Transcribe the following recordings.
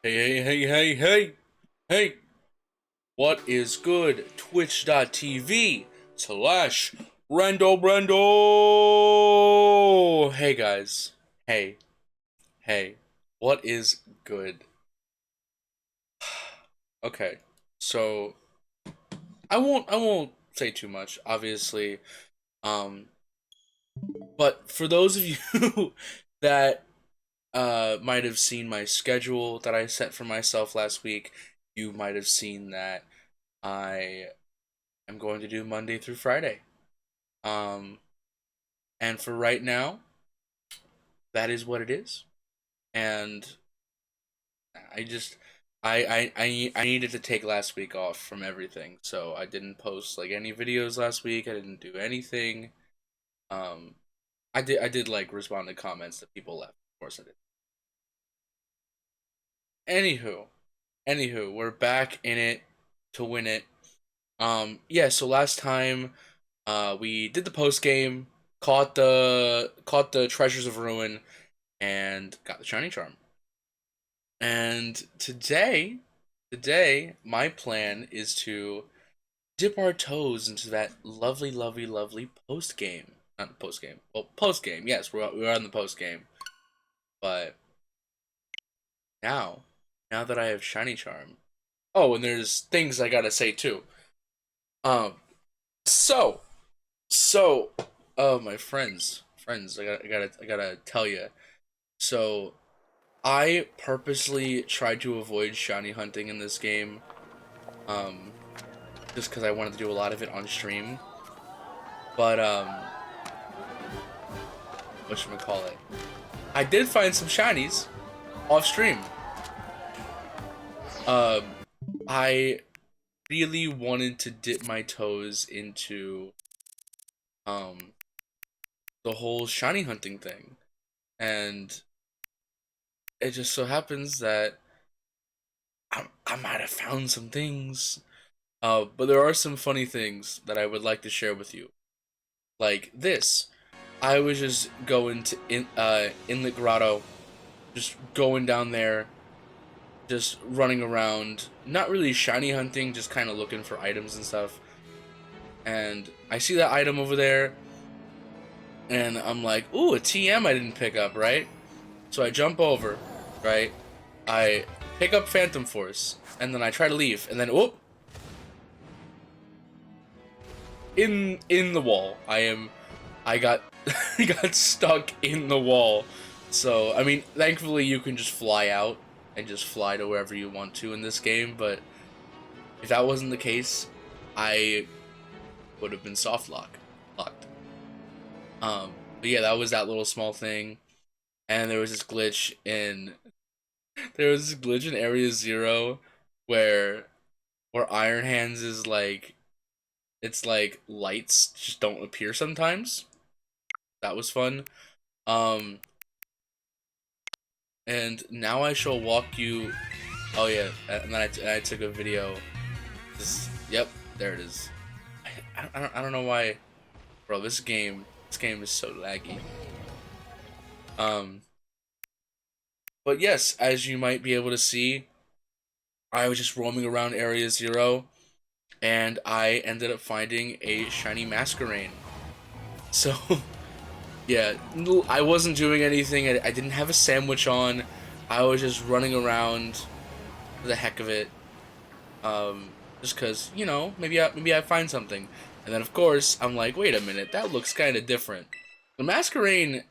Hey, what is good? Twitch.tv/Rendo. Hey guys. Hey, hey, what is good? Okay, so I won't say too much, obviously. Um, but for those of you that might have seen my schedule that I set for myself last week, you might have seen that I am going to do Monday through Friday. Um, and for right now, that is what it is. And I just, I needed to take last week off from everything, so I didn't post like any videos last week. I didn't do anything. Um, I did like respond to comments that people left. Of course, I did. Anywho, we're back in it to win it. Yeah. So last time, we did the post game, caught the treasures of ruin, and got the shiny charm. And today, my plan is to dip our toes into that lovely post game. Not post game. Well, post game. Yes, we're on the post game. But now, now that I have shiny charm. Oh, and there's things I gotta say too. Um. So, so, my friends, I gotta tell you. So, I purposely tried to avoid shiny hunting in this game. Um, just because I wanted to do a lot of it on stream. But whatchamacallit, I did find some shinies off stream. Um, I really wanted to dip my toes into um the whole shiny hunting thing, and it just so happens that I might have found some things. But there are some funny things that I would like to share with you, like this. I was just going to Inlet Grotto, just going down there, just running around, not really shiny hunting, just kind of looking for items and stuff. And I see that item over there, and I'm like, ooh, a TM I didn't pick up, right? So I jump over, right? I pick up Phantom Force, and then I try to leave, and then whoop, in the wall. I got I got stuck in the wall. So I mean, thankfully you can just fly out and just fly to wherever you want to in this game, but if that wasn't the case, I would have been locked. But yeah, that was that little small thing. And there was this glitch in Area Zero where Iron Hands is like, it's like lights just don't appear sometimes. That was fun. Um, and now I shall walk you. Oh yeah, and then I took a video. Yep, there it is. I don't know why, bro. This game is so laggy. Um, but yes, as you might be able to see, I was just roaming around Area Zero, and I ended up finding a shiny Masquerain. So yeah, I wasn't doing anything. I didn't have a sandwich on. I was just running around for the heck of it. Um, just cause maybe I find something, and then of course I'm like, wait a minute, that looks kind of different. The Masquerain,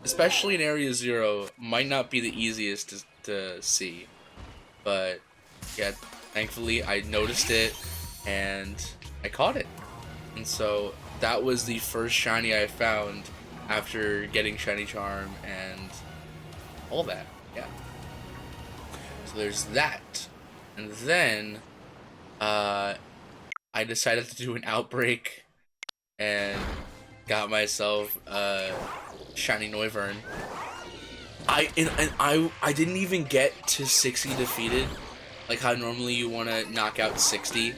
especially in Area Zero, might not be the easiest to see, but yeah, thankfully I noticed it and I caught it, and so that was the first shiny I found after getting Shiny Charm and all that. Yeah. So there's that, and then uh, I decided to do an outbreak and got myself shiny Noivern. I didn't even get to 60 defeated, like how normally you want to knock out 60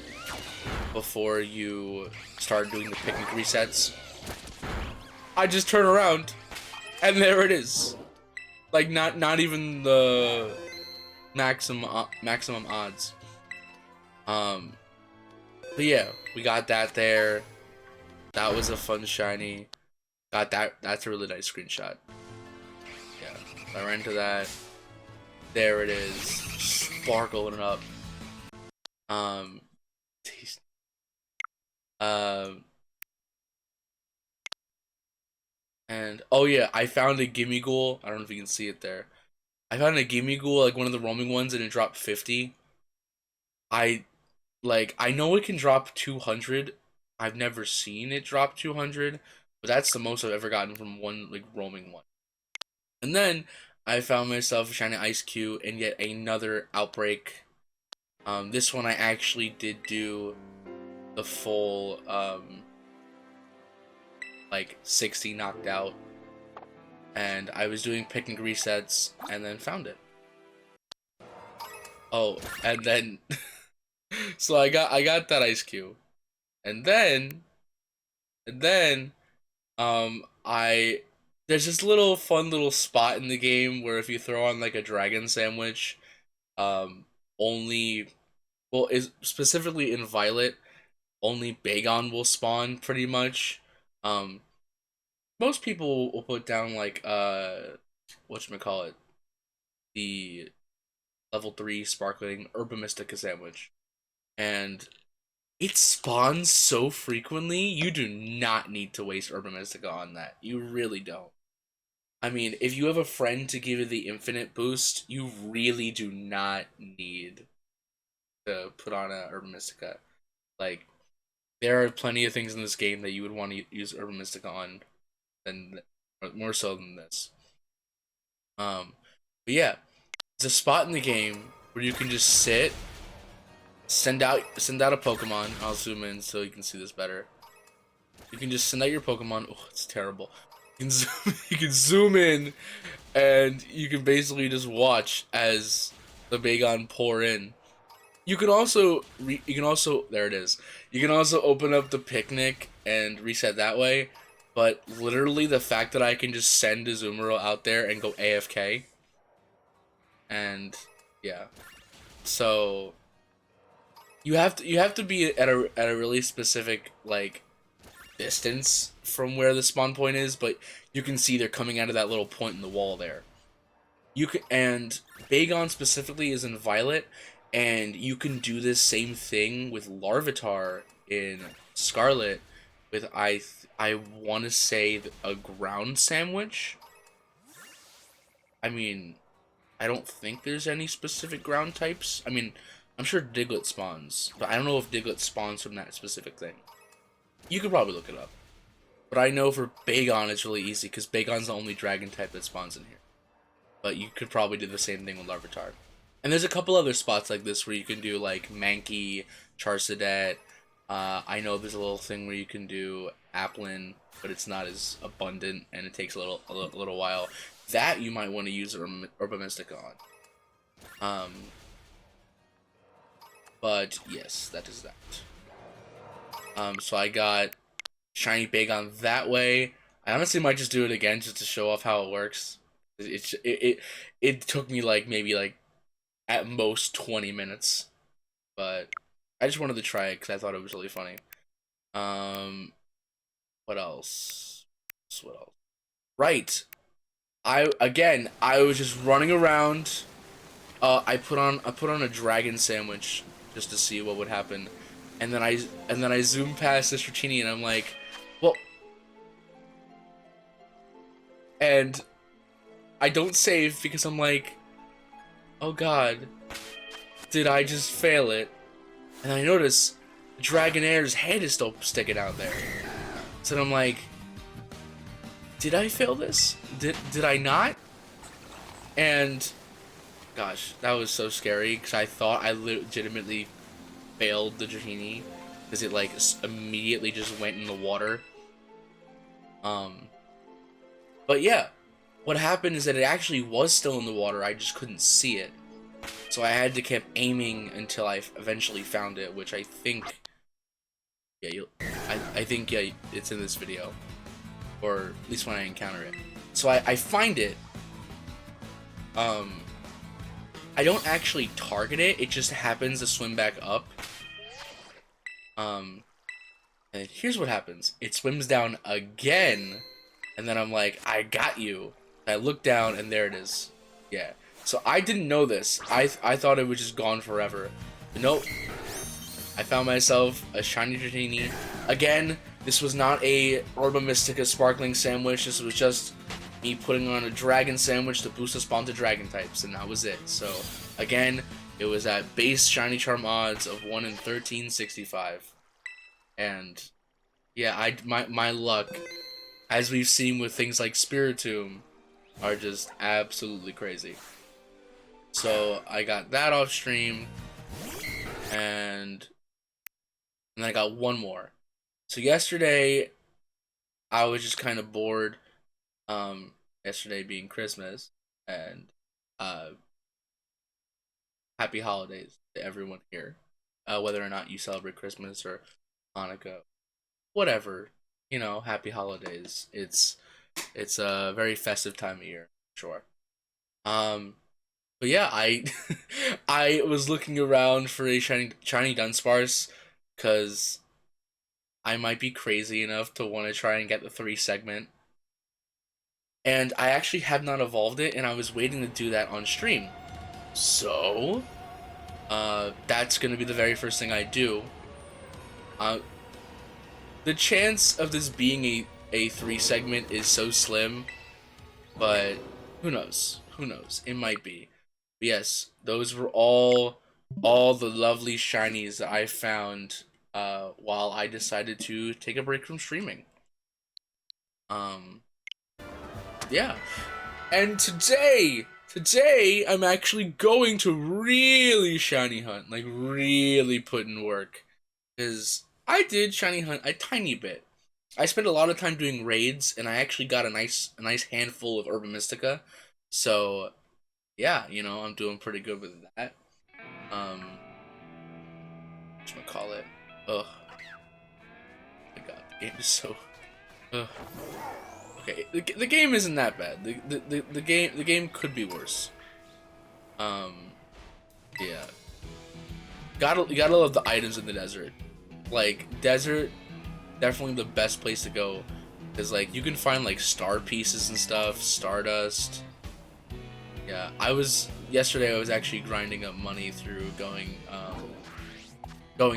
before you start doing the picnic resets. I just turn around and there it is. Like not even the maximum odds. But yeah, we got that there. That was a fun shiny. Got that. That's a really nice screenshot. Yeah, I ran to that. There it is, sparkling up. Taste. And oh yeah, I found a Gimmighoul. I don't know if you can see it there. I found a Gimmighoul, like one of the roaming ones, and it dropped 50. I I know it can drop 200. I've never seen it drop 200, but that's the most I've ever gotten from one like roaming one. And then I found myself a shiny Ice-Q and yet another Outbreak. This one I actually did do the full like 60 knocked out, and I was doing picnic resets and then found it. Oh, and then so I got that Ice-Q, and then I there's this little fun little spot in the game where if you throw on like a dragon sandwich, only well is specifically in Violet, only Bagon will spawn pretty much. Um, Most people will put down like whatchamacallit, the level 3 sparkling Herba Mystica sandwich. And it spawns so frequently, you do not need to waste Herba Mystica on that. You really don't. I mean, if you have a friend to give you the infinite boost, you really do not need to put on a Herba Mystica. Like, there are plenty of things in this game that you would want to use Herba Mystica on, than more so than this. But yeah, it's a spot in the game where you can just sit, send out a Pokemon. I'll zoom in so you can see this better. You can just send out your Pokemon. Oh, it's terrible. You can zoom in, and you can basically just watch as the Bagon pour in. You can also there it is. You can also open up the picnic and reset that way. But literally, the fact that I can just send Azumarill out there and go AFK, and yeah, so you have to be at a really specific like distance from where the spawn point is, but you can see they're coming out of that little point in the wall there. You can, and Bagon specifically is in Violet, and you can do this same thing with Larvitar in Scarlet with I want to say a ground sandwich. I mean, I don't think there's any specific ground types. I mean, I'm sure Diglett spawns, but I don't know if Diglett spawns from that specific thing. You could probably look it up. But I know for Bagon it's really easy, because Bagon's the only dragon type that spawns in here. But you could probably do the same thing with Larvitar. And there's a couple other spots like this where you can do like Mankey, Charcadet. I know there's a little thing where you can do Applin, but it's not as abundant and it takes a little while. That you might want to use Herba Mystica on. But yes, that is that. So I got Shiny Bagon that way. I honestly might just do it again just to show off how it works. It took me like maybe like at most 20 minutes, but I just wanted to try it because I thought it was really funny. What else? What else? Right. I was just running around. I put on a dragon sandwich just to see what would happen, and then I zoomed past this Dratini and I'm like, well, and I don't save because I'm like, oh god, did I just fail it? And I notice Dragonair's head is still sticking out there. So I'm like, did I fail this? Did I not? And gosh, that was so scary because I thought I legitimately failed the Dratini because it like immediately just went in the water. But yeah, what happened is that it actually was still in the water. I just couldn't see it. So I had to keep aiming until I eventually found it, which I think, yeah, I think, yeah, it's in this video, or at least when I encounter it. So I find it, I don't actually target it, it just happens to swim back up. And here's what happens. It swims down again, and then I'm like, I got you. I look down, and there it is. Yeah. So I didn't know this. I thought it was just gone forever. But nope. I found myself a shiny Dratini. Again, this was not a Herba Mystica sparkling sandwich. This was just me putting on a dragon sandwich to boost the spawn to dragon types, and that was it. So, again, it was at base shiny charm odds of 1 in 1365. And yeah, my luck, as we've seen with things like Spiritomb, are just absolutely crazy. So I got that off stream, and then I got one more. So yesterday, I was just kind of bored. Yesterday being Christmas, and happy holidays to everyone here. Whether or not you celebrate Christmas or Hanukkah, whatever, happy holidays. It's a very festive time of year, sure. Um, but yeah, I I was looking around for a shiny Dunsparce, cause I might be crazy enough to want to try and get the 3 segment. And I actually have not evolved it, and I was waiting to do that on stream. So, that's gonna be the very first thing I do. Uh, the chance of this being a 3 segment is so slim, but who knows? Who knows? It might be. But yes, those were all the lovely shinies that I found while I decided to take a break from streaming. Yeah. And today I'm actually going to really shiny hunt, like really put in work, because I did shiny hunt a tiny bit. I spent a lot of time doing raids, and I actually got a nice handful of Herba Mystica. So yeah, I'm doing pretty good with that. Whatchamacallit? Ugh. Oh my god, the game is so. Ugh. Okay, the game isn't that bad. The game could be worse. Yeah. You gotta love the items in the desert. Like, desert, definitely the best place to go. Because, like, you can find, like, star pieces and stuff, stardust. Yeah, yesterday I was actually grinding up money through going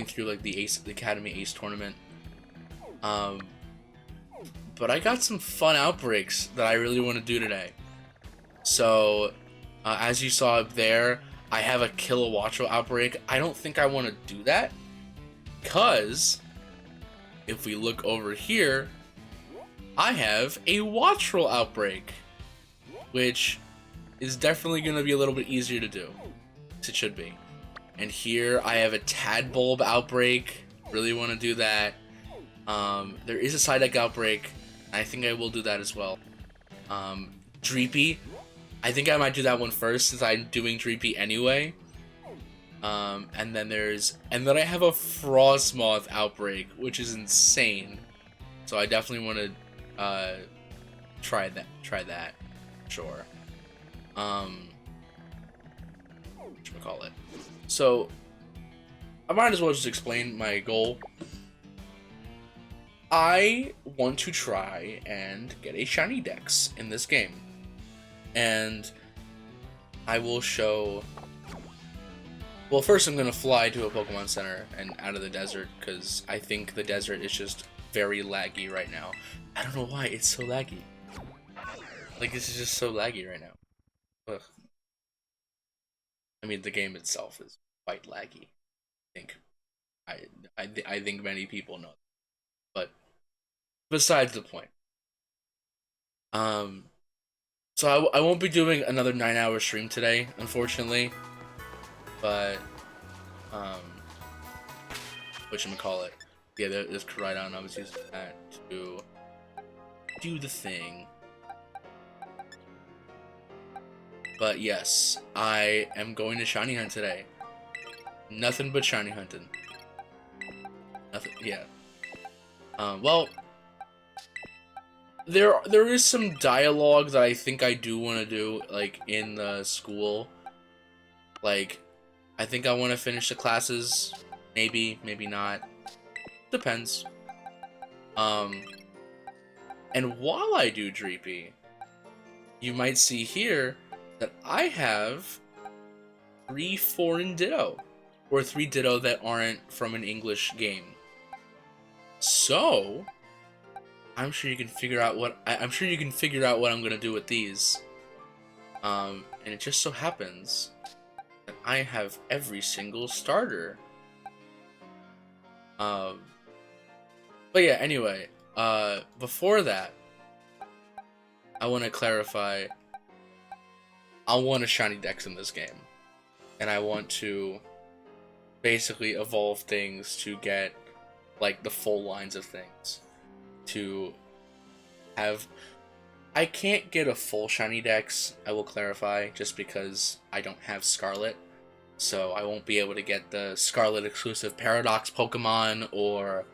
through, like, the Academy Ace tournament. But I got some fun outbreaks that I really want to do today. So, as you saw up there, I have a Kilowattrel outbreak. I don't think I want to do that, because if we look over here, I have a Wattrel outbreak, which is definitely going to be a little bit easier to do. It should be. And here I have a Tadbulb outbreak. Really want to do that. There is a Psyduck outbreak. I think I will do that as well. Dreepy. I think I might do that one first, since I'm doing Dreepy anyway. And then I have a Frostmoth outbreak, which is insane. So I definitely want to try that. Sure. Whatchamacallit? So I might as well just explain my goal. I want to try and get a shiny Dex in this game. And I will show. Well, first I'm going to fly to a Pokemon Center and out of the desert, because I think the desert is just very laggy right now. I don't know why it's so laggy. Like, this is just so laggy right now. Ugh. I mean, the game itself is quite laggy. I think many people know. But besides the point. So I won't be doing another 9-hour stream today, unfortunately. But whatchamacallit? Yeah, there's Koraidon. I was using that to do the thing. But yes, I am going to shiny hunt today. Nothing but shiny hunting. Nothing. Yeah. Well, there is some dialogue that I think I do want to do, like, in the school. Like, I think I want to finish the classes. Maybe, maybe not. Depends. Um, and while I do Dreepy, you might see here that I have 3 foreign Ditto. Or 3 Ditto that aren't from an English game. So, I'm sure you can figure out what I'm sure you can figure out what I'm gonna do with these. And it just so happens that I have every single starter. Um, but yeah, anyway, before that, I want to clarify. I want a shiny dex in this game, and I want to basically evolve things to get like the full lines of things. To have, I can't get a full shiny dex. I will clarify, just because I don't have Scarlet, so I won't be able to get the Scarlet exclusive Paradox Pokemon or,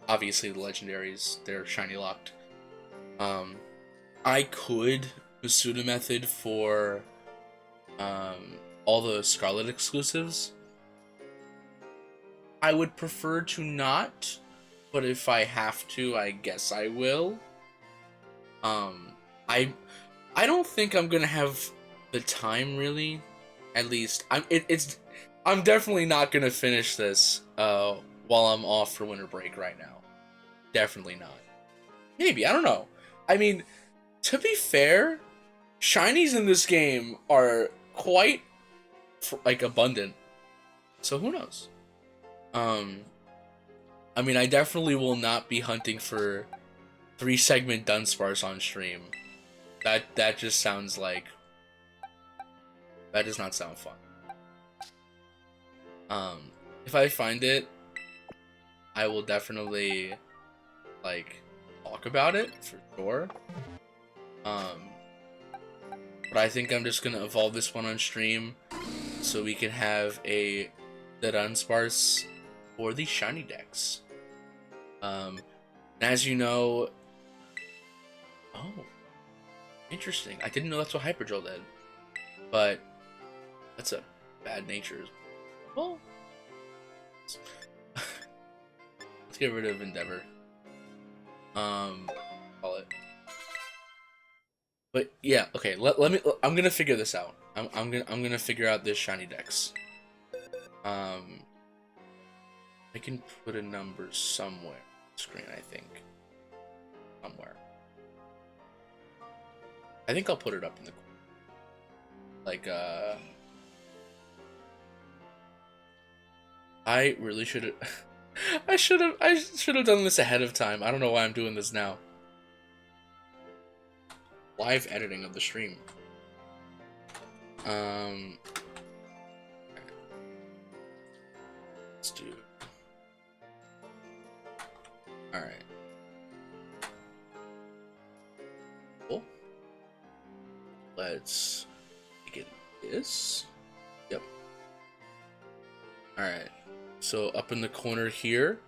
obviously the legendaries. They're shiny locked. I could Masuda method for all the Scarlet exclusives. I would prefer to not, but if I have to, I guess I will. I don't think I'm gonna have the time really. At least I'm definitely not gonna finish this while I'm off for winter break right now. Definitely not. Maybe, I don't know. I mean, to be fair, shinies in this game are quite like abundant. So who knows? Um I mean, I definitely will not be hunting for 3 segment Dunsparce on stream. That just sounds like, that does not sound fun. If I find it, I will definitely like talk about it for sure. But I think I'm just gonna evolve this one on stream so we can have the Dunsparce for the shiny decks. And as you know, oh, interesting. I didn't know that's what Hyperdrill did, but that's a bad nature. Well, let's get rid of Endeavor. Call it. But yeah, okay. Let me. I'm gonna figure this out. I'm gonna figure out this shiny dex. I can put a number somewhere on the screen. I think somewhere. I think I'll put it up in the like. I really should have. I should have done this ahead of time. I don't know why I'm doing this now. Live editing of the stream. Let's do. All right. Cool. Let's get this. Yep. All right. So up in the corner here.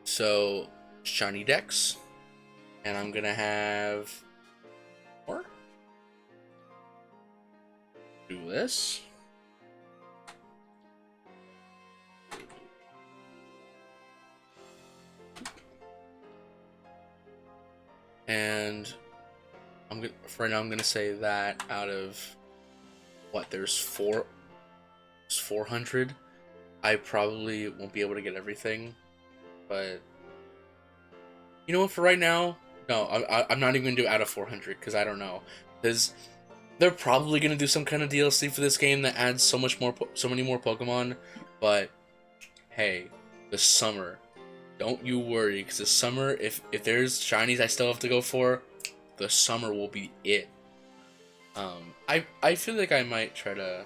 So shiny dex, and I'm gonna have more. Do this. And I'm gonna, for right now, I'm gonna say that out of what, there's 400. I probably won't be able to get everything, but you know what? For right now, no, I'm not even gonna do out of 400 because I don't know. Because they're probably gonna do some kind of DLC for this game that adds so many more Pokemon. But hey, the summer, don't you worry, because the summer, if there's shinies I still have to go for, the summer will be it. I feel like I might try to.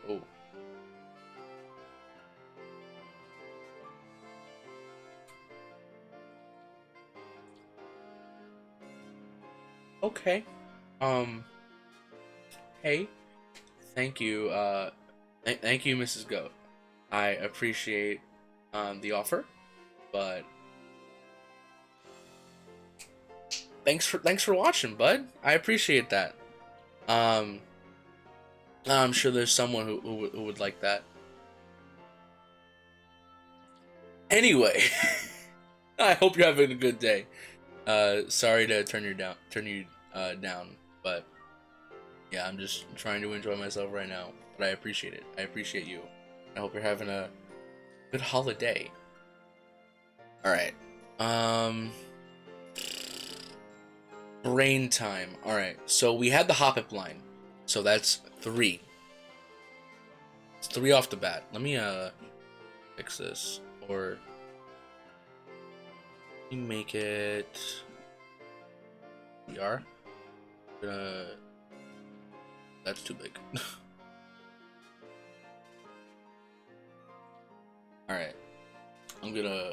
Oh. Okay. Hey. Thank you. Thank you, Mrs. Goat. I appreciate the offer, but thanks for watching, bud. I appreciate that. Um, I'm sure there's someone who would like that. Anyway, I hope you're having a good day. Sorry to turn you down, but yeah, I'm just trying to enjoy myself right now. But I appreciate it. I appreciate you. I hope you're having a good holiday. All right. Brain time. All right. So we had the Hoppip line. So that's 3. It's 3 off the bat. Let me fix this, or let me make it BR. That's too big. All right. I'm gonna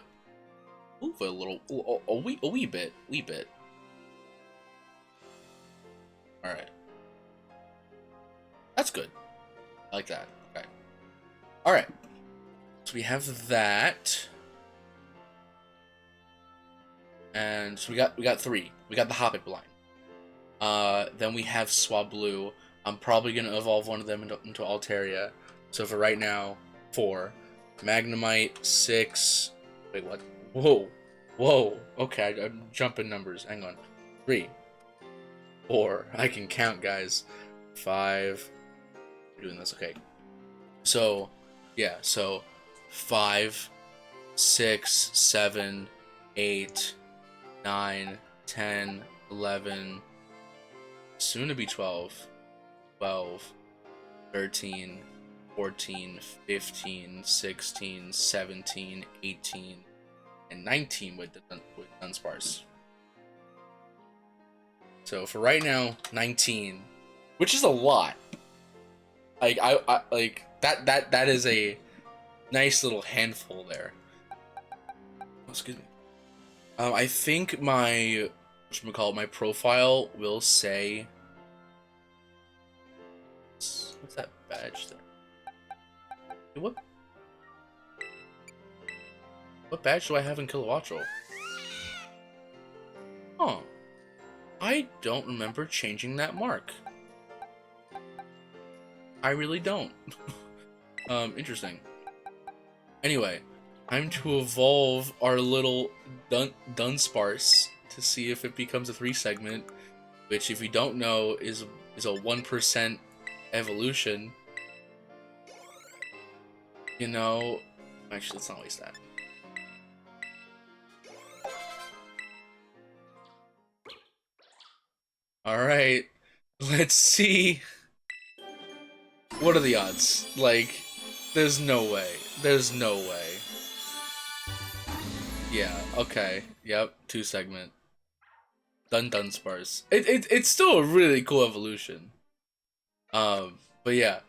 move a little, a wee bit. All right. That's good. I like that. Okay. All right. So we have that, and so we got 3. We got the Hoppip line. Then we have Swablu. I'm probably gonna evolve one of them into Altaria. So for right now, 4. Magnemite, 6. Wait, what? Whoa. Okay, I'm jumping numbers. Hang on. 3, 4. I can count, guys. 5. We're doing this, okay. So, yeah. So, 5, 6, 7, 8, 9, 10, 11. Soon to be 12. 12, 13. 14, 15, 16, 17, 18, and 19 with Dunsparce. So for right now, 19, which is a lot. Like I like that is a nice little handful there. Oh, excuse me. I think my my profile will say, what's that badge there? What badge do I have in Kilowattrel? Huh. I don't remember changing that mark. I really don't. Interesting. Anyway, time to evolve our little Dunsparce to see if it becomes a 3 segment, which, if you don't know, is a 1% evolution. You know, actually, let's not waste that. Alright, let's see. What are the odds? Like, there's no way. There's no way. Yeah, okay. Yep, 2 segment. Dunsparce. It's still a really cool evolution. But yeah.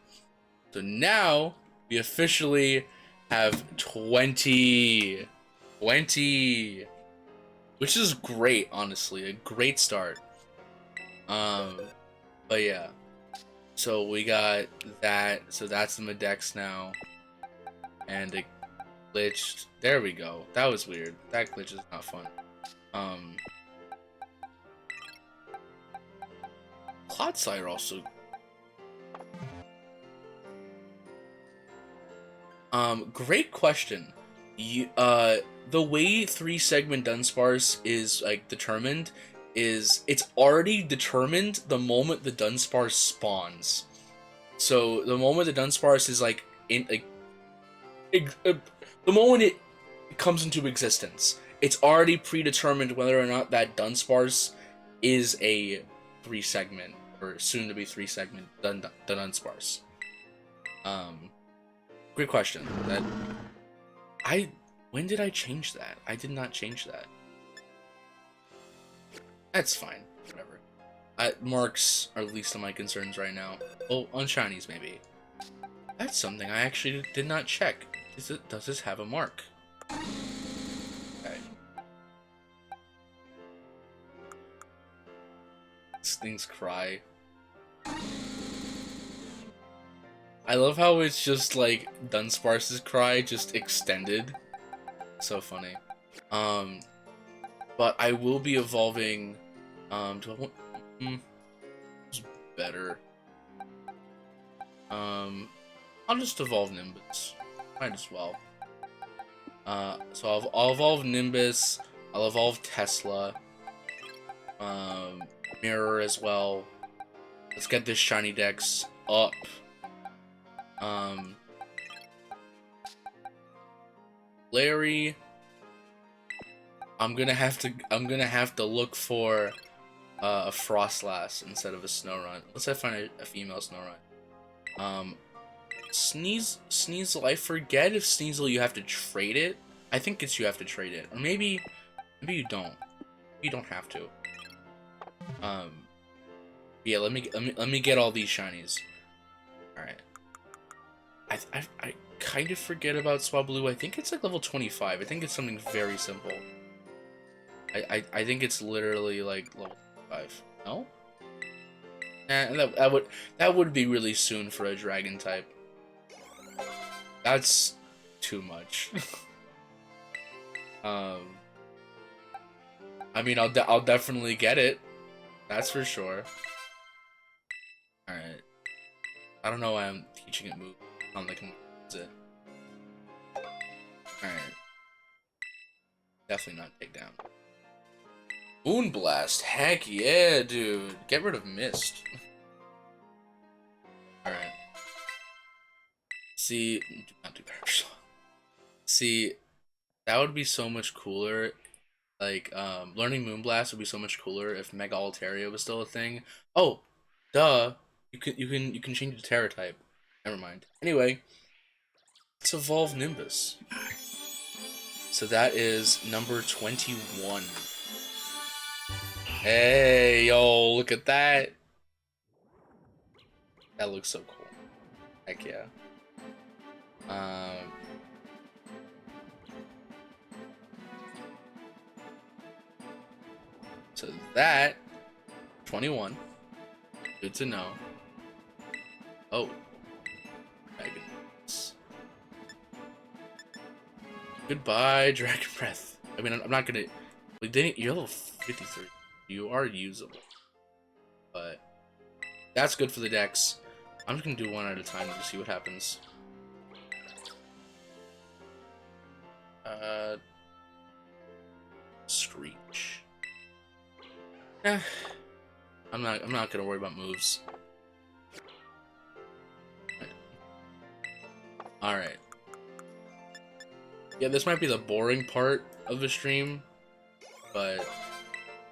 So now, we officially have 20. 20. Which is great, honestly. A great start. But yeah. So we got that. So that's the Medex now. And it glitched. There we go. That was weird. That glitch is not fun. Clodsire also. Great question. You, the way 3 segment Dunsparce is like determined is it's already determined the moment the Dunsparce spawns. So the moment the Dunsparce is like in like the moment it comes into existence, it's already predetermined whether or not that Dunsparce is a 3 segment or soon to be 3 segment Dunsparce. Great question. When did I change that? I did not change that. That's fine. Whatever. Marks are the least of my concerns right now. Oh, on shinies maybe. That's something I actually did not check. Does this have a mark? Okay. These things cry. I love how it's just like Dunsparce's cry just extended. So funny. But I will be evolving Do I want... who's better? I'll just evolve Nimbus. Might as well. So I'll evolve Nimbus. I'll evolve Tesla. Mirror as well. Let's get this shiny dex up. Larry. I'm gonna have to look for a Frostlass instead of a Snorunt. Let's find a female Snorunt. Sneasel. I forget if Sneasel you have to trade it. I think it's you have to trade it, or maybe you don't. You don't have to. Yeah. Let me get all these shinies. All right. I kind of forget about Swablu. I think it's like level 25. I think it's something very simple. I think it's literally like level 5. No? That would be really soon for a dragon type. That's too much. I mean, I'll definitely get it. That's for sure. All right. I don't know why I'm teaching it move. I'm like, is it? All right. Definitely not takedown. Moonblast, heck yeah, dude. Get rid of Mist. All right. See, do not do Parasaur. See, that would be so much cooler. Like, learning Moonblast would be so much cooler if Mega Altaria was still a thing. Oh, duh. You can change the Terra type. Never mind. Anyway, let's evolve Nimbus. So that is number 21. Hey, yo, look at that. That looks so cool. Heck yeah. So that 21. Good to know. Oh, Dragons. Goodbye, Dragon Breath. I mean, I'm not gonna. You're level 53. You are usable, but that's good for the dex. I'm just gonna do one at a time to see what happens. Screech. I'm not gonna worry about moves. All right. Yeah, this might be the boring part of the stream, but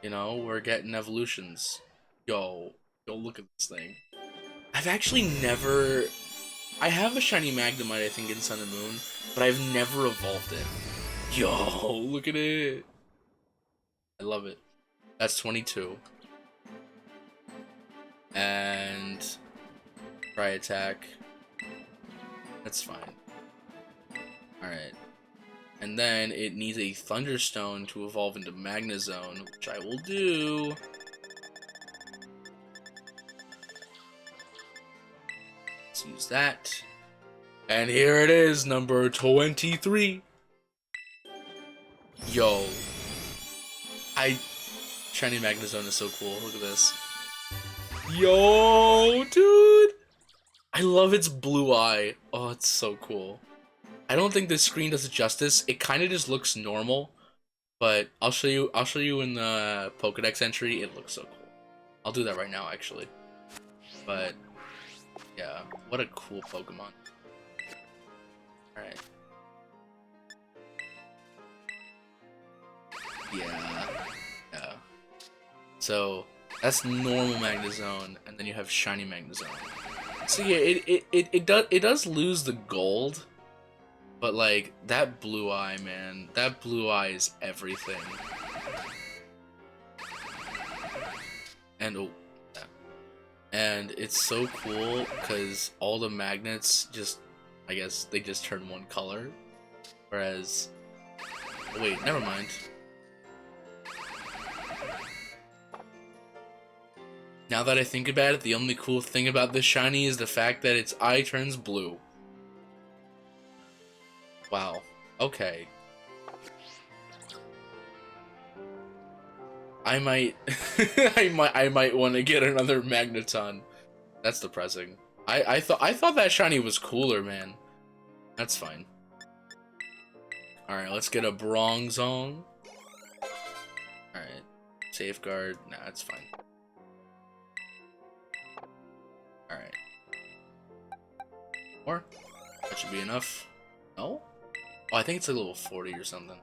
you know, we're getting evolutions. Yo, look at this thing. I've actually never. I have a shiny Magnemite, I think, in Sun and Moon, but I've never evolved it. Yo, look at it. I love it. That's 22. And try attack. That's fine. Alright. And then it needs a Thunderstone to evolve into Magnezone, which I will do. Let's use that. And here it is, number 23. Yo. Shiny Magnezone is so cool. Look at this. Yo, dude. I love its blue eye. Oh, it's so cool. I don't think this screen does it justice. It kind of just looks normal, but I'll show you in the Pokedex entry. It looks so cool. I'll do that right now, actually. But yeah, what a cool Pokemon. All right. Yeah. So that's normal Magnezone, and then you have shiny Magnezone. So yeah, it does lose the gold. But, like, that blue eye, man. That blue eye is everything. And, oh, yeah. And it's so cool, because all the magnets just, I guess, they just turn one color. Whereas, oh, wait, never mind. Now that I think about it, the only cool thing about this shiny is the fact that its eye turns blue. Wow. Okay. I might, I might want to get another Magneton. That's depressing. I thought that shiny was cooler, man. That's fine. All right, let's get a Bronzong. All right, Safeguard. Nah, that's fine. All right. Or that should be enough. No? Oh, I think it's like level 40 or something.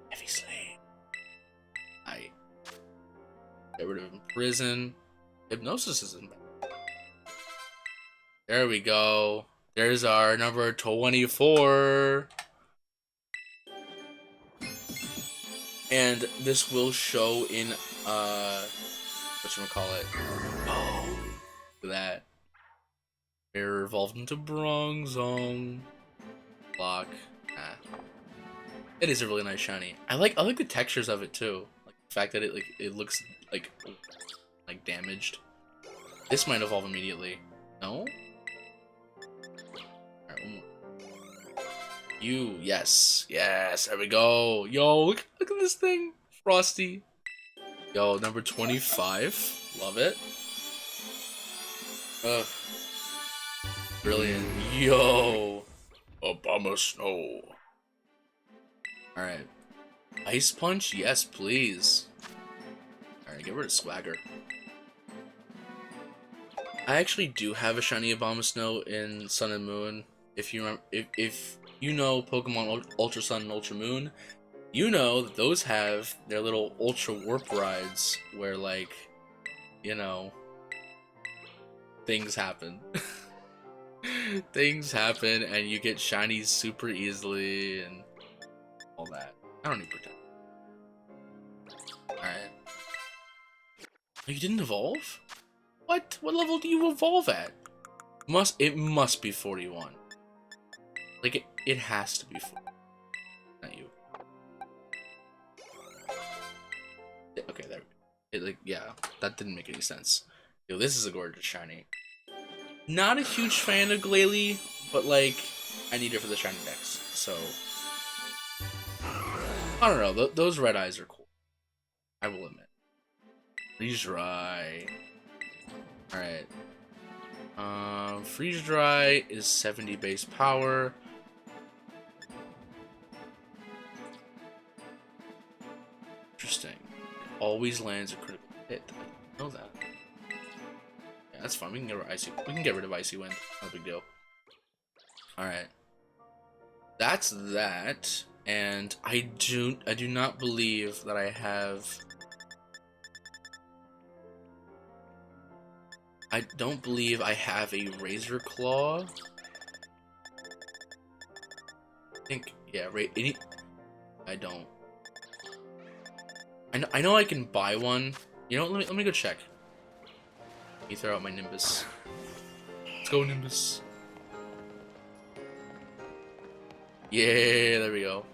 Heavy Slain. I get rid of Imprison. Hypnosis isn't bad. There we go. There's our number 24. And this will show in whatchamacallit. Oh, look at that. Mirror evolved into Bronzong. Block. Ah. It is a really nice shiny. I like the textures of it too. Like the fact that it looks like damaged. This might evolve immediately. No? Alright, one more. You, yes. Yes, there we go. Yo, look at this thing. Frosty. Yo, number 25. Love it. Ugh. Brilliant. Yo. Abomasnow. Alright. Ice Punch? Yes, please. Alright, get rid of Swagger. I actually do have a shiny Abomasnow in Sun and Moon. If you remember, if you know Pokemon Ultra Sun and Ultra Moon, you know that those have their little Ultra Warp rides where, like, you know, things happen. Things happen and you get shinies super easily and all that. I don't need Protect. Alright. Oh, you didn't evolve? What? What level do you evolve at? It must be 41. Like, it has to be 40. Not you. Okay, there we go. Yeah, that didn't make any sense. Yo, this is a gorgeous shiny. Not a huge fan of Glalie, but, like, I need it for the shiny decks, so... I don't know, those red eyes are cool. I will admit. Freeze Dry. Alright. Freeze Dry is 70 base power. Interesting. It always lands a critical hit. I didn't know that. Yeah, that's fine. We can get rid of Icy. We can get rid of Icy Wind. No big deal. Alright. That's that. And I do not believe that I have... I don't believe I have a Razor Claw. I think, yeah, I don't. I know I can buy one. You know, let me go check. Let me throw out my Nimbus. Let's go, Nimbus. Yeah, there we go.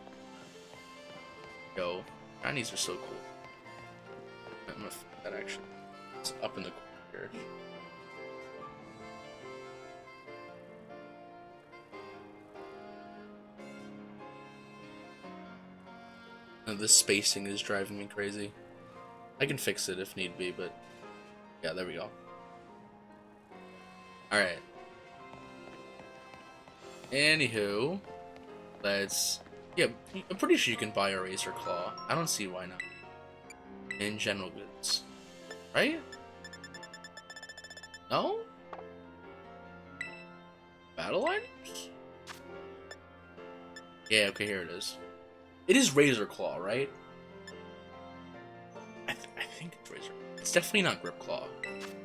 Yo, shinies are so cool. I'm gonna flip that actually. It's up in the corner. This spacing is driving me crazy. I can fix it if need be, but yeah, there we go. Alright. Anywho, yeah, I'm pretty sure you can buy a Razor Claw. I don't see why not. In general goods. Right? No? Battle items? Yeah, okay, here it is. It is Razor Claw, right? I think it's Razor. It's definitely not Grip Claw.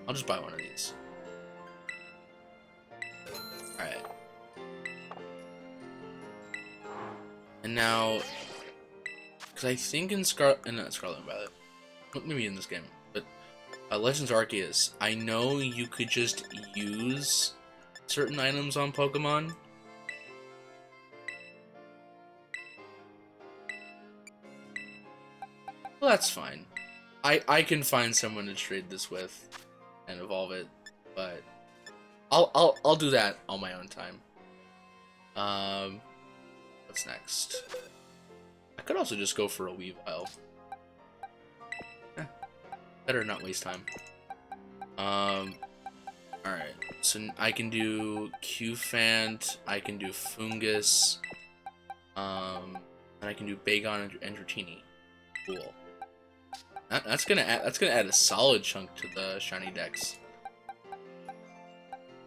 I'll just buy one of these. Alright. And now... Because I think in Scarlet and Violet. Maybe in this game. But Legends Arceus, I know you could just use certain items on Pokemon. Well, that's fine. I can find someone to trade this with and evolve it, but I'll do that on my own time. What's next? A could also just go for a Weavile. Better not waste time. Alright, so I can do Cufant, I can do Fungus, and I can do Bagon and Dratini. Cool. That's gonna add a solid chunk to the shiny decks.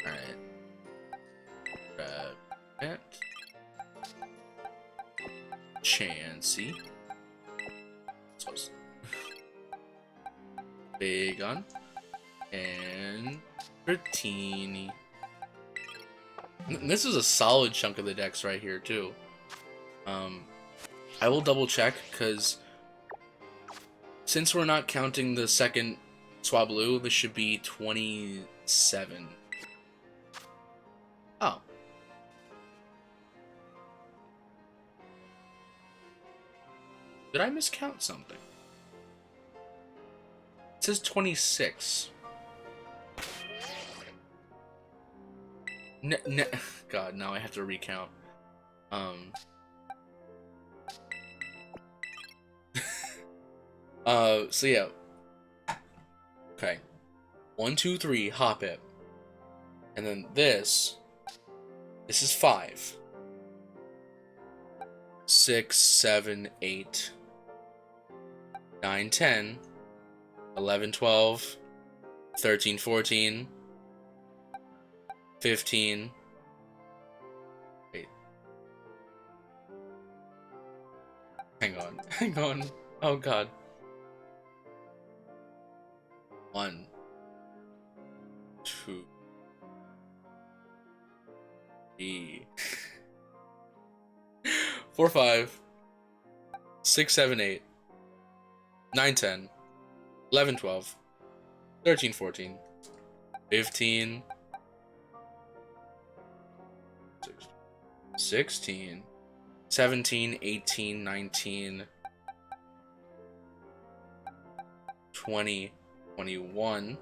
Alright. Grab that. Chansey. Bagon. And Dratini. This is a solid chunk of the decks right here too. I will double check because since we're not counting the second Swablu, this should be 27. Oh. Did I miscount something? It says 26. God, now I have to recount. So yeah. Okay. 1, 2, 3, Hoppip. And then this is 5. 6, 7, 8, 9, 10, 11, 12, 13, 14, 15. Wait. Hang on. Oh god. 1, 2, 3, 4, 5, 6, 7, 8, 9, 10, 11, 12, 13, 14, 15, 16, 17, 18, 19, 20, 21,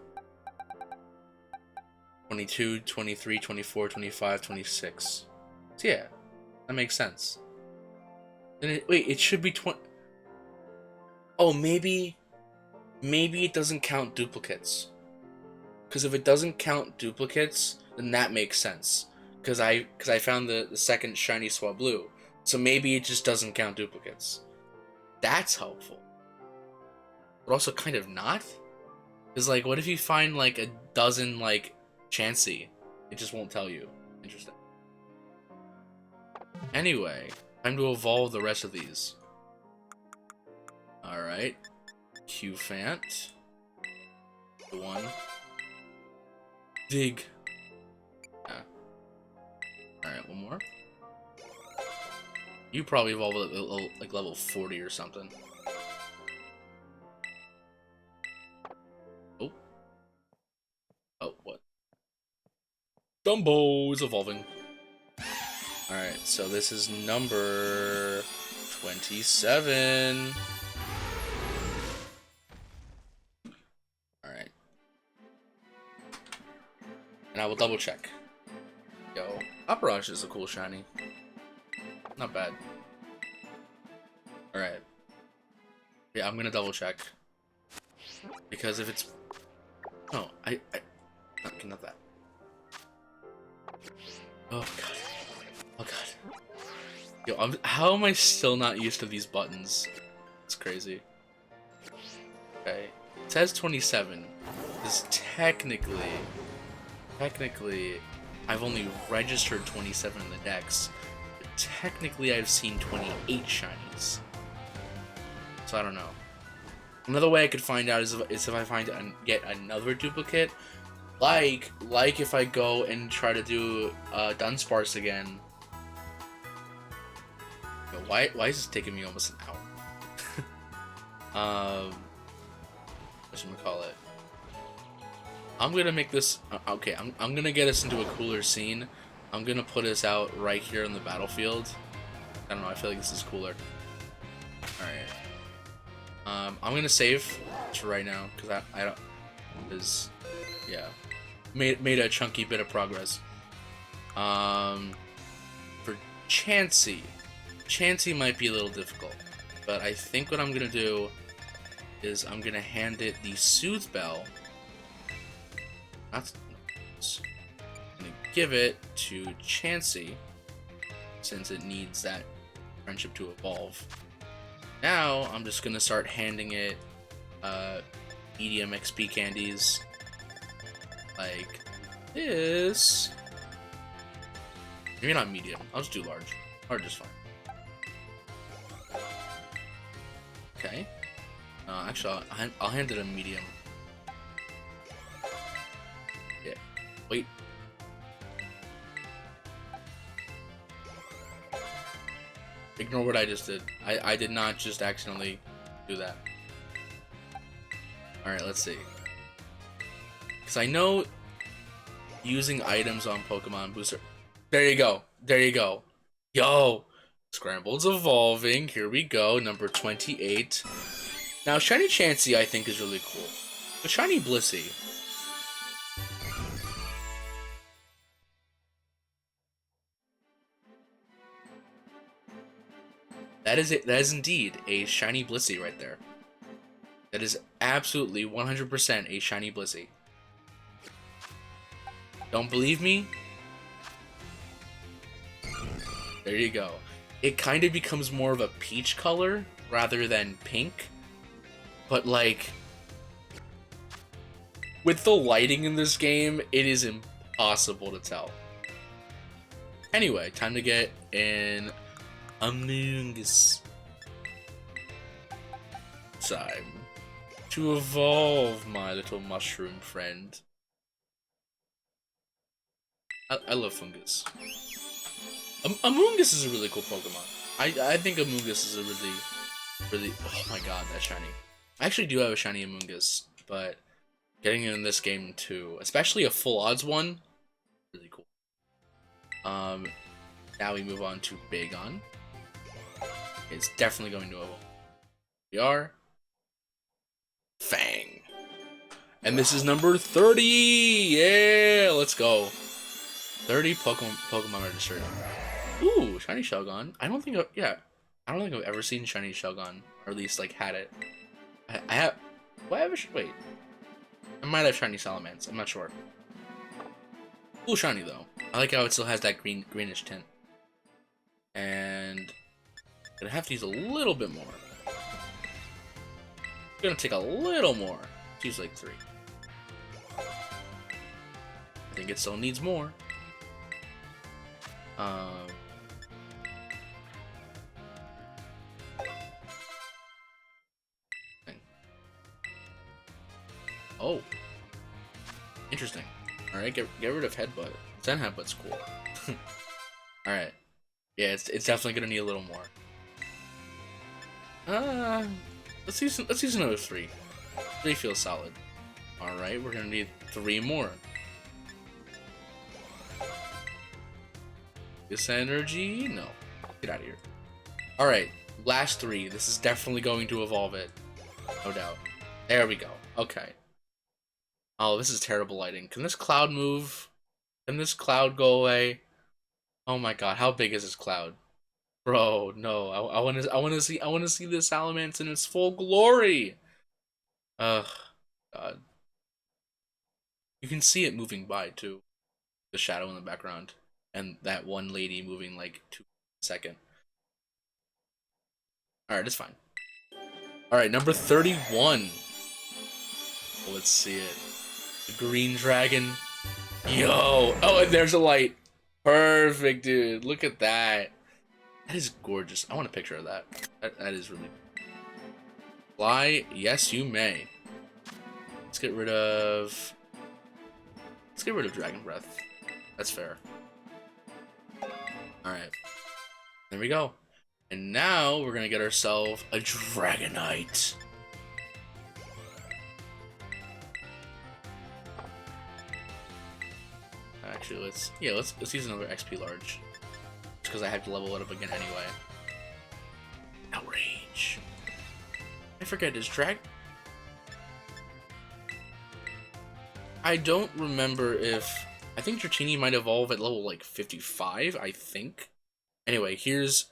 22, 23, 24, 25, 26. So yeah, that makes sense. Then wait, it should be 20. Oh, maybe it doesn't count duplicates. Because if it doesn't count duplicates, then that makes sense. Because I found the second shiny Swablu. So maybe it just doesn't count duplicates. That's helpful. But also kind of not. Because, like, what if you find, like, a dozen, like, Chansey? It just won't tell you. Interesting. Anyway, time to evolve the rest of these. Alright. Cufant. The one. Dig. Yeah. Alright, one more. You probably evolve at like level 40 or something. Oh. Oh, what? Dumbo is evolving. Alright, so this is number 27. Alright. And I will double check. Yo, Apparage is a cool shiny. Not bad. Alright. Yeah, I'm gonna double check. Because if it's... No, okay, not that. Oh god. Oh god. Yo, how am I still not used to these buttons? It's crazy. Okay. It says 27. This technically, I've only registered 27 in the decks. But technically, I've seen 28 shinies. So I don't know. Another way I could find out is if I get another duplicate, like if I go and try to do Dunsparce again. Yo, why is this taking me almost an hour? Whatchamacallit? I'm gonna make this okay. I'm gonna get us into a cooler scene. I'm gonna put us out right here in the battlefield. I don't know. I feel like this is cooler. All right. I'm gonna save for right now because I don't. Because yeah, made a chunky bit of progress. For Chansey might be a little difficult. But I think what I'm gonna do is I'm gonna hand it the Soothe Bell. Not, I'm gonna give it to Chansey, since it needs that friendship to evolve. Now I'm just gonna start handing it medium XP candies like this. Maybe not medium. I'll just do large. Large is fine. Okay. Actually, I'll hand it a medium. Yeah. Wait. Ignore what I just did. I did not just accidentally do that. Alright, let's see. Because I know using items on Pokemon Booster... There you go. There you go. Yo! Scrambled's evolving. Here we go. Number 28. Now, Shiny Chansey I think is really cool. But Shiny Blissey... That is indeed a Shiny Blissey right there. That is absolutely 100% a Shiny Blissey. Don't believe me? There you go. It kind of becomes more of a peach color rather than pink. But like, with the lighting in this game, it is impossible to tell. Anyway, time to get in Amoonguss. Time to evolve, my little mushroom friend. I love Fungus. Amoonguss is a really cool Pokemon. I think Amoonguss is a really oh my god, that shiny. I actually do have a shiny Amoonguss, but getting it in this game too, especially a full odds one, really cool. Now we move on to Bagon. It's definitely going to evolve. We are Fang. And this is number 30! Yeah, let's go. 30 Pokemon registered. Ooh, shiny Shelgon. I don't think I've ever seen shiny Shelgon, or at least like had it. I have. Wait. I might have shiny Salamence. I'm not sure. Cool shiny though. I like how it still has that greenish tint. And I'm gonna have to use a little bit more. I'm gonna take a little more. Use like 3. I think it still needs more. Oh, interesting. All right, get rid of Headbutt. Zen Headbutt's cool. All right, yeah, it's definitely gonna need a little more. Let's use another 3. 3 feels solid. All right, we're gonna need 3 more. This energy? No, get out of here. All right, last 3. This is definitely going to evolve it, no doubt. There we go. Okay. Oh, this is terrible lighting. Can this cloud move? Can this cloud go away? Oh my god, how big is this cloud? Bro, no. I want to see the Salamence in its full glory. Ugh, god. You can see it moving by too. The shadow in the background and that one lady moving like 2 seconds. All right, it's fine. All right, number 31. Let's see it. The green dragon. Yo! Oh, and there's a light. Perfect, dude. Look at that. That is gorgeous. I want a picture of that. That is really... Fly? Yes, you may. Let's get rid of... Dragon Breath. That's fair. Alright. There we go. And now we're gonna get ourselves a Dragonite. Actually, let's use another XP large. Just because I have to level it up again anyway. Outrage. I forget, is I don't remember if... I think Dratini might evolve at level like 55, I think. Anyway, here's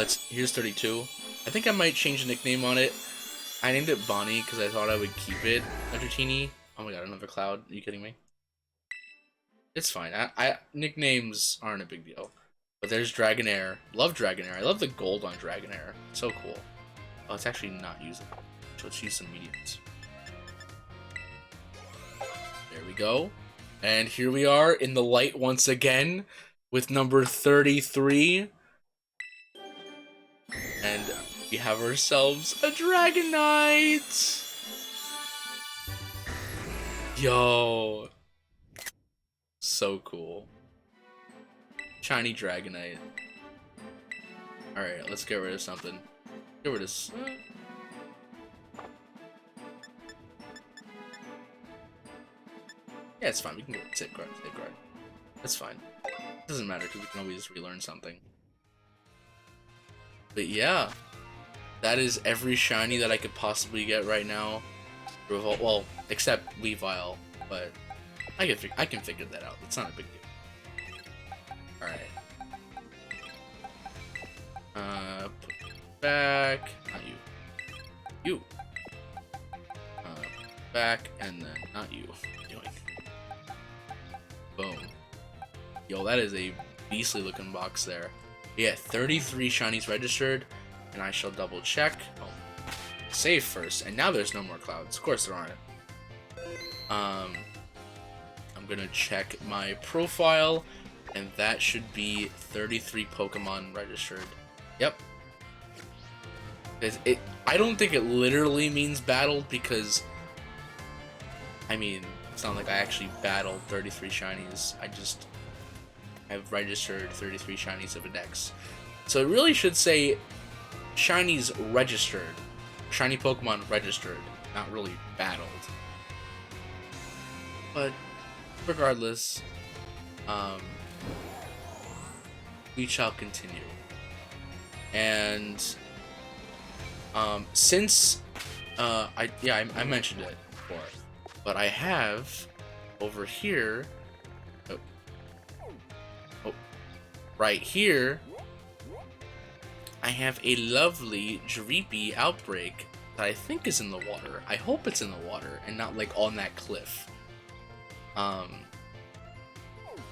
Here's 32. I think I might change the nickname on it. I named it Bonnie because I thought I would keep it under Teeny. Oh my god, another cloud. Are you kidding me? It's fine. Nicknames aren't a big deal. But there's Dragonair. Love Dragonair. I love the gold on Dragonair. It's so cool. Oh, it's actually not usable. So let's use some mediums. There we go. And here we are in the light once again with number 33. And we have ourselves a Dragonite! Yo! So cool. Shiny Dragonite. Alright, let's get rid of something. Get rid of... Yeah, it's fine. We can go safeguard. That's fine. It doesn't matter because we can always relearn something. But yeah, that is every shiny that I could possibly get right now. Well, except Weavile, but I can figure that out. It's not a big deal. All right. Put it back. Not you. You. Back and then not you. Boom. Yo, that is a beastly looking box there. Yeah, 33 shinies registered, and I shall double check. Oh, save first, and now there's no more clouds. Of course there aren't. I'm gonna check my profile, and that should be 33 Pokemon registered. Yep. I don't think it literally means battled because, I mean, it's not like I actually battled 33 shinies. I've registered 33 shinies of a dex. So it really should say shinies registered. Shiny Pokemon registered, not really battled. But regardless, we shall continue. And since I mentioned it before, but I have over here, right here, I have a lovely Dreepy Outbreak that I think is in the water. I hope it's in the water and not like on that cliff. But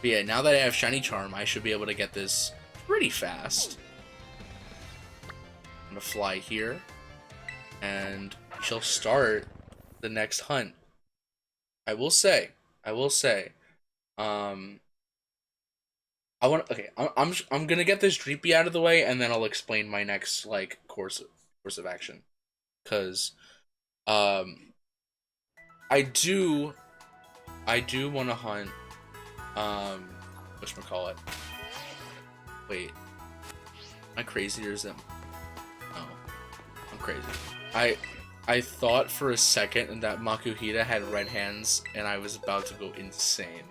yeah, now that I have Shiny Charm, I should be able to get this pretty fast. I'm gonna fly here, and we shall start the next hunt. I will say, I'm gonna get this Dreepy out of the way, and then I'll explain my next like course of action, cause, I do want to hunt, whatchamacallit. Wait, am I crazy or is that? No, I'm crazy. I thought for a second that Makuhita had red hands, and I was about to go insane.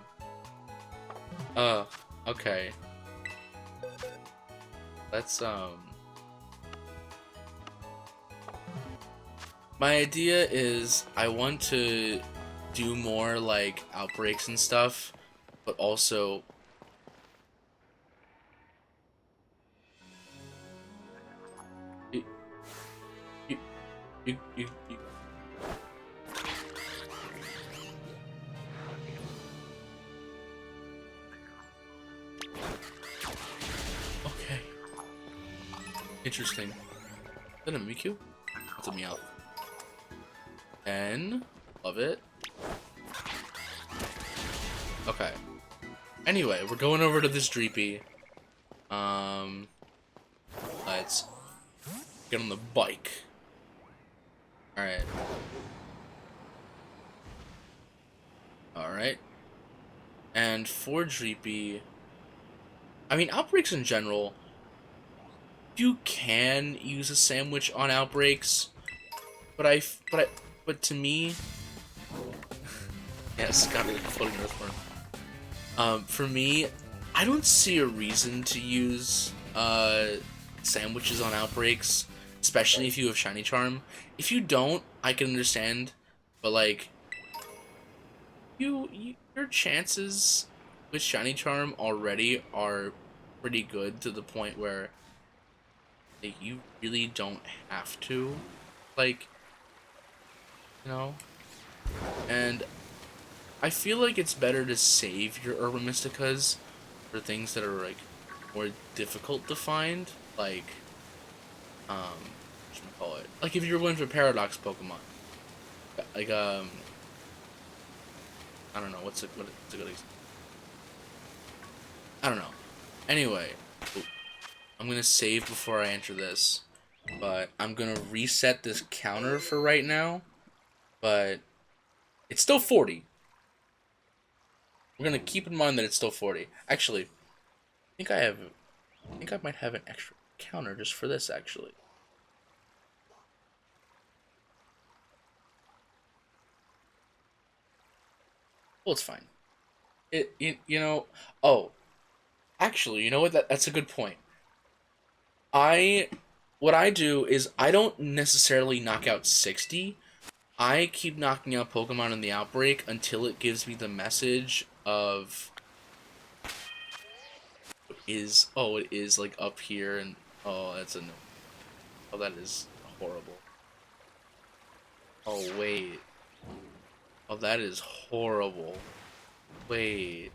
Okay. Let's, my idea is I want to do more, like, outbreaks and stuff, but also... You... Okay. Interesting. Is that a Mimikyu? That's a Meowth. And... love it. Okay. Anyway, we're going over to this Dreepy. Let's get on the bike. Alright. Alright. And for Dreepy, I mean, outbreaks in general, you can use a sandwich on outbreaks, but to me, yes, got me like a floating earthworm. For me, I don't see a reason to use sandwiches on outbreaks, especially if you have Shiny Charm. If you don't, I can understand, but like, your chances with Shiny Charm already are pretty good to the point where that you really don't have to, like, you know? And I feel like it's better to save your Urban Mysticas for things that are, like, more difficult to find, like, what should we call it? Like, if you're going for Paradox Pokemon, like, I don't know, what's a good example? I don't know. Anyway, I'm gonna save before I enter this, but I'm gonna reset this counter for right now, but it's still 40. We're gonna keep in mind that it's still 40. Actually, I think I might have an extra counter just for this, actually. Well, it's fine. You know, oh, actually, you know what? That's a good point. I, what I do is I don't necessarily knock out 60. I keep knocking out Pokemon in the outbreak until it gives me the message of it is like up here and oh that's a no. Oh that is horrible. Oh wait. Oh that is horrible. Wait.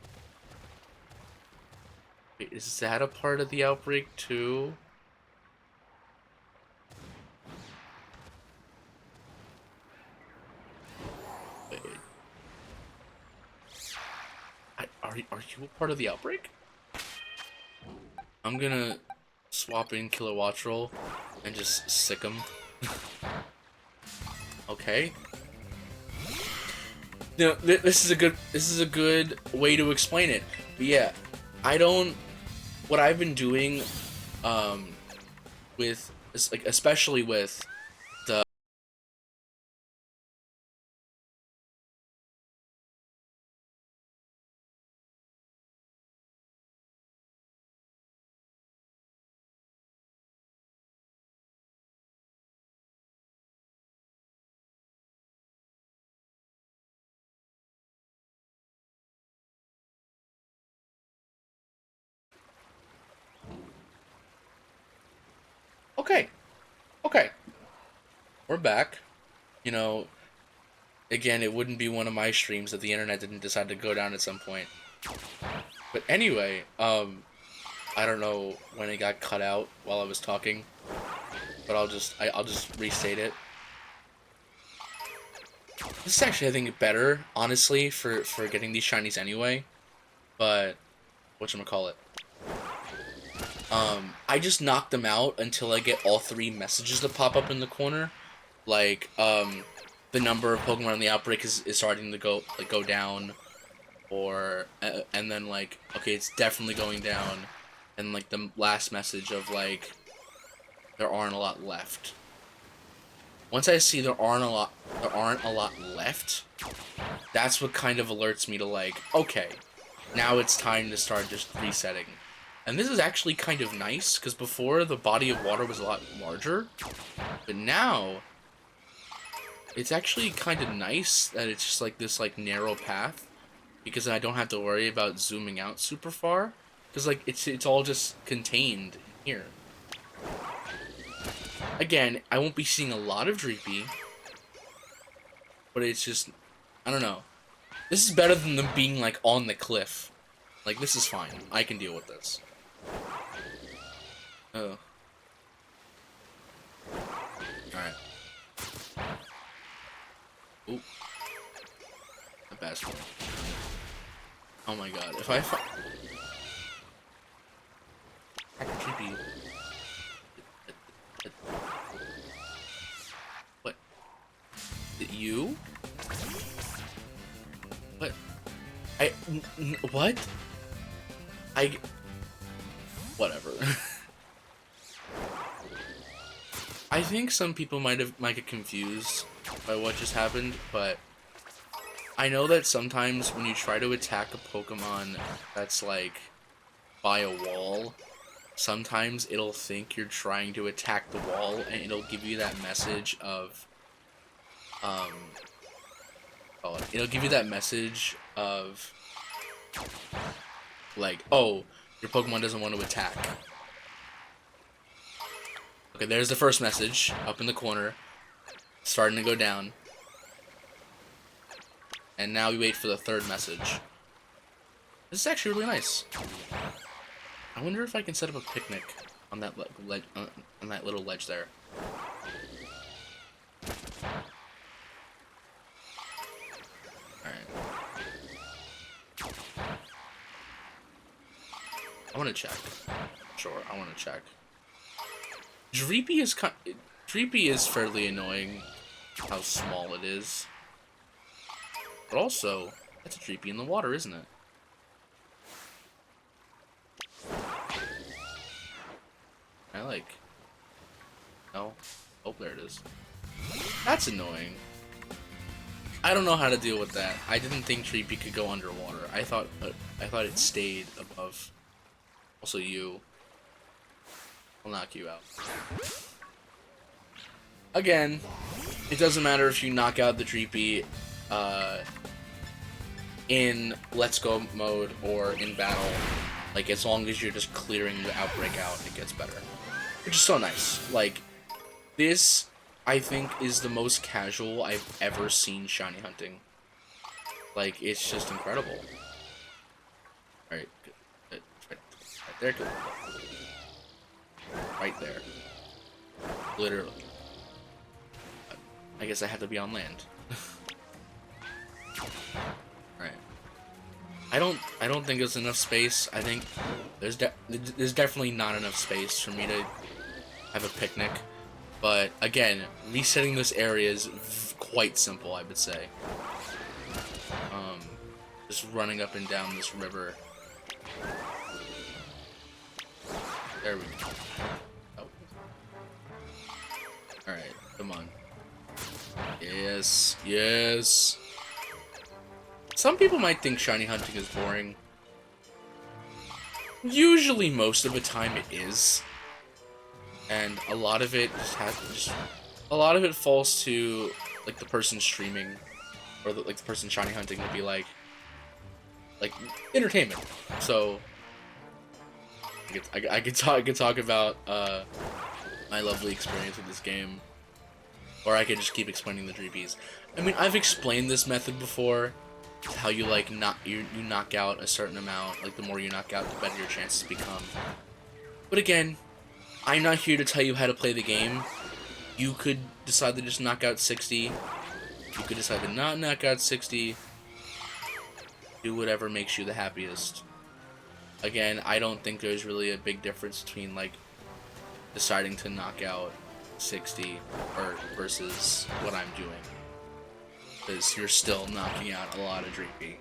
Wait, is that a part of the outbreak too? Wait. Are you a part of the outbreak? I'm gonna swap in Kilowattrel and just sick him. Okay. No, this is a good way to explain it. But yeah, I don't. What I've been doing, um, with like especially with the okay, okay, we're back. You know, again, it wouldn't be one of my streams if the internet didn't decide to go down at some point. But anyway, I don't know when it got cut out while I was talking, but I'll just restate it. This is actually I think better, honestly, for getting these shinies anyway. But whatchamacallit? I just knock them out until I get all three messages to pop up in the corner. Like, the number of Pokemon in the outbreak is starting to go down, or and then like okay, it's definitely going down, and like the last message of like there aren't a lot left. Once I see there aren't a lot left, that's what kind of alerts me to like okay, now it's time to start just resetting. And this is actually kind of nice because before the body of water was a lot larger, but now it's actually kind of nice that it's just like this like narrow path because I don't have to worry about zooming out super far because like it's all just contained here. Again, I won't be seeing a lot of Dreepy, but it's just I don't know. This is better than them being like on the cliff. Like this is fine. I can deal with this. Oh. Alright. Oop. A basketball. Oh my god. If I Dreepy. What? You? What? What? I whatever. I think some people might get confused by what just happened, but I know that sometimes when you try to attack a Pokemon that's like by a wall, sometimes it'll think you're trying to attack the wall and it'll give you that message of um it'll give you that message of like, oh, your Pokemon doesn't want to attack. Okay, there's the first message up in the corner, starting to go down. And now we wait for the third message. This is actually really nice. I wonder if I can set up a picnic on that on that little ledge there. Alright. I want to check. Sure, I want to check. Dreepy is fairly annoying how small it is. But also, that's a Dreepy in the water, isn't it? I like... Oh. Oh, there it is. That's annoying. I don't know how to deal with that. I didn't think Dreepy could go underwater. I thought it stayed above. Also, you. I'll knock you out. Again, it doesn't matter if you knock out the Dreepy in Let's Go mode or in battle. Like, as long as you're just clearing the outbreak out, it gets better. Which is so nice. Like, this, I think, is the most casual I've ever seen shiny hunting. Like, it's just incredible. Alright, good. Right there, good. Right there. Literally. I guess I have to be on land. Alright. I don't think there's enough space. I think there's definitely not enough space for me to have a picnic. But again, resetting this area is quite simple, I would say. Just running up and down this river. There we go. Oh. Alright, come on. Yes, yes. Some people might think shiny hunting is boring. Usually, most of the time, it is, and a lot of it a lot of it falls to like the person streaming, or like the person shiny hunting to be like entertainment. So I could talk about my lovely experience with this game, or I could just keep explaining the Dreepies. I mean, I've explained this method before. How you like you knock out a certain amount, like the more you knock out, the better your chances become. But again, I'm not here to tell you how to play the game. You could decide to just knock out 60. You could decide to not knock out 60. Do whatever makes you the happiest. Again, I don't think there's really a big difference between like deciding to knock out 60 or versus what I'm doing. Because you're still knocking out a lot of Dreepy.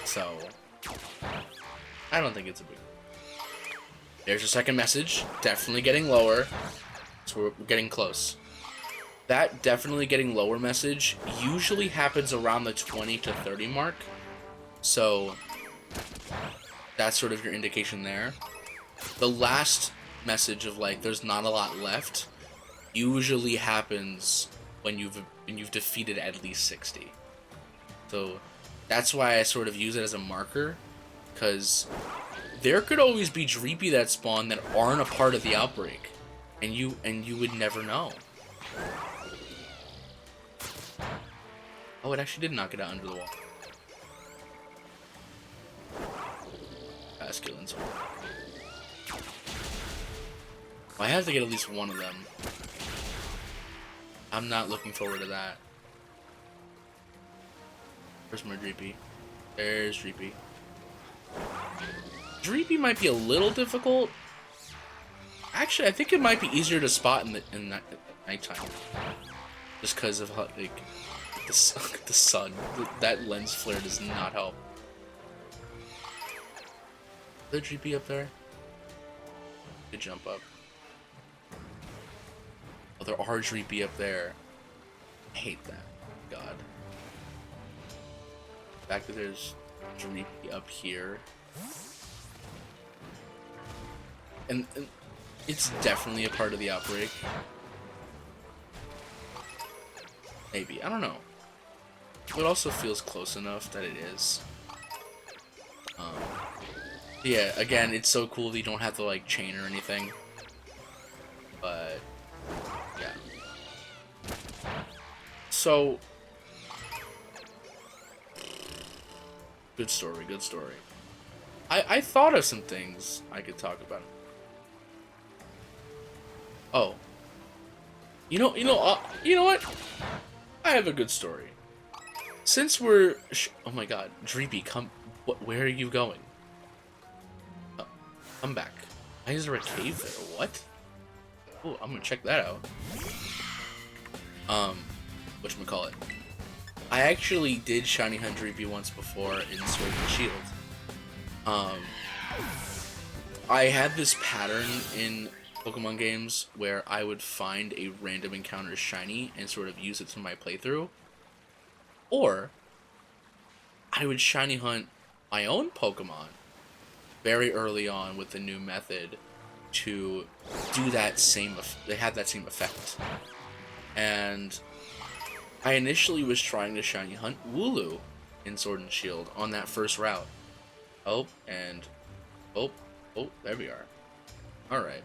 So, I don't think it's a big deal. There's your second message. Definitely getting lower. So we're getting close. That definitely getting lower message usually happens around the 20 to 30 mark. So, that's sort of your indication there. The last message of like, there's not a lot left, usually happens when you've defeated at least 60. So that's why I sort of use it as a marker, because there could always be Dreepy that spawn that aren't a part of the outbreak, and you would never know. Oh, it actually did knock it out under the wall. Basculins. Well, I have to get at least one of them. I'm not looking forward to that. Where's my Dreepy? There's Dreepy. Dreepy might be a little difficult. Actually, I think it might be easier to spot in nighttime. Just because of how, like, the sun. That lens flare does not help. Is there Dreepy up there? Good jump up. Oh, there are Dreepy up there. I hate that. God. The fact that there's Dreepy up here. And it's definitely a part of the outbreak. Maybe. I don't know. It also feels close enough that it is. Yeah, again, it's so cool that you don't have to, like, chain or anything. But yeah. So good story, good story. I thought of some things I could talk about. Oh, you know what? I have a good story. Since we're, oh my God, Dreepy, come. Where are you going? Come back. Why is there a cave there? What? Oh, I'm gonna check that out. Whatchamacallit? I actually did Shiny Hunt Dreepy once before in Sword and Shield. I had this pattern in Pokemon games where I would find a random encounter shiny and sort of use it to my playthrough. Or, I would shiny hunt my own Pokemon very early on with the new method to do that same, they had that same effect. And I initially was trying to shiny hunt Wooloo in Sword and Shield on that first route. Oh, and oh, there we are. Alright.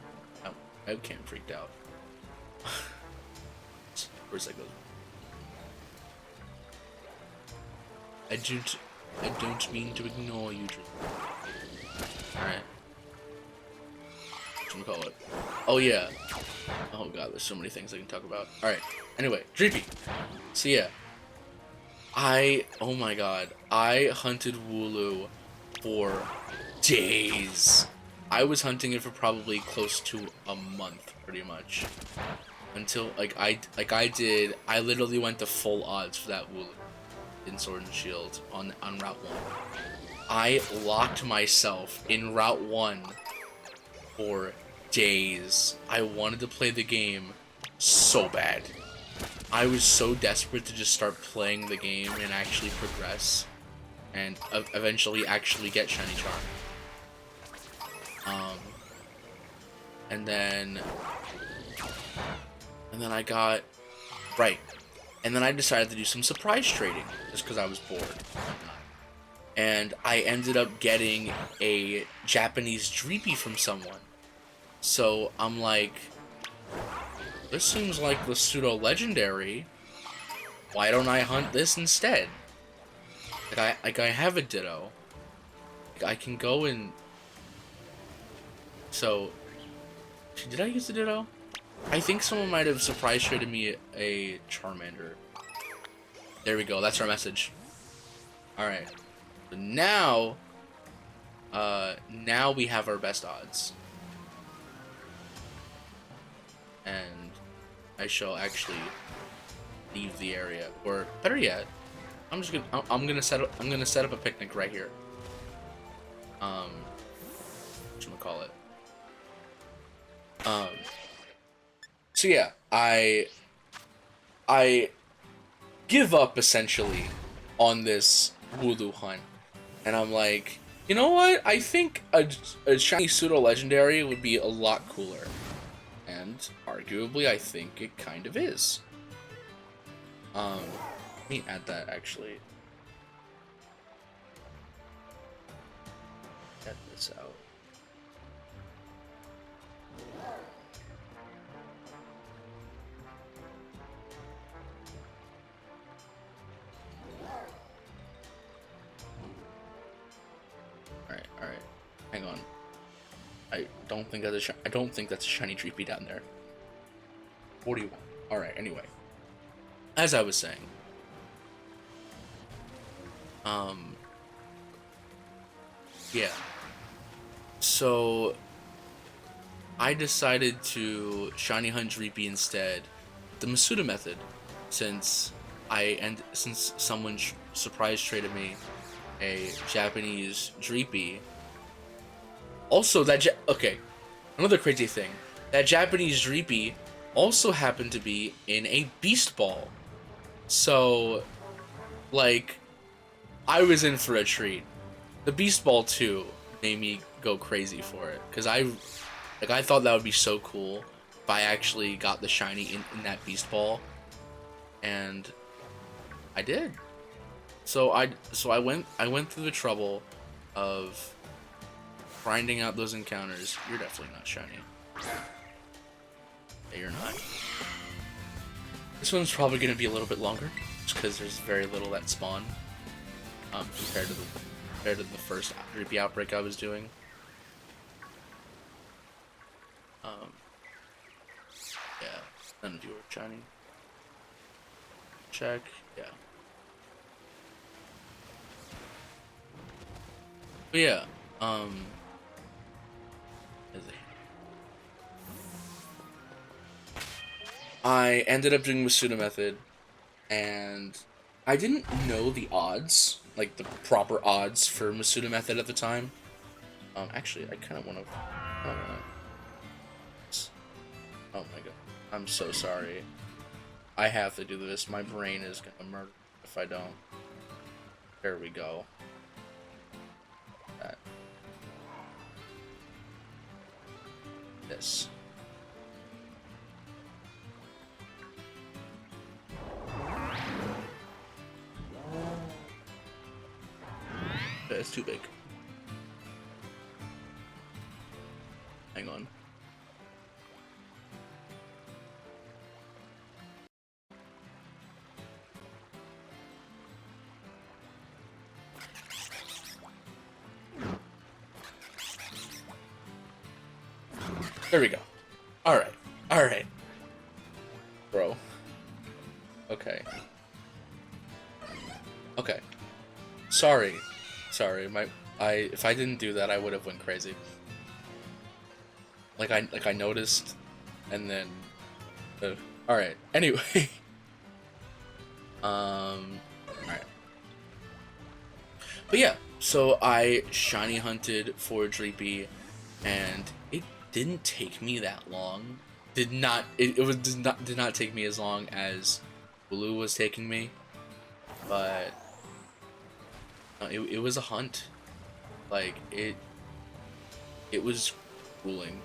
I can't freaked out. Where's that go? I don't mean to ignore you, Alright. What call it? Oh yeah. Oh god, there's so many things I can talk about. Alright. Anyway, Dreepy. So yeah. Oh my god. I hunted Wooloo for days. I was hunting it for probably close to a month, pretty much. Until I literally went to full odds for that Wooloo in Sword and Shield on Route 1. I locked myself in Route 1 for days. I wanted to play the game so bad. I was so desperate to just start playing the game and actually progress. And eventually actually get Shiny Charm. And then I got, right. And then I decided to do some surprise trading, just because I was bored. And I ended up getting a Japanese Dreepy from someone. So I'm like, this seems like the pseudo-legendary. Why don't I hunt this instead? Like I have a Ditto. I can go and... So, did I use the Ditto? I think someone might have surprise traded me a Charmander. There we go, that's our message. Alright. So now we have our best odds. And I shall actually leave the area. Or better yet, I'm gonna set up a picnic right here. Whatchamacallit? So yeah, I give up essentially on this Wooloo hunt, and I'm like, you know what? I think a shiny pseudo legendary would be a lot cooler, and arguably, I think it kind of is. Let me add that actually. Get this out. All right. Hang on. I don't think that's a shiny Dreepy down there. 41. All right. Anyway, as I was saying, yeah. So I decided to shiny hunt Dreepy instead, the Masuda method, since someone surprise traded me a Japanese Dreepy. Also, okay, another crazy thing, that Japanese Dreepy also happened to be in a Beast Ball. So, like, I was in for a treat. The Beast Ball 2 made me go crazy for it, because I thought that would be so cool if I actually got the shiny in that Beast Ball, and I did. So I went through the trouble of grinding out those encounters. You're definitely not shiny. Yeah, you're not. This one's probably going to be a little bit longer, just because there's very little that spawn, compared to the first Dreepy outbreak I was doing. Yeah, none of you are shiny. Check, yeah. But yeah, I ended up doing Masuda method, and I didn't know the odds, like the proper odds for Masuda method at the time. Actually, I kind of want to. Oh my god, I'm so sorry. I have to do this. My brain is gonna murder if I don't. There we go. That. This. It's too big. Hang on. There we go. Alright. Alright. Bro. Okay. Okay. Sorry. Sorry. If I didn't do that, I would have went crazy. Like I noticed, and then alright. Anyway. Alright. But yeah, so I shiny hunted for Dreepy, and it didn't take me that long. Did not take me as long as Blue was taking me, but it was a hunt. Like it was grueling.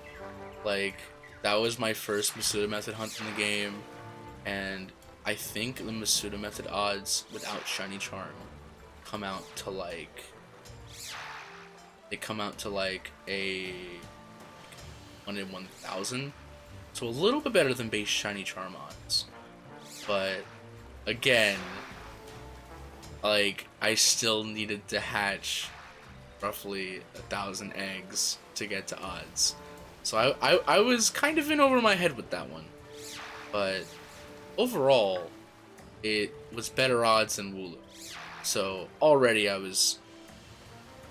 Like that was my first Masuda method hunt in the game, and I think the Masuda method odds without shiny charm come out to like a 1 in 1,000, so a little bit better than base shiny charm odds. But again, like I still needed to hatch roughly 1,000 eggs to get to odds, so I was kind of in over my head with that one. But overall, it was better odds than Wooloo. So already I was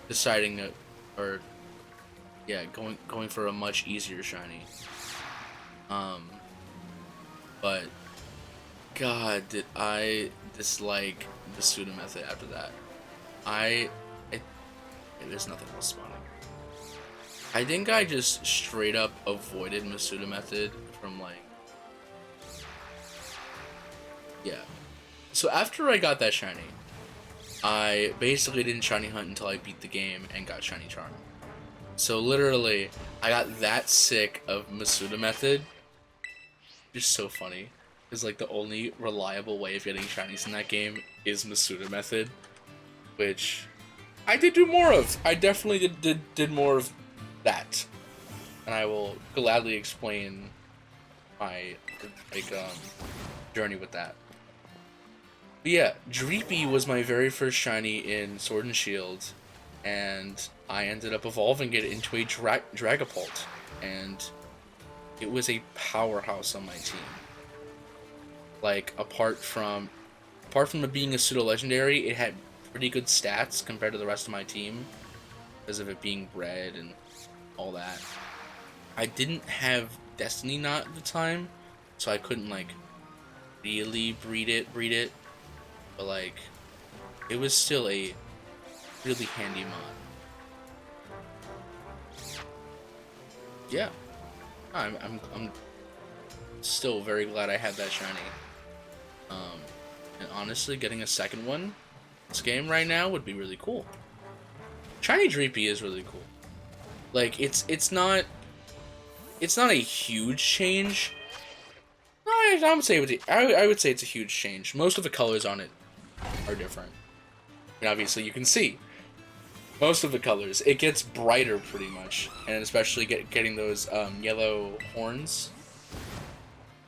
deciding that, or yeah, going for a much easier shiny. But God, did I dislike the pseudo method after that. There's nothing else spawning. I think I just straight up avoided Masuda method from like, yeah. So after I got that shiny, I basically didn't shiny hunt until I beat the game and got shiny charm. So literally, I got that sick of Masuda method. Just so funny. Because like the only reliable way of getting shinies in that game is Masuda method, which I did do more of. I definitely did more of that, and I will gladly explain my journey with that. But yeah, Dreepy was my very first shiny in Sword and Shield, and I ended up evolving it into a Dragapult, and it was a powerhouse on my team. Like apart from it being a pseudo legendary, it had pretty good stats compared to the rest of my team because of it being red and all that. I didn't have Destiny Knot at the time, so I couldn't like really breed it, but like it was still a really handy mod. Yeah, I'm still very glad I had that shiny. And honestly, getting a second one this game right now would be really cool. Shiny Dreepy is really cool. Like it's not a huge change. I would say it's a huge change. Most of the colors on it are different. And obviously you can see most of the colors. It gets brighter pretty much, and especially getting those yellow horns.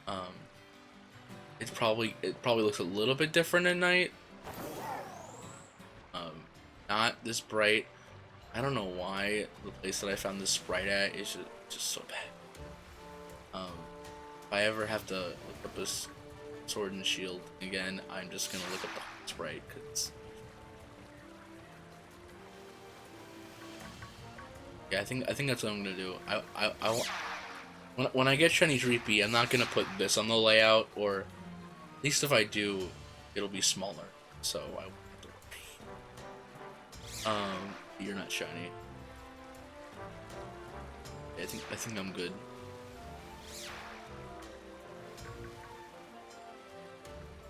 Um, it probably looks a little bit different at night. Not this bright. I don't know why the place that I found this sprite at is just so bad. If I ever have to look up this Sword and Shield again, I'm just gonna look up the sprite because yeah, I think that's what I'm gonna do. When I get Shiny Dreepy, I'm not gonna put this on the layout, or at least if I do, it'll be smaller. So I won't have to worry. You're not shiny. I think I'm good.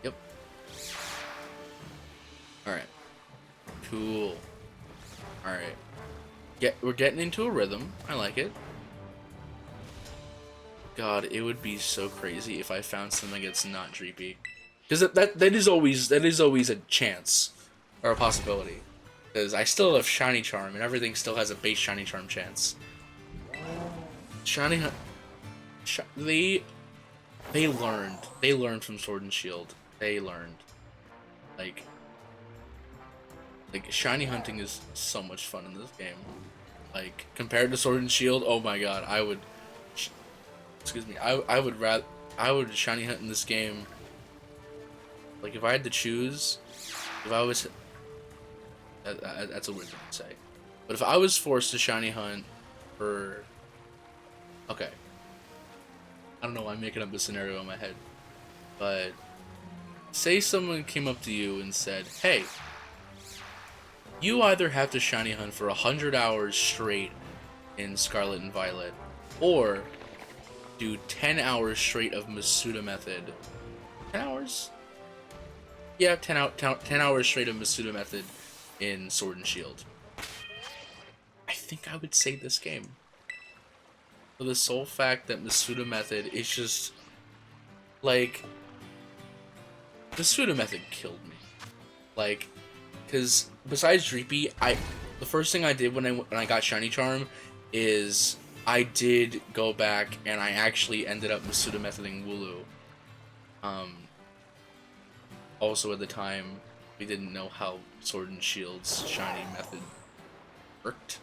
Yep. All right. Cool. All right. We're getting into a rhythm. I like it. God, it would be so crazy if I found something that's not Dreepy, because that is always a chance or a possibility. Because I still have Shiny Charm, and everything still has a base Shiny Charm chance. Shiny Hunt, they learned from Sword and Shield. They learned, like shiny hunting is so much fun in this game. Like compared to Sword and Shield, oh my god, excuse me, I would shiny hunt in this game. Like if I had to choose, if I was that's a weird thing to say, but if I was forced to shiny hunt for, okay, I don't know why I'm making up a scenario in my head, but say someone came up to you and said, hey, you either have to shiny hunt for 100 hours straight in Scarlet and Violet, or do 10 hours straight of Masuda Method. 10 hours? Yeah, 10 hours straight of Masuda Method in Sword and Shield. I think I would say this game. For the sole fact that Masuda Method is just, like, Masuda Method killed me. Like, because besides Dreepy, the first thing I did when I got Shiny Charm is I did go back and I actually ended up Masuda Methoding Wooloo. Also at the time, we didn't know how Sword and Shield's Shiny Method worked.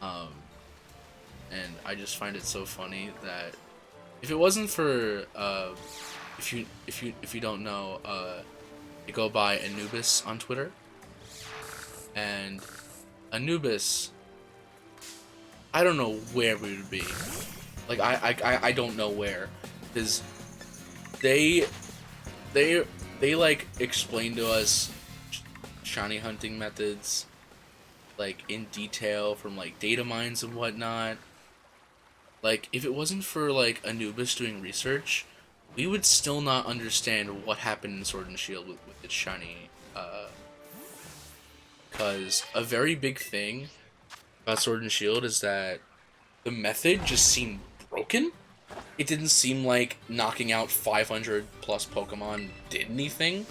And I just find it so funny that if it wasn't for if you don't know, I go by Anubis on Twitter, and Anubis, I don't know where we would be. Like I don't know where, because they like explain to us shiny hunting methods like in detail from like data mines and whatnot. Like if it wasn't for like Anubis doing research, we would still not understand what happened in Sword and Shield with its shiny. Because a very big thing about Sword and Shield is that the method just seemed broken. It didn't seem like knocking out 500 plus Pokemon did anything.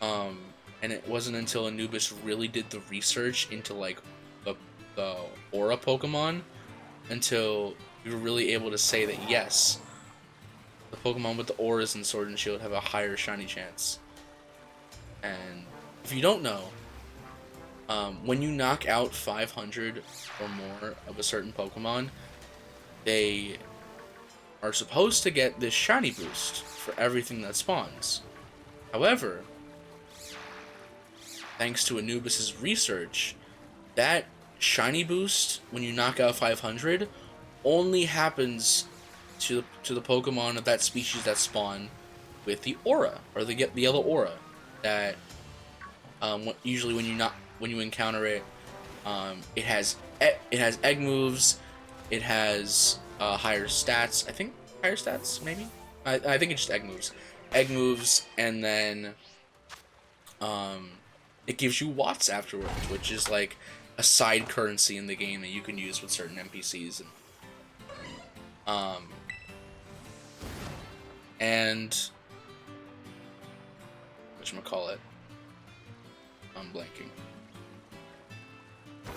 And it wasn't until Anubis really did the research into like the Aura Pokemon until we were really able to say that yes, the Pokemon with the auras in Sword and Shield have a higher shiny chance. And if you don't know, when you knock out 500 or more of a certain Pokemon, they are supposed to get this shiny boost for everything that spawns. However, thanks to Anubis's research, that shiny boost when you knock out 500 only happens to the Pokemon of that species that spawn with the aura, or they get the yellow aura that usually when you encounter it, it has egg moves, it has higher stats. I think higher stats maybe. I think it's just egg moves, and then it gives you watts afterwards, which is like a side currency in the game that you can use with certain NPCs and whatchamacallit, I'm blanking. I'm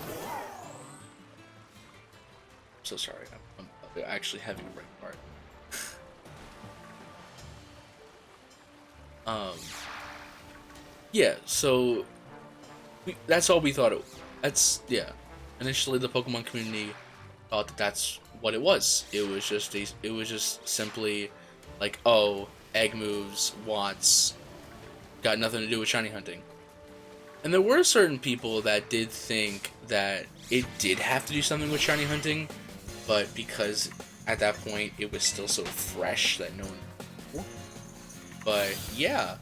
so sorry. I'm actually having a brain fart. Um, yeah, so that's all we thought it. That's yeah. Initially, the Pokemon community thought that that's what it was. It was just simply like, oh, egg moves, Watts, got nothing to do with shiny hunting. And there were certain people that did think that it did have to do something with shiny hunting, but because at that point it was still so fresh that no one. But yeah,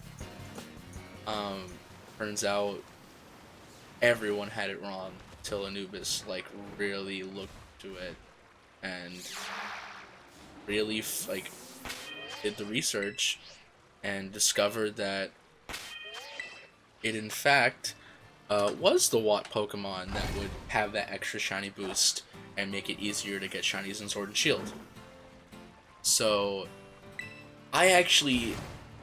um, turns out everyone had it wrong till Anubis like really looked to it and really like did the research and discovered that it in fact was the Watt Pokemon that would have that extra shiny boost and make it easier to get shinies in Sword and Shield. So I actually,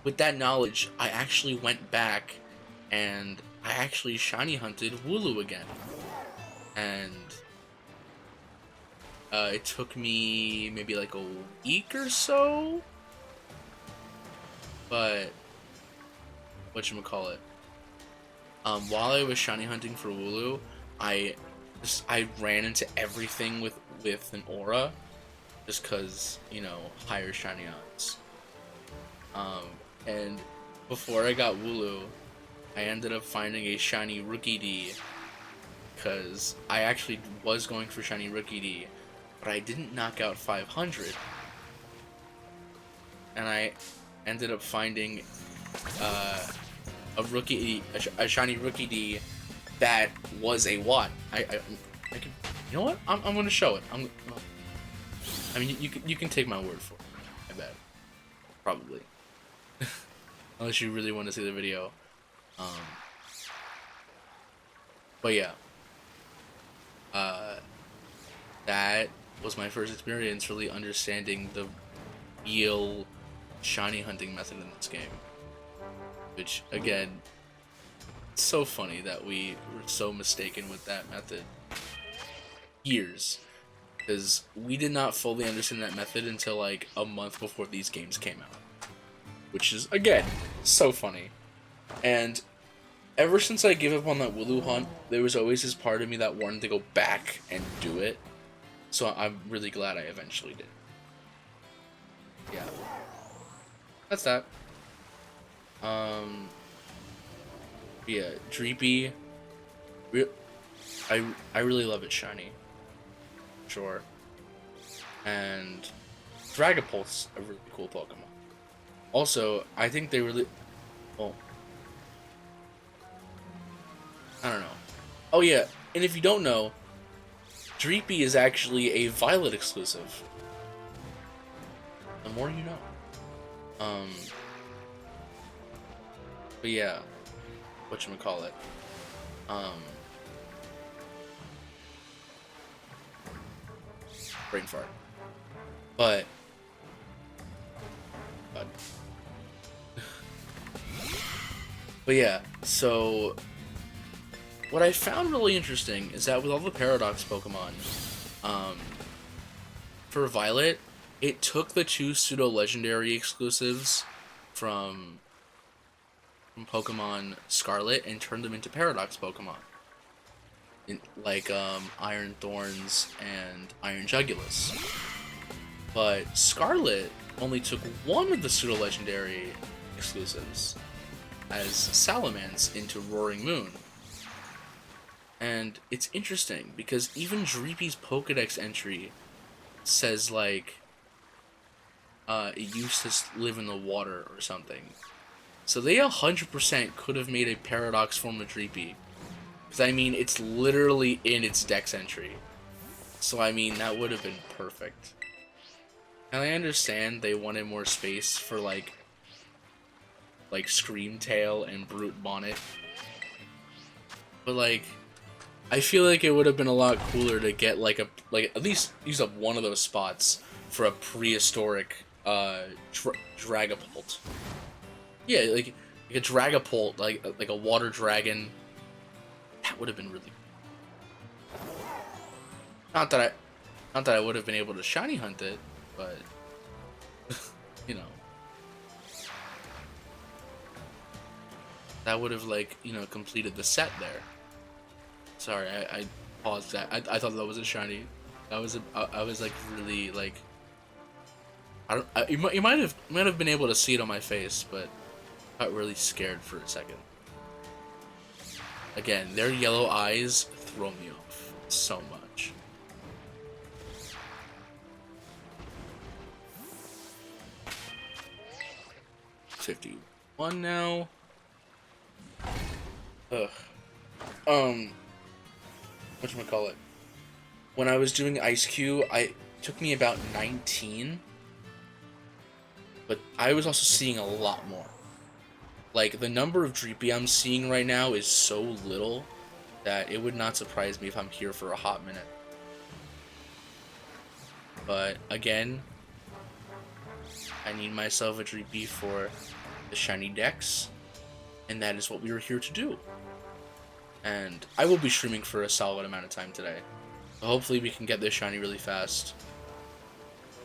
with that knowledge, I actually went back and I actually shiny hunted Wooloo again. And it took me maybe like a week or so, but whatchamacallit, while I was shiny hunting for Wooloo, I I ran into everything with an aura, just cause you know higher shiny odds. And before I got Wooloo, I ended up finding a shiny Rookie D, cause I actually was going for shiny Rookie D, but I didn't knock out 500, and I ended up finding a shiny Rookie D that was a Watt. I can, you know what? I'm gonna show it. I mean, you can take my word for it. I bet, probably, unless you really want to see the video. Um, but yeah, uh, that was my first experience really understanding the real shiny hunting method in this game. Which again, it's so funny that we were so mistaken with that method. Years. Because we did not fully understand that method until like a month before these games came out. Which is, again, so funny. And ever since I gave up on that Wooloo hunt, there was always this part of me that wanted to go back and do it. So I'm really glad I eventually did. Yeah. That's that. Yeah, Dreepy. I really love it shiny. Sure. And Dragapult's a really cool Pokemon. Also, I think they really... Well, I don't know. Oh yeah, and if you don't know, Dreepy is actually a Violet exclusive. The more you know. But yeah, whatchamacallit. Brain fart. But but yeah, so what I found really interesting is that with all the Paradox Pokemon, for Violet, it took the two pseudo legendary exclusives from Pokemon Scarlet and turned them into Paradox Pokemon. Like Iron Thorns and Iron Jugulus. But Scarlet only took one of the pseudo legendary exclusives as Salamence into Roaring Moon. And it's interesting because even Dreepy's Pokedex entry says like it used to live in the water or something. So they 100% could have made a Paradox form of Dreepy. Because I mean, it's literally in its Dex entry. So I mean, that would have been perfect. And I understand they wanted more space for like Screamtail and Brute Bonnet. But like, I feel like it would have been a lot cooler to get like at least use up one of those spots for a prehistoric Dragapult. Yeah, like a Dragapult, like a water dragon. That would have been really. Not that I would have been able to shiny hunt it, but you know. That would have, like, you know, completed the set there. Sorry, I paused that. I thought that was a shiny. That was I was like really like. I don't. You might have been able to see it on my face, but I got really scared for a second. Again, their yellow eyes throw me off so much. $51 now. Ugh. Whatchamacallit? When I was doing Ice Cube, it took me about 19. But I was also seeing a lot more. Like, the number of Dreepy I'm seeing right now is so little that it would not surprise me if I'm here for a hot minute. But, again, I need myself a Dreepy for the shiny Dex, and that is what we were here to do. And I will be streaming for a solid amount of time today. So hopefully we can get this shiny really fast.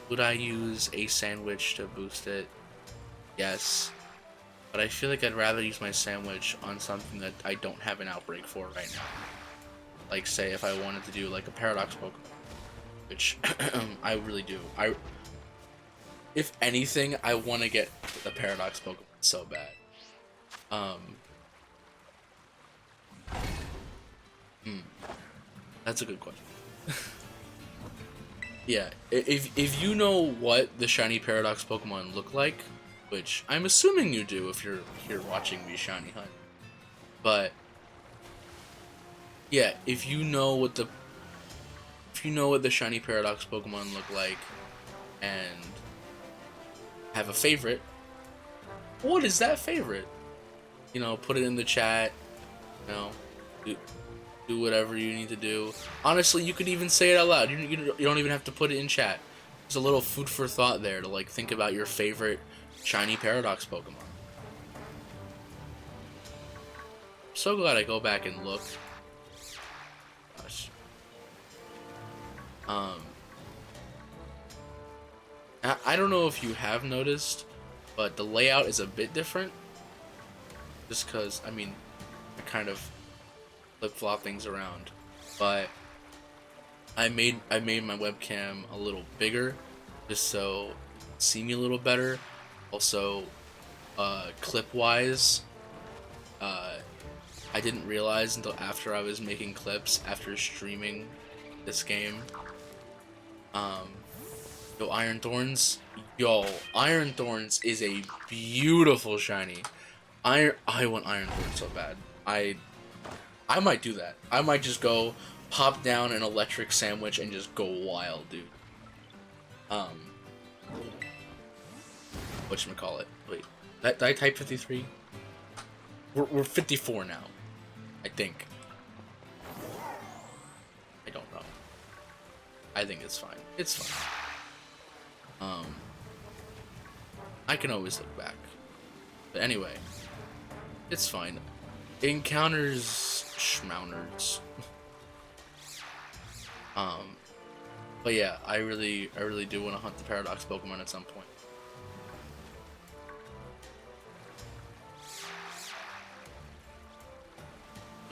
Would I use a sandwich to boost it? Yes. But I feel like I'd rather use my sandwich on something that I don't have an outbreak for right now. Like, say, if I wanted to do, like, a Paradox Pokemon. Which, I really do. If anything, I want to get the Paradox Pokemon so bad. That's a good question. Yeah, if you know what the shiny Paradox Pokemon look like, which I'm assuming you do if you're here watching me shiny hunt, but yeah, if you know what the shiny Paradox Pokemon look like, and have a favorite, what is that favorite? You know, put it in the chat. You know, do whatever you need to do. Honestly, you could even say it out loud. You don't even have to put it in chat. There's a little food for thought there to, like, think about your favorite shiny Paradox Pokemon. I'm so glad I go back and look. Gosh. I don't know if you have noticed, but the layout is a bit different. Just because, I mean, I kind of flip-flop things around, but I made my webcam a little bigger just so it see me a little better. Also, clip-wise, I didn't realize until after I was making clips after streaming this game. Iron Thorns is a beautiful shiny. I want Iron Thorns so bad. I might do that. I might just go pop down an electric sandwich and just go wild, dude. Whatchamacallit? Wait, did I type 53? We're 54 now, I think. I don't know. I think it's fine. It's fine. I can always look back. But anyway, it's fine. Encounters schmouners. But yeah, I really do want to hunt the Paradox Pokemon at some point.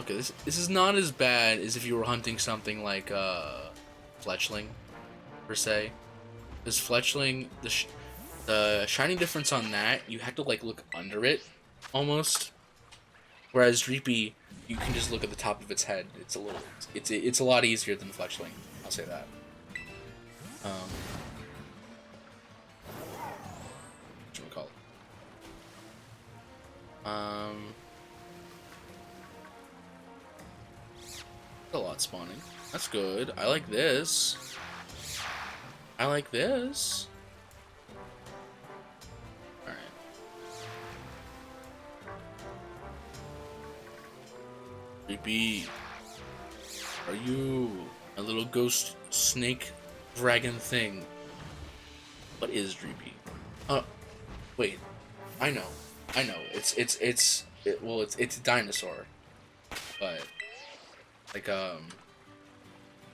Okay, this is not as bad as if you were hunting something like Fletchling, per se. Because Fletchling, the shiny difference on that, you have to, like, look under it, almost. Whereas Dreepy, you can just look at the top of its head. It's a lot easier than Fletchling. I'll say that. Whatchamacallit? A lot spawning. That's good. I like this. I like this. Alright. Dreepy. Are you a little ghost snake dragon thing? What is Dreepy? Wait. I know. It's a dinosaur. But like,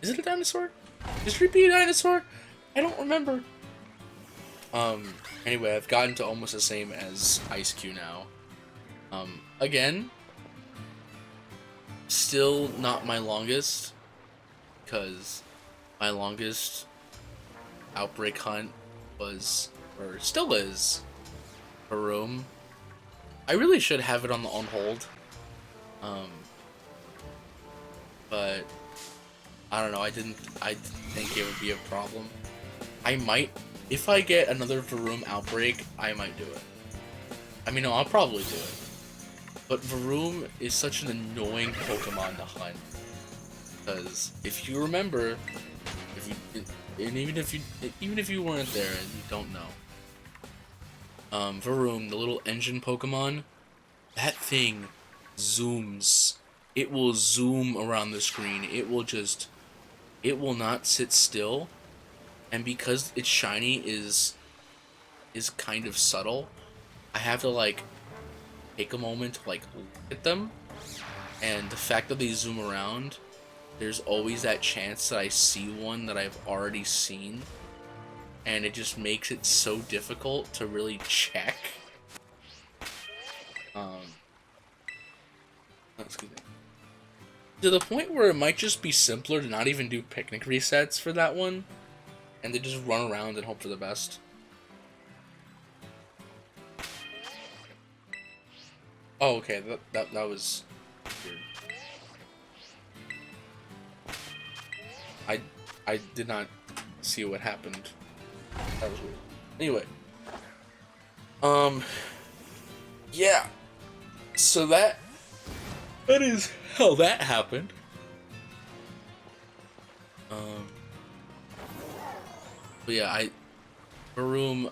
is it a dinosaur? Is Dreepy a dinosaur? I don't remember. Anyway, I've gotten to almost the same as Ice Cube now. Again, still not my longest, because my longest outbreak hunt was, or still is, Varoom. I really should have it on hold, um, but I don't know. I didn't think it would be a problem. I might, if I get another Varoom outbreak, I might do it. I mean, no, I'll probably do it. But Varoom is such an annoying Pokemon to hunt. Because if you remember, if you, and even if you weren't there and you don't know, Varoom, the little engine Pokemon, that thing zooms. It will zoom around the screen. It will not sit still. And because its shiny is kind of subtle, I have to like take a moment to like look at them. And the fact that they zoom around, there's always that chance that I see one that I've already seen. And it just makes it so difficult to really check. Excuse me. To the point where it might just be simpler to not even do picnic resets for that one, and to just run around and hope for the best. Oh, okay, that was weird. I did not see what happened. That was weird. Anyway, yeah. So that is how that happened. But yeah, Varoom,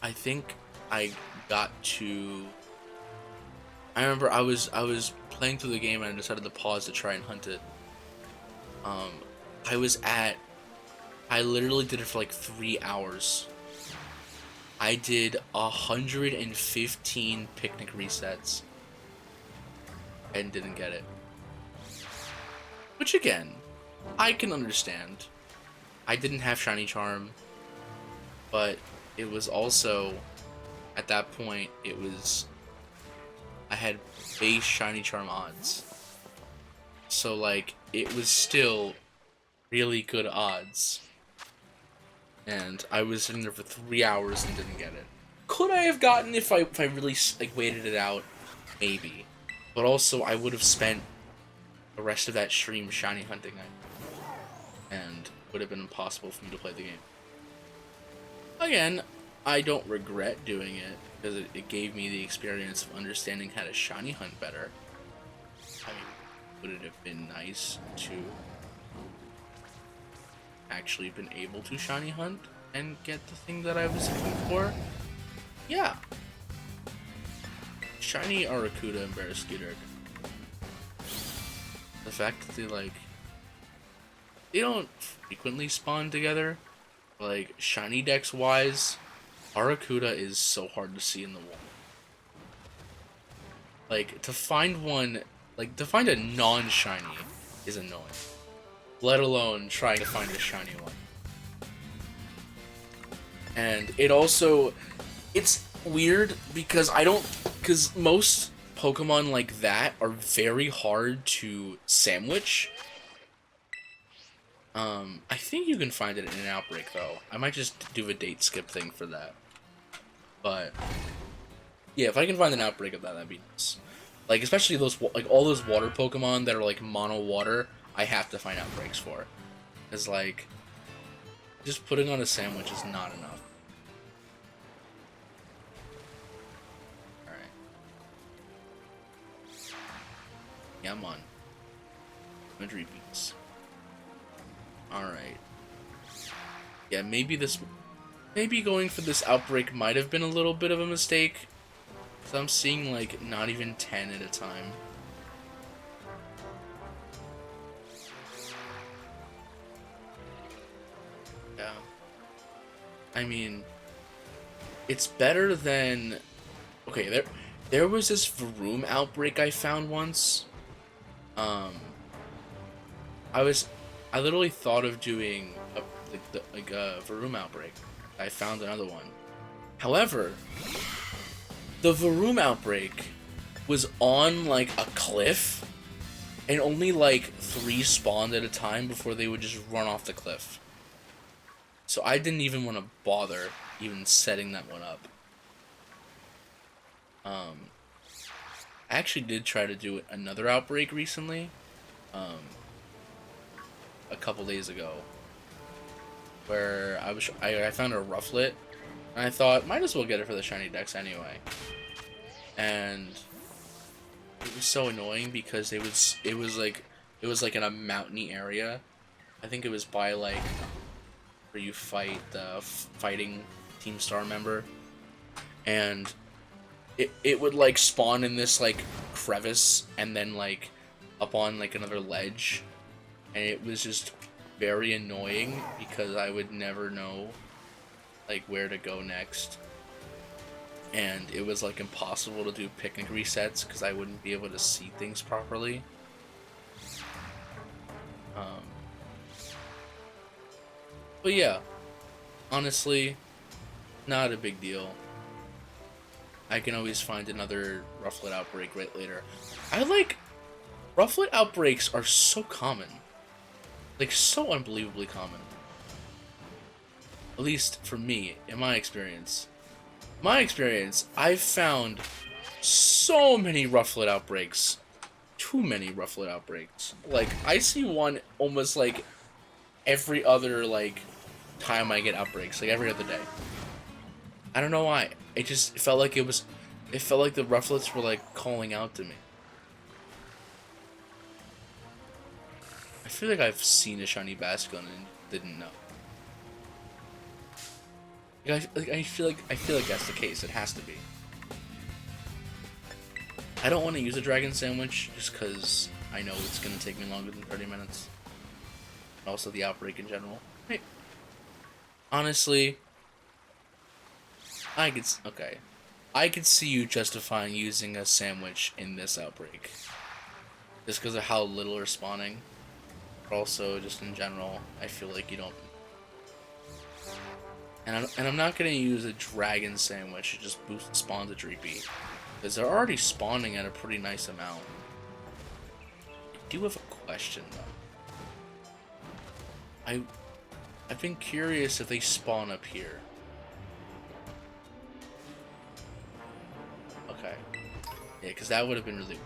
I think I got to. I remember I was playing through the game and I decided to pause to try and hunt it. I literally did it for like 3 hours. I did 115 picnic resets and didn't get it. Which again, I can understand. I didn't have Shiny Charm, but it was also, at that point, I had base Shiny Charm odds. So like, it was still really good odds. And I was sitting there for 3 hours and didn't get it. Could I have gotten if I really like waited it out? Maybe. But also, I would have spent the rest of that stream shiny hunting it. And would have been impossible for me to play the game. Again, I don't regret doing it, because it gave me the experience of understanding how to shiny hunt better. I mean, would it have been nice to actually been able to shiny hunt and get the thing that I was looking for? Yeah. Shiny Arrokuda and Barraskewda. The fact that they don't frequently spawn together. Like, shiny dex wise, Arrokuda is so hard to see in the wall. Like, to find a non-shiny is annoying. Let alone trying to find a shiny one. And it's weird because most Pokemon like that are very hard to sandwich. I think you can find it in an outbreak though. I might just do a date skip thing for that. But yeah, if I can find an outbreak of that, that'd be nice. Like, especially all those water Pokemon that are like mono water, I have to find outbreaks for. Cause like, just putting on a sandwich is not enough. Alright. Yeah, I'm on. Imagery beats. Alright. Yeah, maybe going for this outbreak might have been a little bit of a mistake. So I'm seeing like not even 10 at a time. Yeah. I mean, it's better than... Okay, there was this Varoom outbreak I found once. I literally thought of doing a Varoom outbreak. I found another one. However, The Varoom outbreak was on like a cliff, and only like 3 spawned at a time before they would just run off the cliff. So I didn't even want to bother even setting that one up. I actually did try to do another outbreak recently, a couple days ago, where I found a Rufflet, and I thought might as well get it for the shiny dex anyway. And it was so annoying because it was like in a mountainy area. I think it was by like where you fight the fighting Team Star member, and it would like spawn in this like crevice and then like up on like another ledge, and it was just very annoying because I would never know like where to go next, and it was like impossible to do picnic resets because I wouldn't be able to see things properly. But yeah, honestly, not a big deal. I can always find another Rufflet outbreak right later. Rufflet outbreaks are so common. Like, so unbelievably common. At least for me, in my experience. I've found so many Rufflet outbreaks. Too many Rufflet outbreaks. Like, I see one almost like every other like time I get outbreaks, like every other day. I don't know why. It felt like it felt like the Rufflets were like calling out to me. I feel like I've seen a shiny Basculin and didn't know. I feel like that's the case. It has to be. I don't want to use a Dragon Sandwich just because I know it's gonna take me longer than 30 minutes. And also the outbreak in general. Hey, honestly, I could see you justifying using a sandwich in this outbreak. Just because of how little are spawning. But also, just in general, I feel like you don't... And I'm not going to use a dragon sandwich to just boost spawns a Dreepy. Because they're already spawning at a pretty nice amount. I do have a question, though. I've been curious if they spawn up here. Okay. Yeah, because that would have been really...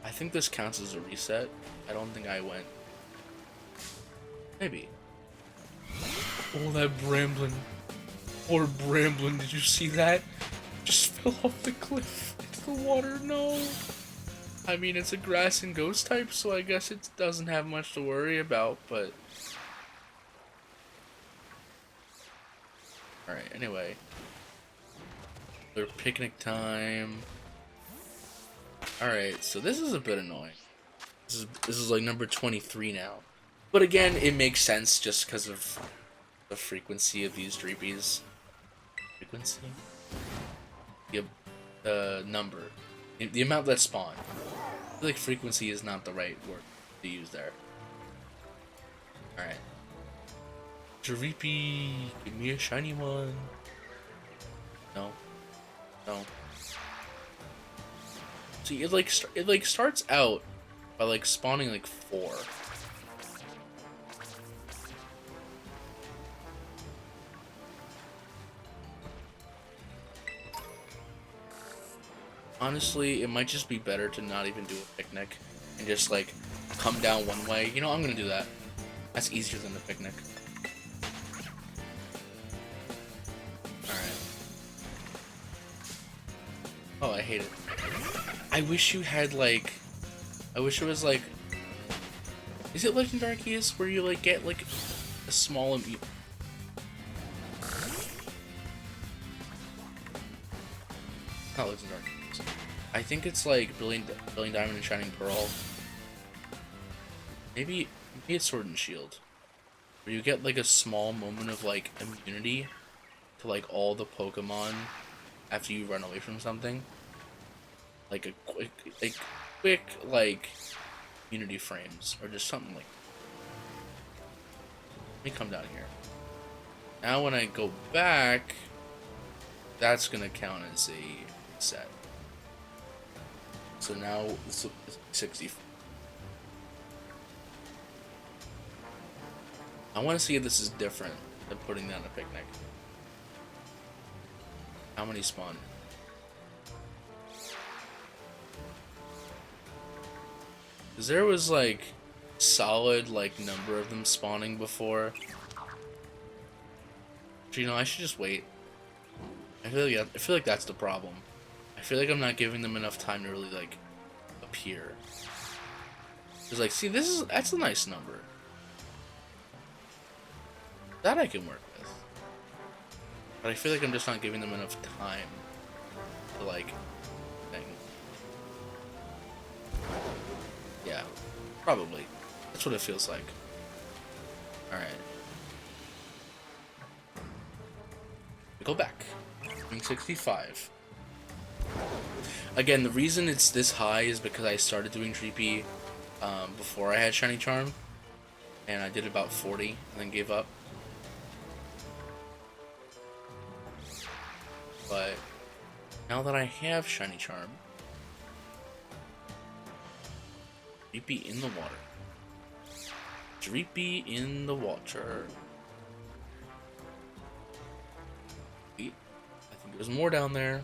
I think this counts as a reset. I don't think I went... Maybe. Oh, that Bramblin. Poor Bramblin, did you see that? Just fell off the cliff into the water, no! I mean, it's a grass and ghost type, so I guess it doesn't have much to worry about, but... Alright, anyway. Their picnic time. Alright, so this is a bit annoying. This is like number 23 now. But again, it makes sense just because of the frequency of these Dreepies. Frequency? The number. The amount that spawn. I feel like frequency is not the right word to use there. Alright. Dreepy, give me a shiny one. No. No. See, it like starts out by like spawning like 4. Honestly, it might just be better to not even do a picnic and just like come down one way. You know, I'm gonna do that. That's easier than the picnic. Alright. Oh, I hate it. I wish you had like... I wish it was like... Is it Legendary Arceus where you like get like a small... Not Legendary Arceus. I think it's like Brilliant Diamond and Shining Pearl. Maybe it's Sword and Shield. Where you get like a small moment of like immunity to like all the Pokemon after you run away from something. Like a quick Unity frames, or just something like that. Let me come down here. Now when I go back, that's gonna count as a set. So now it's 60. I want to see if this is different than putting down a picnic. How many spawn? Because there was like solid like number of them spawning before. So, you know, I should just wait. I feel like that's the problem. I feel like I'm not giving them enough time to really like appear. It's like, see, that's a nice number. That I can work with. But I feel like I'm just not giving them enough time to like thing. Yeah, probably. That's what it feels like. Alright. Go back. 65. Again, the reason it's this high is because I started doing Dreepy before I had Shiny Charm. And I did about 40 and then gave up. But now that I have Shiny Charm, Dreepy in the water. Dreepy in the water. I think there's more down there.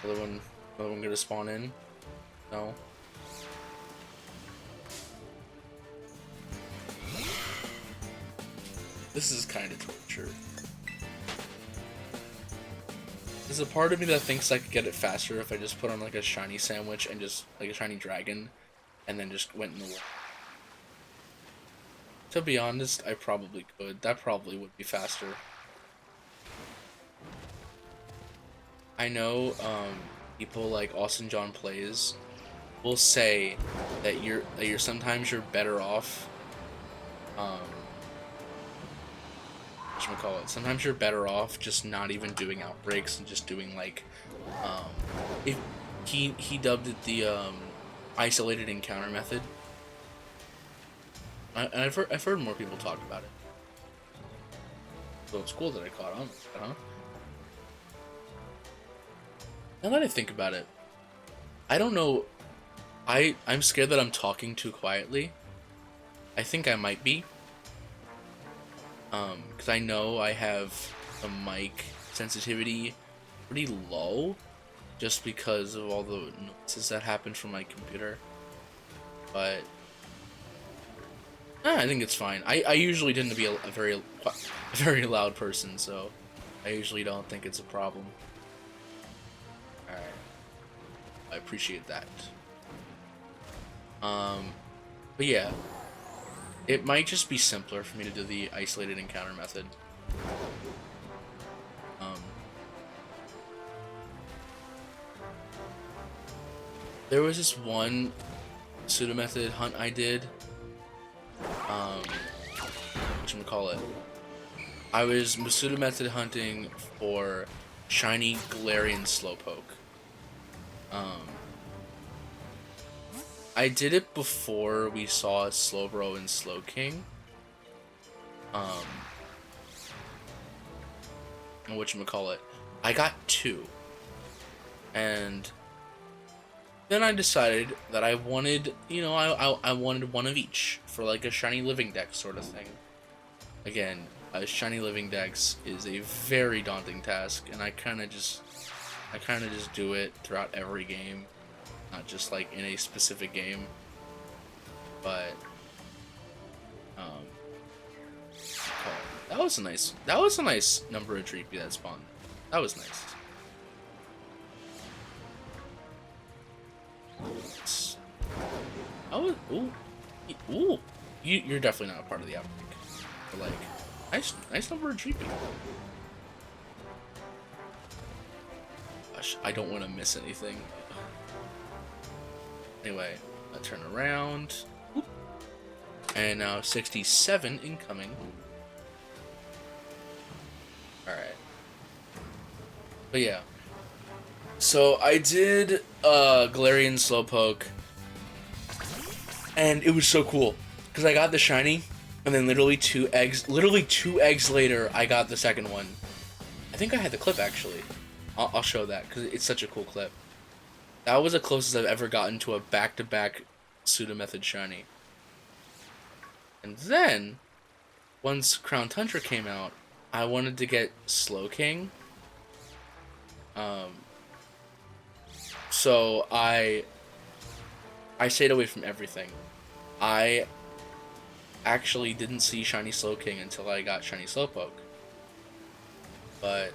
Another one gonna spawn in? No. This is kind of torture. There's a part of me that thinks I could get it faster if I just put on like a shiny sandwich and just like a shiny dragon and then just went in the water. To be honest, I probably could. That probably would be faster. I know people like Austin John Plays will say that you're sometimes you're better off whatchamacallit, sometimes you're better off just not even doing outbreaks and just doing like if he dubbed it the isolated encounter method. And I've heard more people talk about it. So it's cool that I caught on, huh? Now that I think about it, I don't know. I'm scared that I'm talking too quietly. I think I might be. Because I know I have the mic sensitivity pretty low, just because of all the noises that happen from my computer. But I think it's fine. I usually tend to be a very loud person, so I usually don't think it's a problem. Alright. I appreciate that. But yeah. It might just be simpler for me to do the isolated encounter method. There was this one pseudo method hunt I did. Whatchamacallit? I was pseudo method hunting for shiny Galarian Slowpoke. I did it before we saw Slowbro and Slowking. Whatchamacallit? I got 2. And then I decided that I wanted, you know, I wanted one of each for like a shiny living dex sort of thing. Again, a shiny living dex is a very daunting task, and I kind of just do it throughout every game, not just like in a specific game. But that was a nice number of Dreepy that spawned. That was nice. Oh, ooh, you're definitely not a part of the outbreak. But like, nice number of Dreepy. Gosh, I don't want to miss anything. Anyway, I turn around, and now 67 incoming. All right, but yeah. So I did Galarian Slowpoke And it was so cool because I got the shiny, and then literally two eggs later, I got the second one. I think I had the clip actually. I'll show that because it's such a cool clip. That was the closest I've ever gotten to a back-to-back Pseudo Method shiny. And then, once Crown Tundra came out, I wanted to get Slowking. So I stayed away from everything. I actually didn't see shiny Slowking until I got shiny Slowpoke. But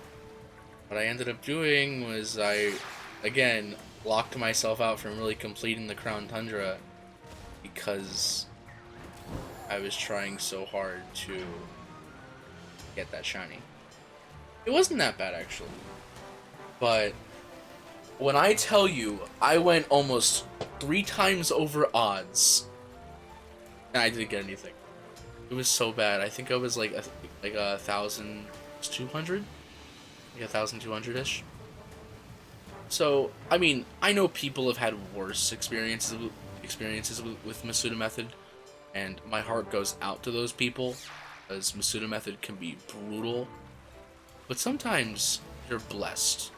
what I ended up doing was I, again, locked myself out from really completing the Crown Tundra because I was trying so hard to get that shiny. It wasn't that bad actually. But when I tell you I went almost 3 times over odds and I didn't get anything. It was so bad. I think I was like 1,200? Like 1,200-ish. So, I mean, I know people have had worse experiences with Masuda Method, and my heart goes out to those people, because Masuda Method can be brutal. But sometimes you're blessed.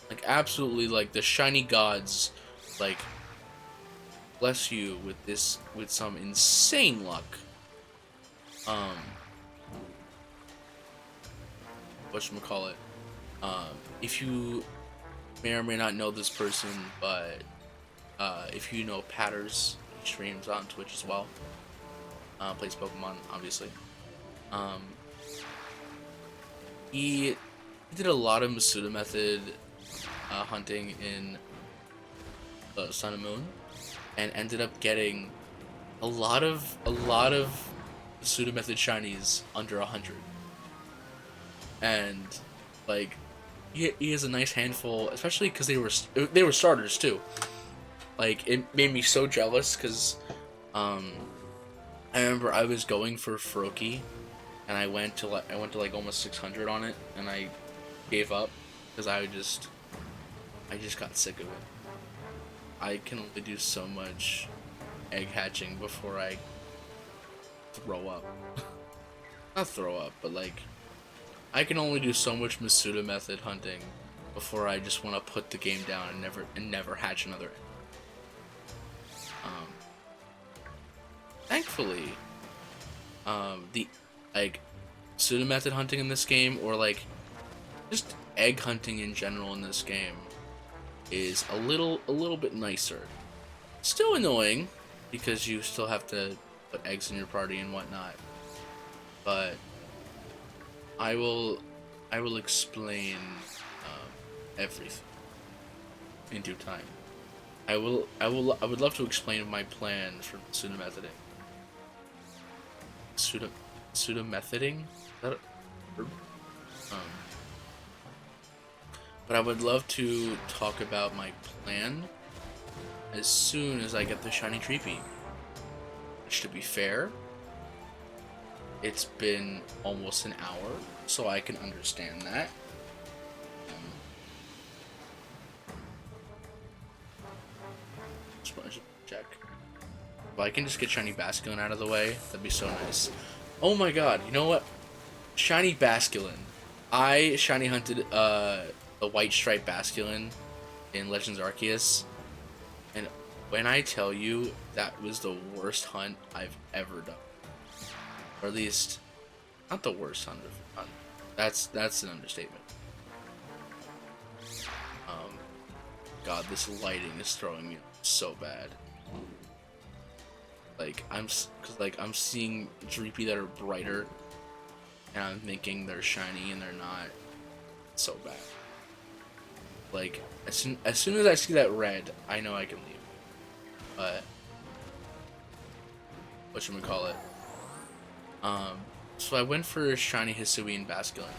Like, absolutely, like, the shiny gods, like, bless you with some insane luck. Whatchamacallit? If you may or may not know this person, but if you know Patters, he streams on Twitch as well. Plays Pokemon, obviously. He did a lot of Masuda Method hunting in Sun and Moon, and ended up getting a lot of Masuda Method shinies under 100. And like he has a nice handful, especially because they were starters too. Like, it made me so jealous because I remember I was going for Froakie, and I went to like almost 600 on it, and I gave up because I just got sick of it. I can only do so much egg hatching before I throw up. Not throw up, but like, I can only do so much Masuda Method hunting before I just want to put the game down and never hatch another egg. Thankfully, the like Masuda Method hunting in this game, or like just egg hunting in general in this game, is a little bit nicer. Still annoying because you still have to put eggs in your party and whatnot, but I will explain everything in due time. I would love to explain my plan for Masuda Methoding. Masuda Methoding? Is that a verb? But I would love to talk about my plan as soon as I get the shiny Treepy. Which, to be fair, it's been almost an hour, so I can understand that. Just want to check. If I can just get shiny Basculin out of the way, that'd be so nice. Oh my god, you know what? Shiny Basculin. I shiny hunted the white striped Basculin in Legends Arceus, and when I tell you that was the worst hunt I've ever done, or at least not the worst hunt. That's an understatement. God, this lighting is throwing me so bad. Like, I'm seeing Dreepy that are brighter, and I'm thinking they're shiny and they're not. It's so bad. Like, as soon as I see that red, I know I can leave. But whatchamacallit? So I went for shiny Hisuian Basculin,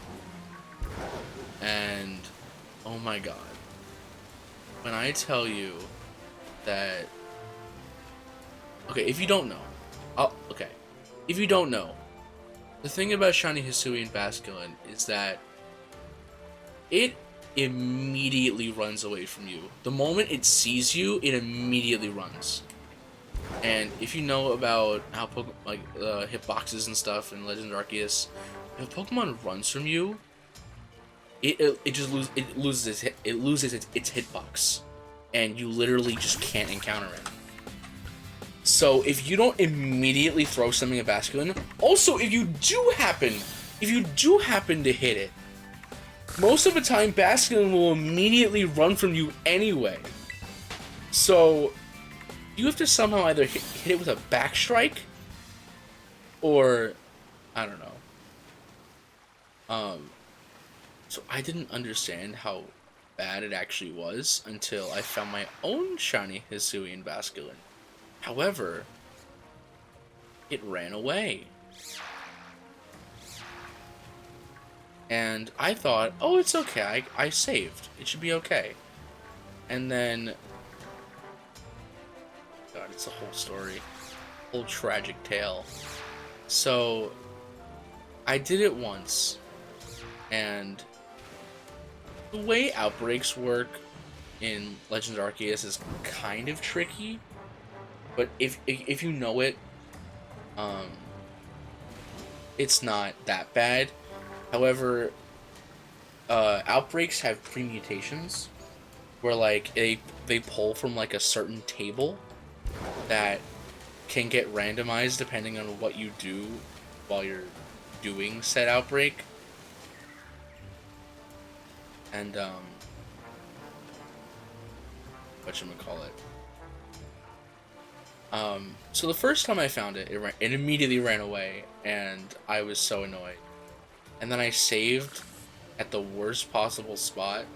and oh my god, when I tell you that, okay, if you don't know, if you don't know, the thing about shiny Hisuian Basculin is that it immediately runs away from you. The moment it sees you, it immediately runs. And if you know about how hitboxes and stuff in Legends of Arceus, if a Pokemon runs from you, it loses its hitbox, and you literally just can't encounter it. So if you don't immediately throw something at Basculin, also if you do happen to hit it, most of the time Basculin will immediately run from you anyway. So you have to somehow either hit it with a back strike, or I don't know. So I didn't understand how bad it actually was until I found my own shiny Hisuian Basculin. However, it ran away. And I thought, oh, it's okay, I saved. It should be okay. And then... God, it's a whole story. Whole tragic tale. So, I did it once. And the way outbreaks work in Legends of Arceus is kind of tricky. But if you know it, it's not that bad. However, outbreaks have pre-mutations, where like they pull from like a certain table that can get randomized depending on what you do while you're doing said outbreak. And whatchamacallit. So the first time I found it, it immediately ran away, and I was so annoyed. And then I saved at the worst possible spot.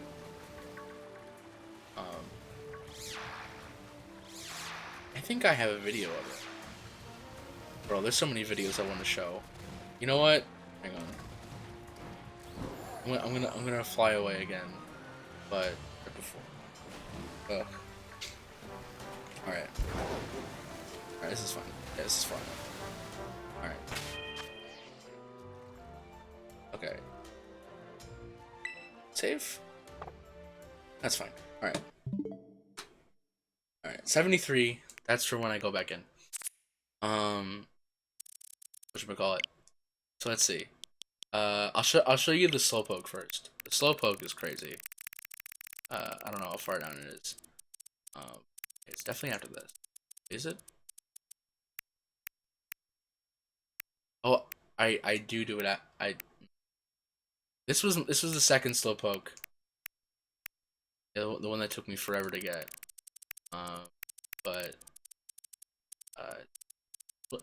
I think I have a video of it. Bro, there's so many videos I want to show. You know what? Hang on. I'm gonna fly away again, but right before. Ugh. All right. All right, this is fine. Yeah, this is fine. All right. Okay. Save. That's fine. All right. All right. 73. That's for when I go back in. Whatchamacallit. So let's see. I'll show you the Slowpoke first. The Slowpoke is crazy. I don't know how far down it is. It's definitely after this. Is it? Oh, I do it at This was the second Slowpoke. The one that took me forever to get. But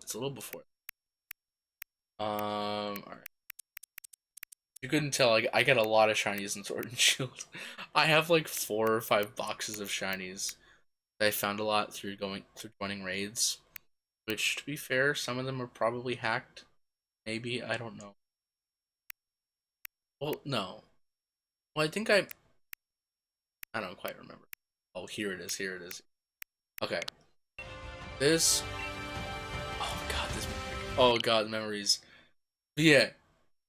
it's a little before. Alright. You couldn't tell, I got a lot of shinies in Sword and Shield. I have like 4 or 5 boxes of shinies that I found a lot through joining raids. Which, to be fair, some of them are probably hacked. Maybe, I don't know. Well, no. Well, I think I don't quite remember. Oh, here it is, here it is. Okay. This... Oh god, memories. But yeah.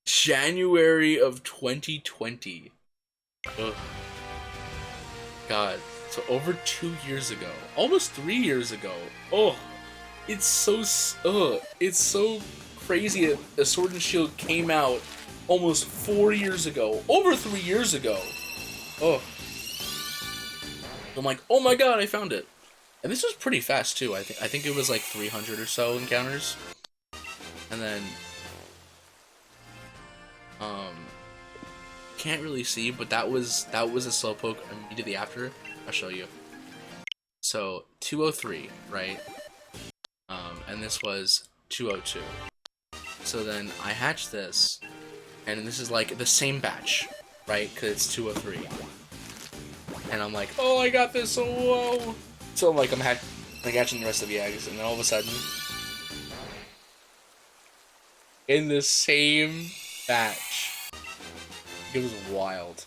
January of 2020. Ugh. God. So over 2 years ago. Almost 3 years ago. Oh. It's so crazy that the Sword and Shield came out almost 4 years ago. Over 3 years ago. Oh. I'm like, oh my god, I found it. And this was pretty fast too. I think it was like 300 or so encounters. And then can't really see, but that was a Slowpoke immediately after. I'll show you. So 203, right? And this was 202. So then I hatched this, and this is like the same batch, right? Because it's 203. And I'm like, oh, I got this, so whoa. So I'm like, I'm hatching the rest of the eggs, and then all of a sudden, in the same batch, it was wild.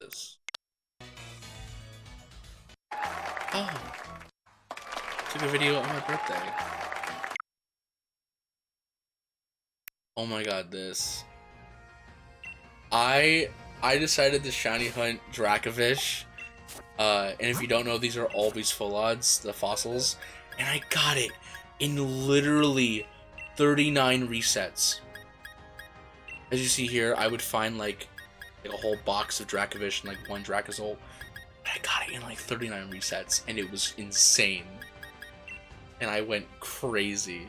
This. Oh. Took a video on my birthday. Oh my god, this. I decided to shiny hunt Dracovish And if you don't know, these are always full odds, the fossils. And I got it in literally 39 resets. As you see here, I would find like a whole box of Dracovish and like one Dracozolt. But I got it in like 39 resets, and it was insane. And I went crazy.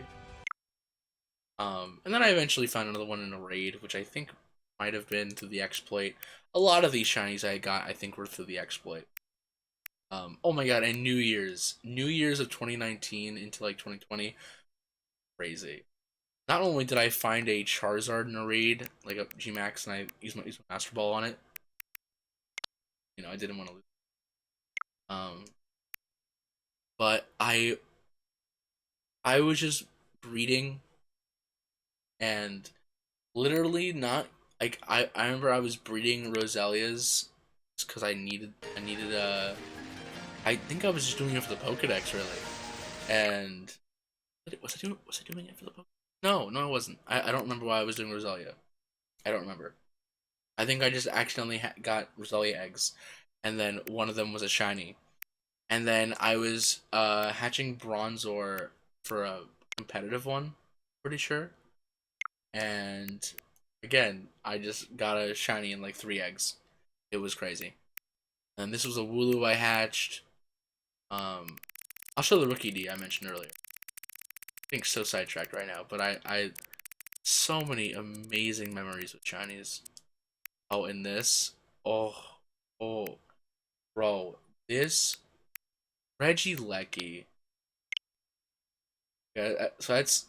And then I eventually found another one in a raid, which I think might have been through the exploit. A lot of these shinies I got, I think, were through the exploit. Oh my god, and New Year's of 2019 into like 2020, crazy. Not only did I find a Charizard in a raid, like a Gmax, and I used my Master Ball on it. You know, I didn't want to lose. Um, but I was just breeding, and literally not like I remember I was breeding Roselia's because I think I was just doing it for the Pokedex really, and was I doing it for the Pokedex? No, I wasn't. I don't remember why I was doing Roselia. I don't remember. I think I just accidentally got Roselia eggs, and then one of them was a shiny, and then I was hatching Bronzor for a competitive one, pretty sure, and again I just got a shiny and like 3 eggs. It was crazy. And this was a Wooloo I hatched. I'll show the Rookie D I mentioned earlier. I think so sidetracked right now, but I so many amazing memories with shinies. Oh, and this, oh, oh, bro, this Regieleki. Yeah, so that's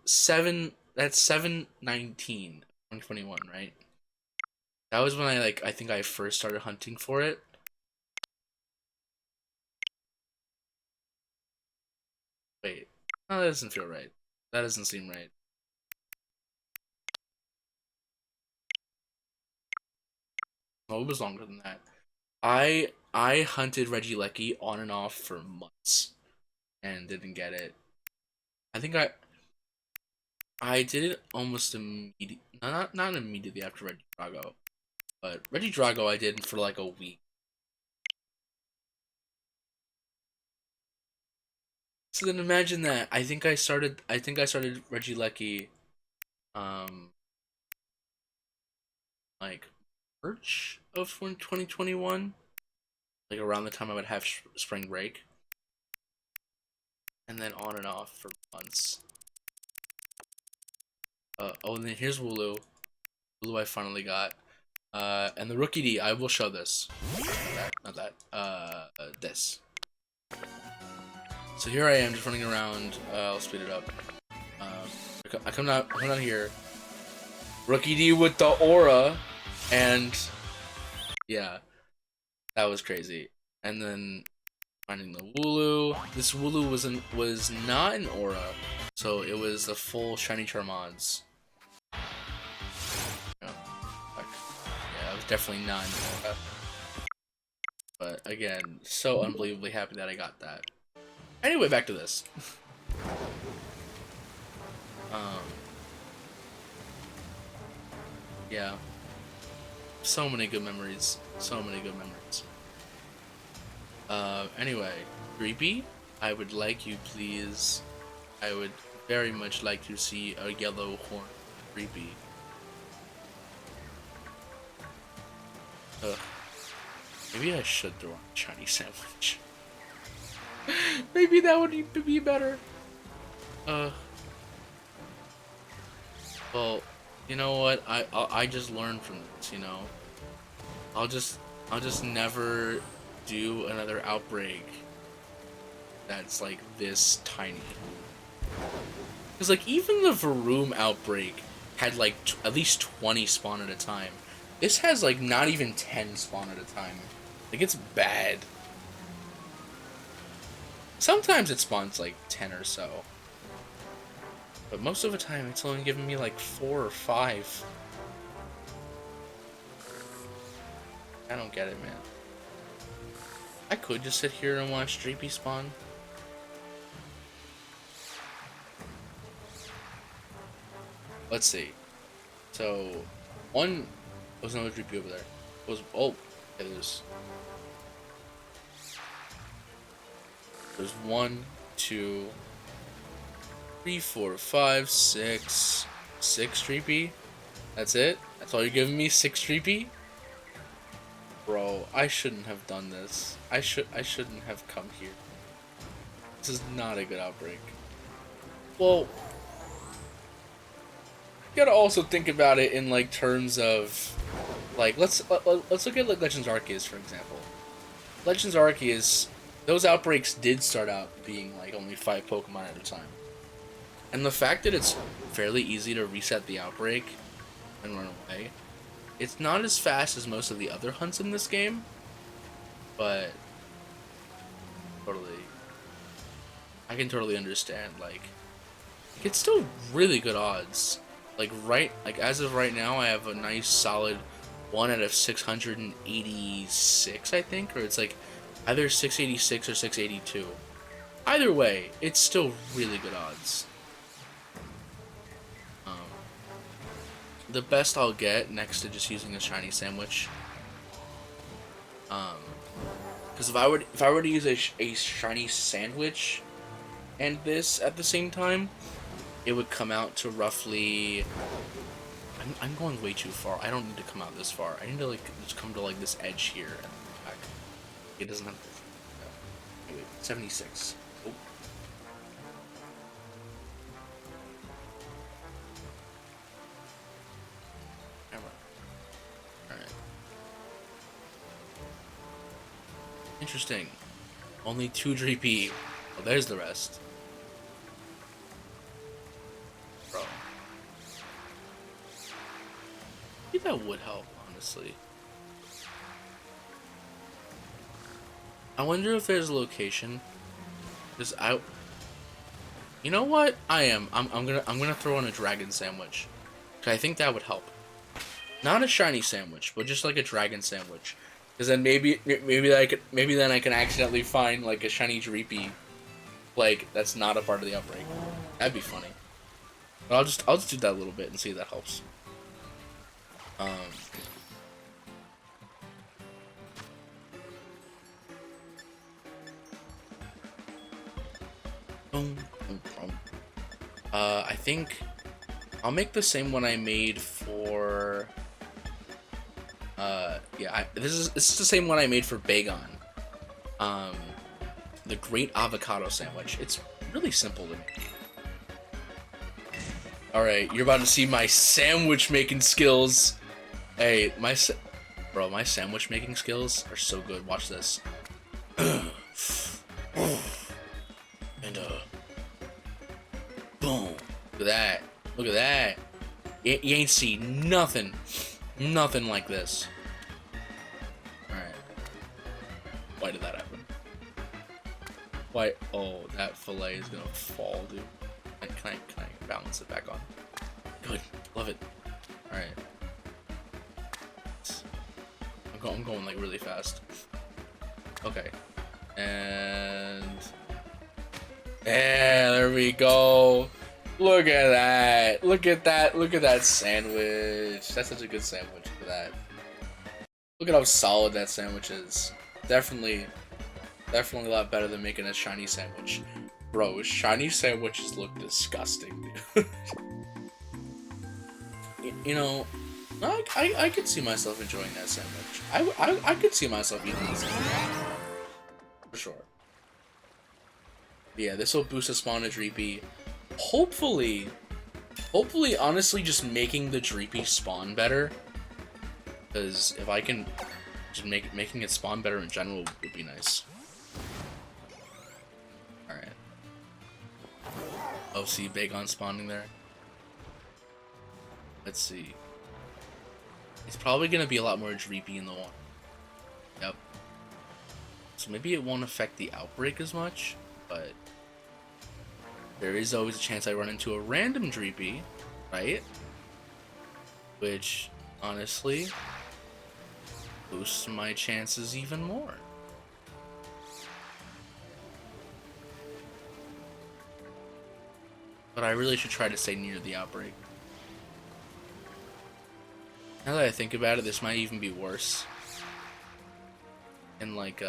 7/19, 2021, right? That was when I think I first started hunting for it. Wait, no, that doesn't feel right. That doesn't seem right. Oh, it was longer than that. I hunted Regieleki on and off for months and didn't get it. I think I did it almost immediately, not immediately after Regidrago, but Regidrago I did for like a week. So then imagine that. I think I started Regieleki um like March of 2021, like around the time I would have spring break, and then on and off for months. Oh, and then here's Wooloo. Wooloo I finally got. And the Rookie D, I will show this. Not that. This. So here I am, just running around. I'll speed it up. I come down here. Rookie D with the aura, and yeah, that was crazy. And then finding the Wooloo. This Wooloo was not an aura, so it was the full shiny Charmants. You know, like, yeah, it was definitely not an aura. But again, so unbelievably happy that I got that. Anyway, back to this. um, yeah, so many good memories. So many good memories. Anyway, Creepy, I would like you please. I would very much like to see a yellow horn Creepy. Ugh. Maybe I should throw on a Chinese sandwich. Maybe that would be better. Uh. Well, you know what? I just learned from this. You know, I'll just never do another outbreak that's like this tiny. Because like even the Varoom outbreak had like at least 20 spawn at a time. This has like not even 10 spawn at a time. Like it's bad. Sometimes it spawns like 10 or so. But most of the time it's only giving me like 4 or 5. I don't get it, man. I could just sit here and watch Dreepy spawn. Let's see. So, one was another Dreepy over there. It was, oh, yeah, there's. There's 1, 2, 3, 4, 5, 6. 6 Dreepy? That's it? That's all you're giving me? 6 Dreepy? Bro, I shouldn't have done this. I shouldn't have come here. This is not a good outbreak. Well, you gotta also think about it in like terms of like let's look at like Legends Arceus for example. Legends Arceus, those outbreaks did start out being like only 5 Pokemon at a time. And the fact that it's fairly easy to reset the outbreak and run away, it's not as fast as most of the other hunts in this game, but totally, I can totally understand, like, it's still really good odds. Like, as of right now, I have a nice solid 1 out of 686, I think, or it's like either 686 or 682. Either way, it's still really good odds. The best I'll get next to just using a shiny sandwich. Because if I were to use a shiny sandwich and this at the same time, it would come out to roughly. I'm going way too far. I don't need to come out this far. I need to like just come to like this edge here and back. It doesn't have to. Anyway, 76. Oh. Alright. Interesting. Only 2 Dreepy. Oh, there's the rest. Bro. I think that would help, honestly. I wonder if there's a location. Because you know what? I'm gonna throw in a dragon sandwich. Cause I think that would help. Not a shiny sandwich, but just like a dragon sandwich. Because then maybe then I can accidentally find like a shiny Dreepy, like that's not a part of the outbreak. That'd be funny. But I'll just do that a little bit and see if that helps. I think I'll make the same one I made for. Yeah, this is the same one I made for Bagon. The Great Avocado Sandwich. It's really simple to make. Alright, you're about to see my sandwich making skills. Hey, my sandwich making skills are so good. Watch this. And boom. Look at that. Look at that. You ain't see nothing. Nothing like this. Alright. Why did that happen? Why? Oh, that fillet is gonna fall, dude. Can I balance it back on? Good. Love it. Alright. I'm going like really fast. Okay. And yeah, there we go. Look at that. Look at that. Look at that sandwich. That's such a good sandwich. Look at that. Look at how solid that sandwich is. Definitely a lot better than making a shiny sandwich. Bro, shiny sandwiches look disgusting, dude. You know, I could see myself enjoying that sandwich. I could see myself eating this sandwich. For sure. Yeah, this will boost the spawn of Dreepy. Hopefully, honestly, just making the Dreepy spawn better. Because if I can just making it spawn better in general would be nice. Alright. Oh, see Bagon spawning there. Let's see. It's probably gonna be a lot more Dreepy in the one. Yep. So maybe it won't affect the outbreak as much, but there is always a chance I run into a random Dreepy, right? Which, honestly, boosts my chances even more. But I really should try to stay near the outbreak. Now that I think about it, this might even be worse. And like,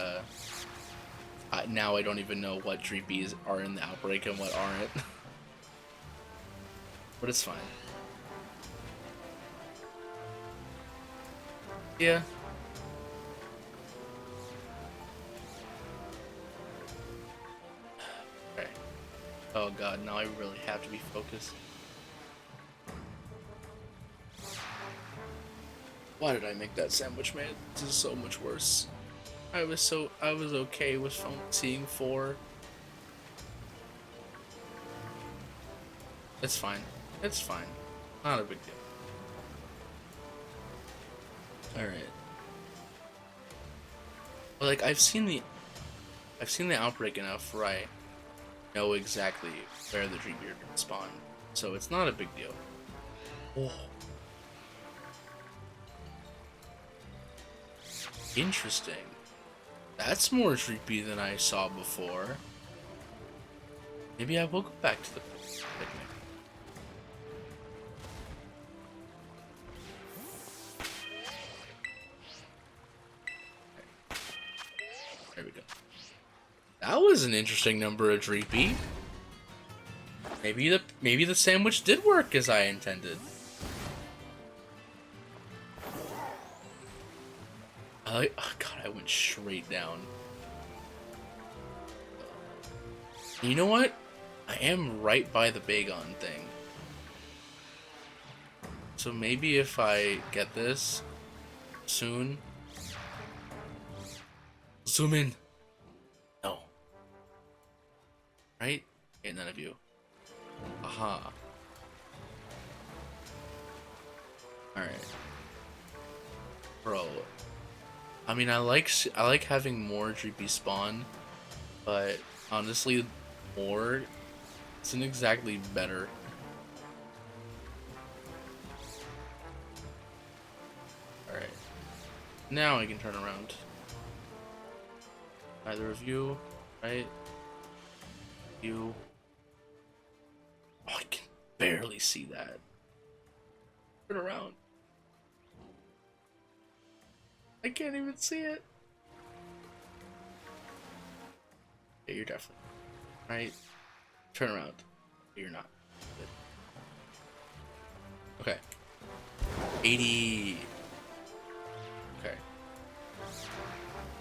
Now I don't even know what Dreepies are in the outbreak and what aren't. But it's fine. Yeah. Okay. Oh god, now I really have to be focused. Why did I make that sandwich, man? This is so much worse. I was okay with seeing 4. It's fine. It's fine. Not a big deal. Alright. But like I've seen the outbreak enough where I know exactly where the Dreambeard can spawn. So it's not a big deal. Oh. Interesting. That's more Dreepy than I saw before. Maybe I will go back to the picnic. There we go. That was an interesting number of Dreepy. Maybe the sandwich did work as I intended. Oh god, I went straight down. You know what? I am right by the Bagon thing. So maybe if I get this soon. Zoom in. No. Right? Okay, none of you. Aha. Alright. Bro. I mean, I like having more Dreepy spawn, but honestly, more isn't exactly better. Alright. Now I can turn around. Either of you, right? You. Oh, I can barely see that. Turn around. I can't even see it. Yeah, you're definitely right. Turn around. You're not. Good. Okay. 80. Okay.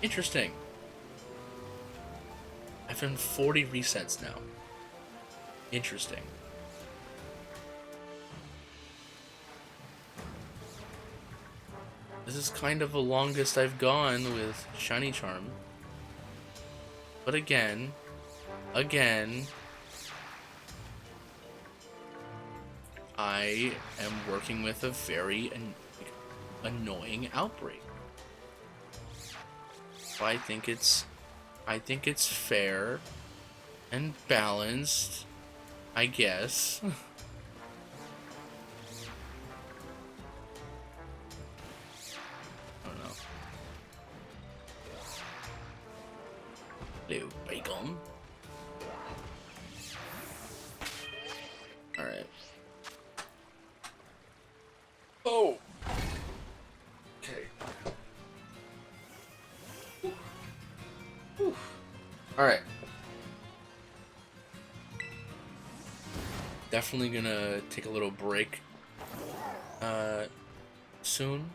Interesting. I've done 40 resets now. Interesting. This is kind of the longest I've gone with Shiny Charm. But again, I am working with a very annoying outbreak. So I think it's fair and balanced, I guess. Hello, Bacon. Alright. Oh! Okay. Alright. Definitely gonna take a little break soon.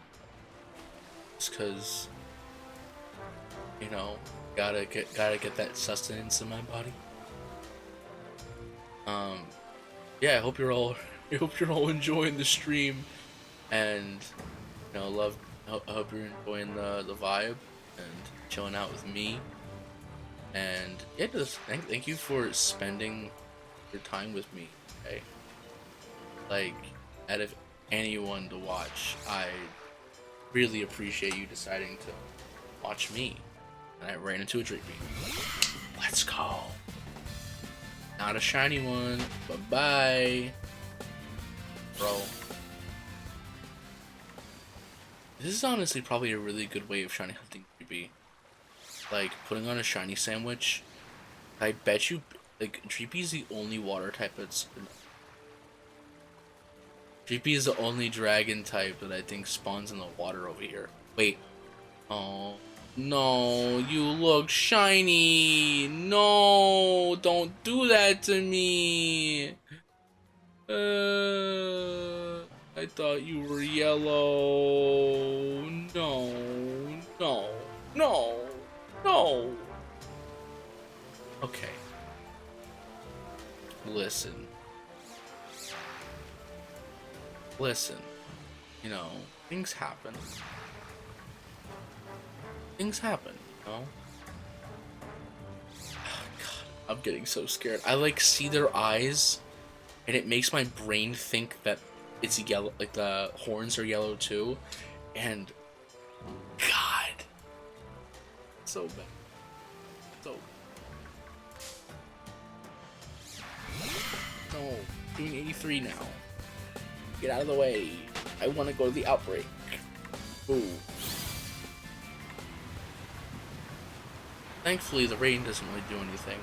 Just cause, you know, gotta get that sustenance in my body. Yeah, I hope you're all enjoying the stream, and you know, I hope you're enjoying the vibe and chilling out with me. And yeah, just thank you for spending your time with me. Okay, like out of anyone to watch, I really appreciate you deciding to watch me. And I ran into a Dreepy. Let's go. Not a shiny one. Bye-bye. Bro. This is honestly probably a really good way of shiny hunting Dreepy. Like, putting on a shiny sandwich. I bet you, like, Dreepy is the only water type that's... Dreepy is the only dragon type that I think spawns in the water over here. Wait. Oh. No, you look shiny. No, don't do that to me. I thought you were yellow. No, no, no, no. Okay, listen, listen. You know, things happen. Things happen, you know? God, I'm getting so scared. I like see their eyes, and it makes my brain think that it's yellow, like the horns are yellow too. And God, so bad, so bad. No, doing 83 now. Get out of the way. I want to go to the outbreak. Ooh. Thankfully, the rain doesn't really do anything.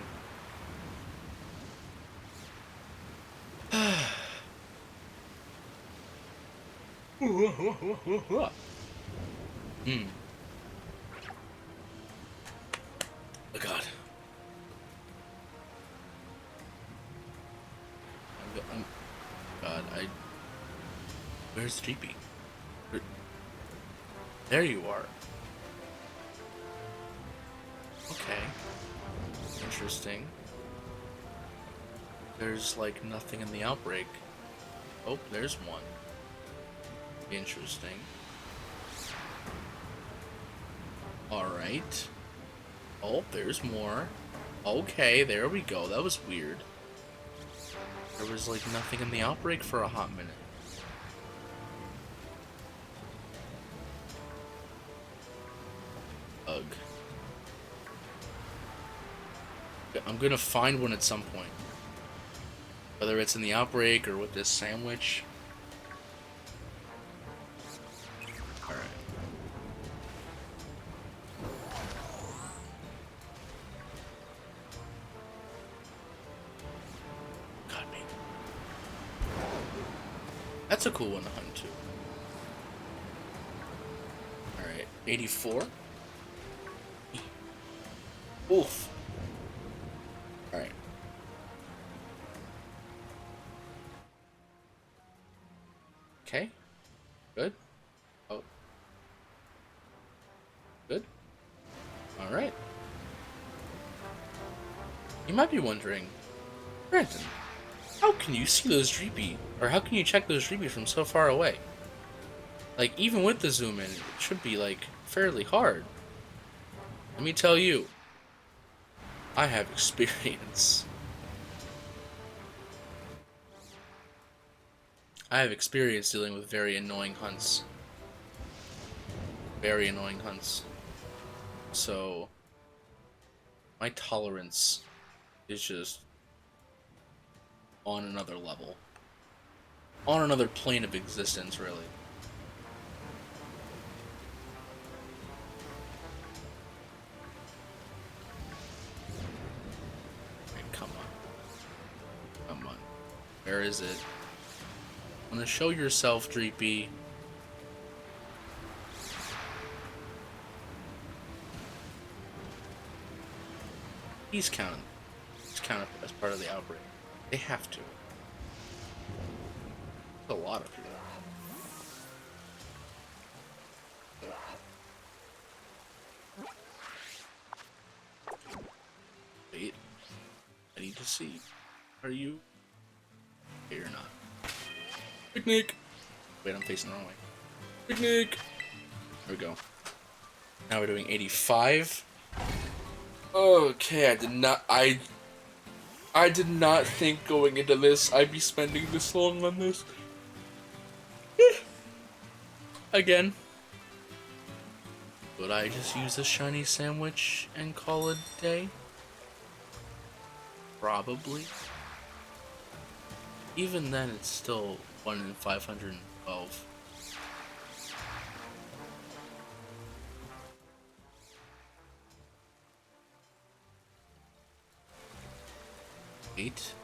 Hmm. Oh God. God, Where's Jeepy? There you are. Okay. Interesting. There's like nothing in the outbreak. Oh, there's one. Interesting. Alright. Oh, there's more. Okay, there we go. That was weird. There was like nothing in the outbreak for a hot minute. Ugh. I'm gonna find one at some point. Whether it's in the outbreak or with this sandwich. Alright. God, me. That's a cool one to hunt too. Alright. 84. Oof. Alright. Okay. Good. Oh. Good. Alright. You might be wondering, Brandon, how can you see those Dreepy? Or how can you check those Dreepy from so far away? Like, even with the zoom in, it should be, like, fairly hard. Let me tell you, I have experience. I have experience dealing with very annoying hunts. Very annoying hunts. So, my tolerance is just on another level. On another plane of existence, really. Right, come on. Come on. Where is it? I'm gonna show yourself, Dreepy. He's counted. He's counted as part of the outbreak. They have to. There's a lot of people. Wait. I need to see. Are you? Okay, you're not. Picnic! Wait, I'm facing the wrong way. Picnic! There we go. Now we're doing 85. Okay, I did not think going into this I'd be spending this long on this. Again. Would I just use a shiny sandwich and call it a day? Probably. Even then, it's still 1 in 512. Eight.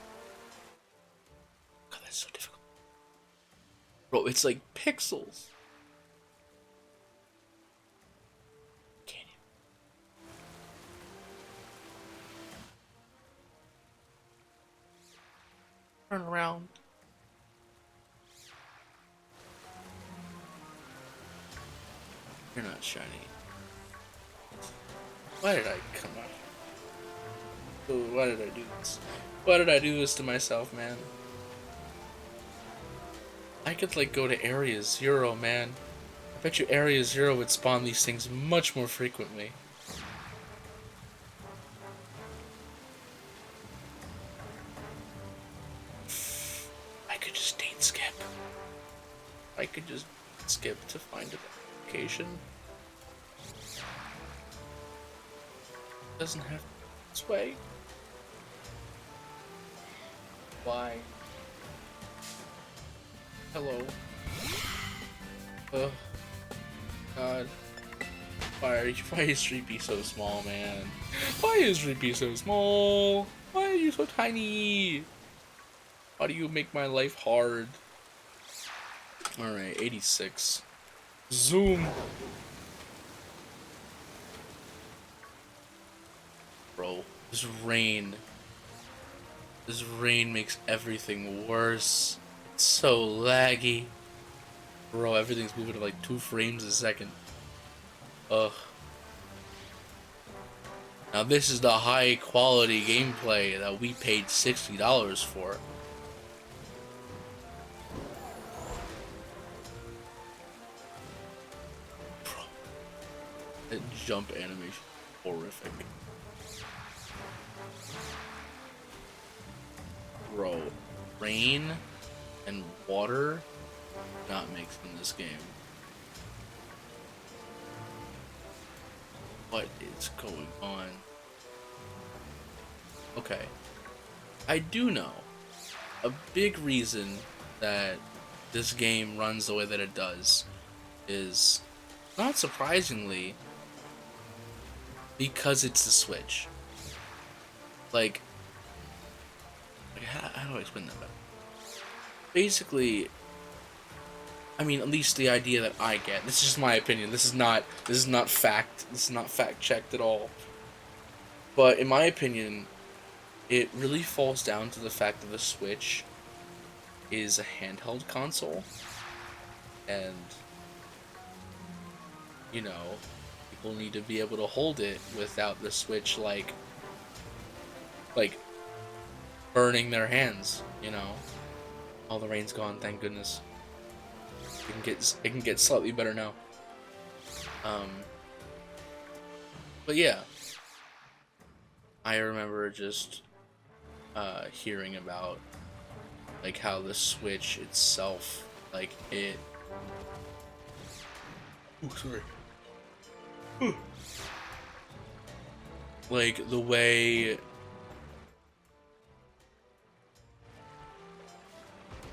God, that's so difficult. Bro, it's like pixels. Can't even. Turn around. You're not shiny. Why did I come out? Oh, why did I do this? Why did I do this to myself, man? I could, like, go to Area Zero, man. I bet you Area Zero would spawn these things much more frequently. I could just date skip. I could just skip to find a location. Doesn't have this way. Why? Hello. Ugh. God. Why is Reapy so small, man? Why is Reapy so small? Why are you so tiny? How do you make my life hard? Alright, 86. Zoom! Bro, this rain. This rain makes everything worse. It's so laggy. Bro, everything's moving at like 2 frames a second. Ugh. Now this is the high quality gameplay that we paid $60 for. Bro, that jump animation, horrific. Bro, rain and water not mixed in this game. What is going on? Okay. I do know a big reason that this game runs the way that it does is, not surprisingly, because it's the Switch. Like how do I explain that better? Basically, I mean, at least the idea that I get. This is just my opinion. This is not fact. This is not fact checked at all. But in my opinion, it really falls down to the fact that the Switch is a handheld console, and you know, people need to be able to hold it without the Switch like burning their hands. You know, all the rain's gone. Thank goodness. It can get slightly better now. But yeah, I remember just hearing about like how the Switch itself, like it. Oh, sorry. Like the way.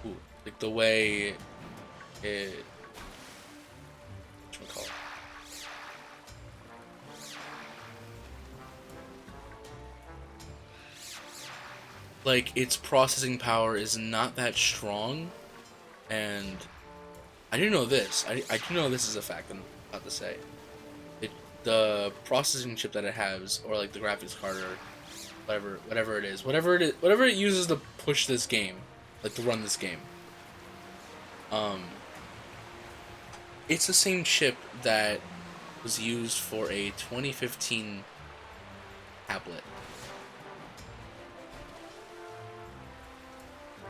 Ooh, like the way it. Whatchamacallit? Like its processing power is not that strong, and I didn't know this. I do know this is a fact. I'm about to say the processing chip that it has, or like the graphics card, or whatever it uses to push this game, like to run this game. It's the same chip that was used for a 2015 tablet.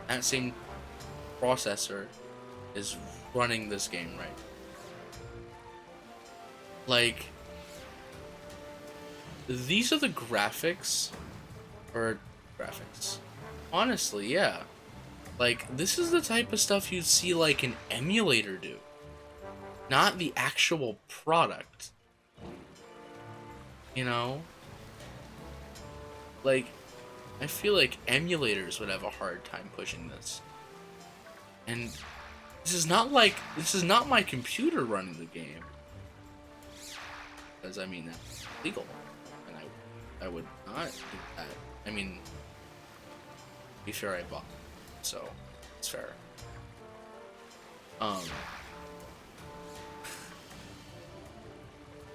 That same processor is running this game, right? Like, these are the graphics, honestly, yeah. Like, this is the type of stuff you'd see like an emulator do, not the actual product. You know, like, I feel like emulators would have a hard time pushing this. And this is not my computer running the game. Because I mean, that's legal. And I would not do that. I mean, to be fair, I bought it, so it's fair. I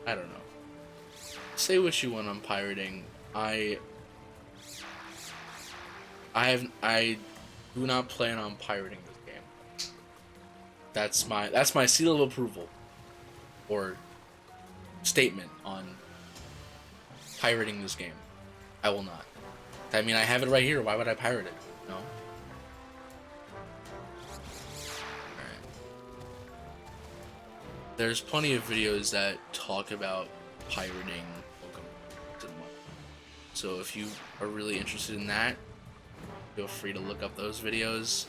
don't know. Say what you want on pirating. I do not plan on pirating this game. That's my seal of approval or statement on pirating this game. I will not. I mean, I have it right here. Why would I pirate it? No. Alright. There's plenty of videos that talk about pirating Pokemon. So if you are really interested in that, feel free to look up those videos.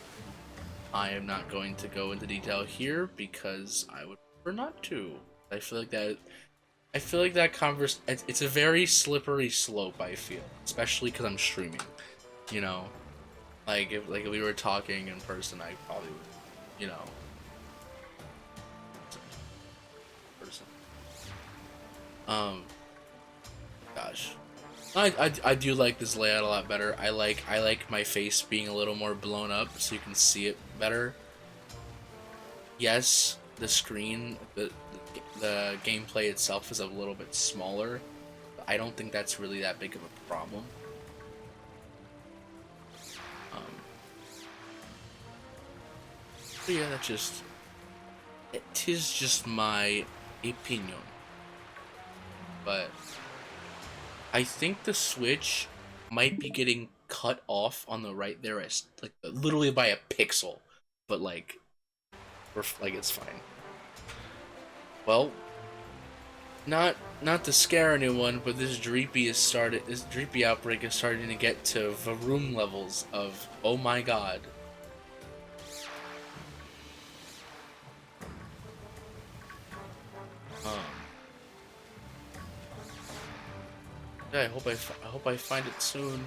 I am not going to go into detail here because I would prefer not to. I feel like that it's a very slippery slope, I feel, especially because I'm streaming, you know, if we were talking in person, I probably would, person. Gosh, I do like this layout a lot better. I like my face being a little more blown up so you can see it better. Yes, the screen, the gameplay itself is a little bit smaller, but I don't think that's really that big of a problem. But yeah, it is just my opinion. But I think the Switch might be getting cut off on the right there as like literally by a pixel, but like it's fine. Well, not to scare anyone, but this Dreepy outbreak is starting to get to Varoom levels of oh my god. Yeah, I hope I find it soon.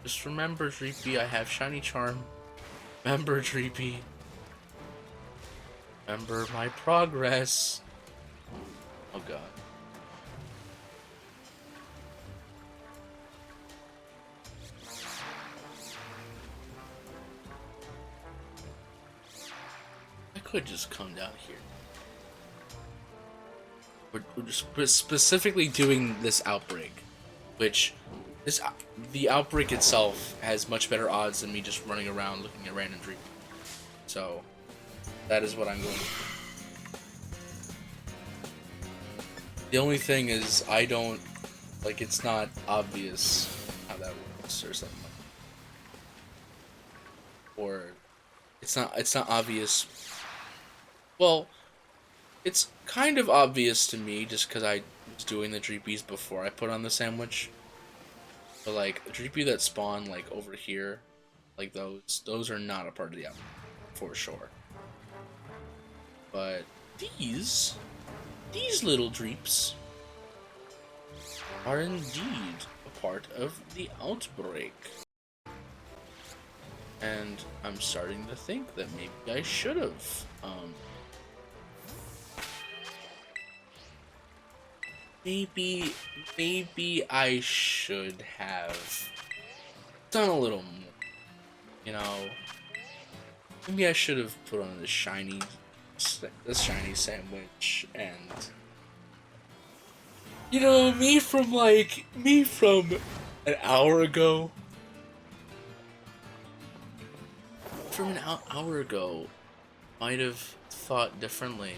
Just remember, Dreepy, I have Shiny Charm. Remember, Dreepy. Remember my progress. Oh god. I could just come down here. We're just specifically doing this outbreak, which the outbreak itself has much better odds than me just running around looking at random Dreepy. So that is what I'm going to do. The only thing is I don't it's not obvious how that works or something. Or it's not obvious. Well, it's kind of obvious to me just because I was doing the Dreepies before I put on the sandwich. But like a Dreepy that spawn like over here, like those are not a part of the outfit for sure. But these little Dreeps are indeed a part of the outbreak. And I'm starting to think that maybe I should have maybe I should have done a little more. You know, maybe I should have put on the shiny sandwich and me from an hour ago. From an hour ago, might have thought differently.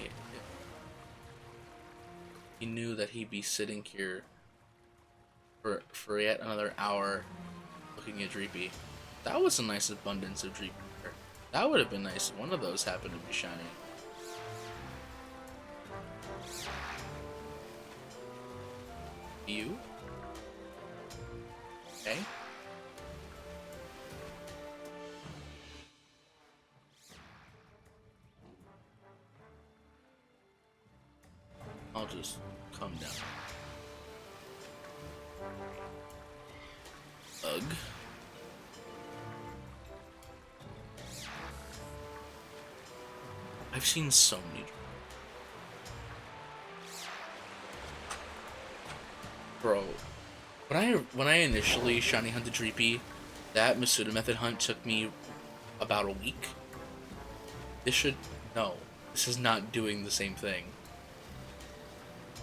He knew that he'd be sitting here for yet another hour looking at Dreepy. That was a nice abundance of Dreepy. That would have been nice if one of those happened to be shiny. You? Okay. I'll just come down. Ugh. I've seen so many. Bro, when I initially shiny hunted Dreepy, that Masuda method hunt took me about a week. This is not doing the same thing.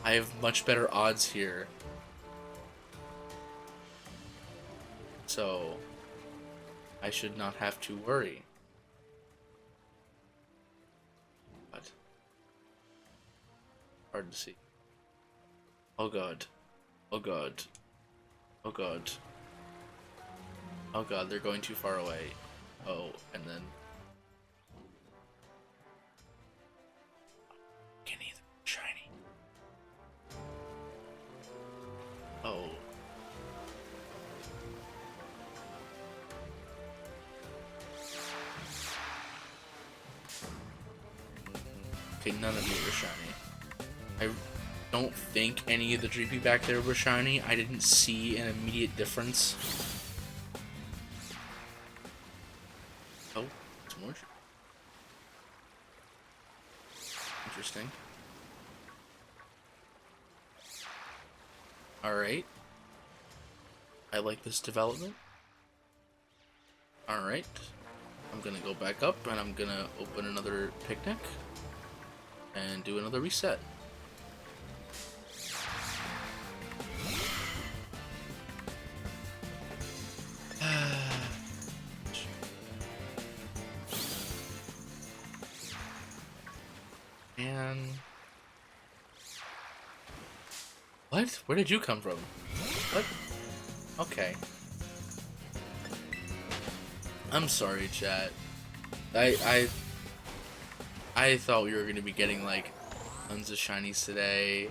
I have much better odds here. so I should not have to worry. What? Hard to see. Oh god. Oh god. Oh god. Oh god, they're going too far away. Oh, and then... Can either shiny. Oh. Okay, none of you were shiny. I don't think any of the Dreepy back there were shiny. I didn't see an immediate difference. Oh, some more. Interesting. Alright. I like this development. Alright. I'm gonna go back up and I'm gonna open another picnic and do another reset. And... What? Where did you come from? What? Okay. I'm sorry, chat. I thought we were gonna be getting like tons of shinies today.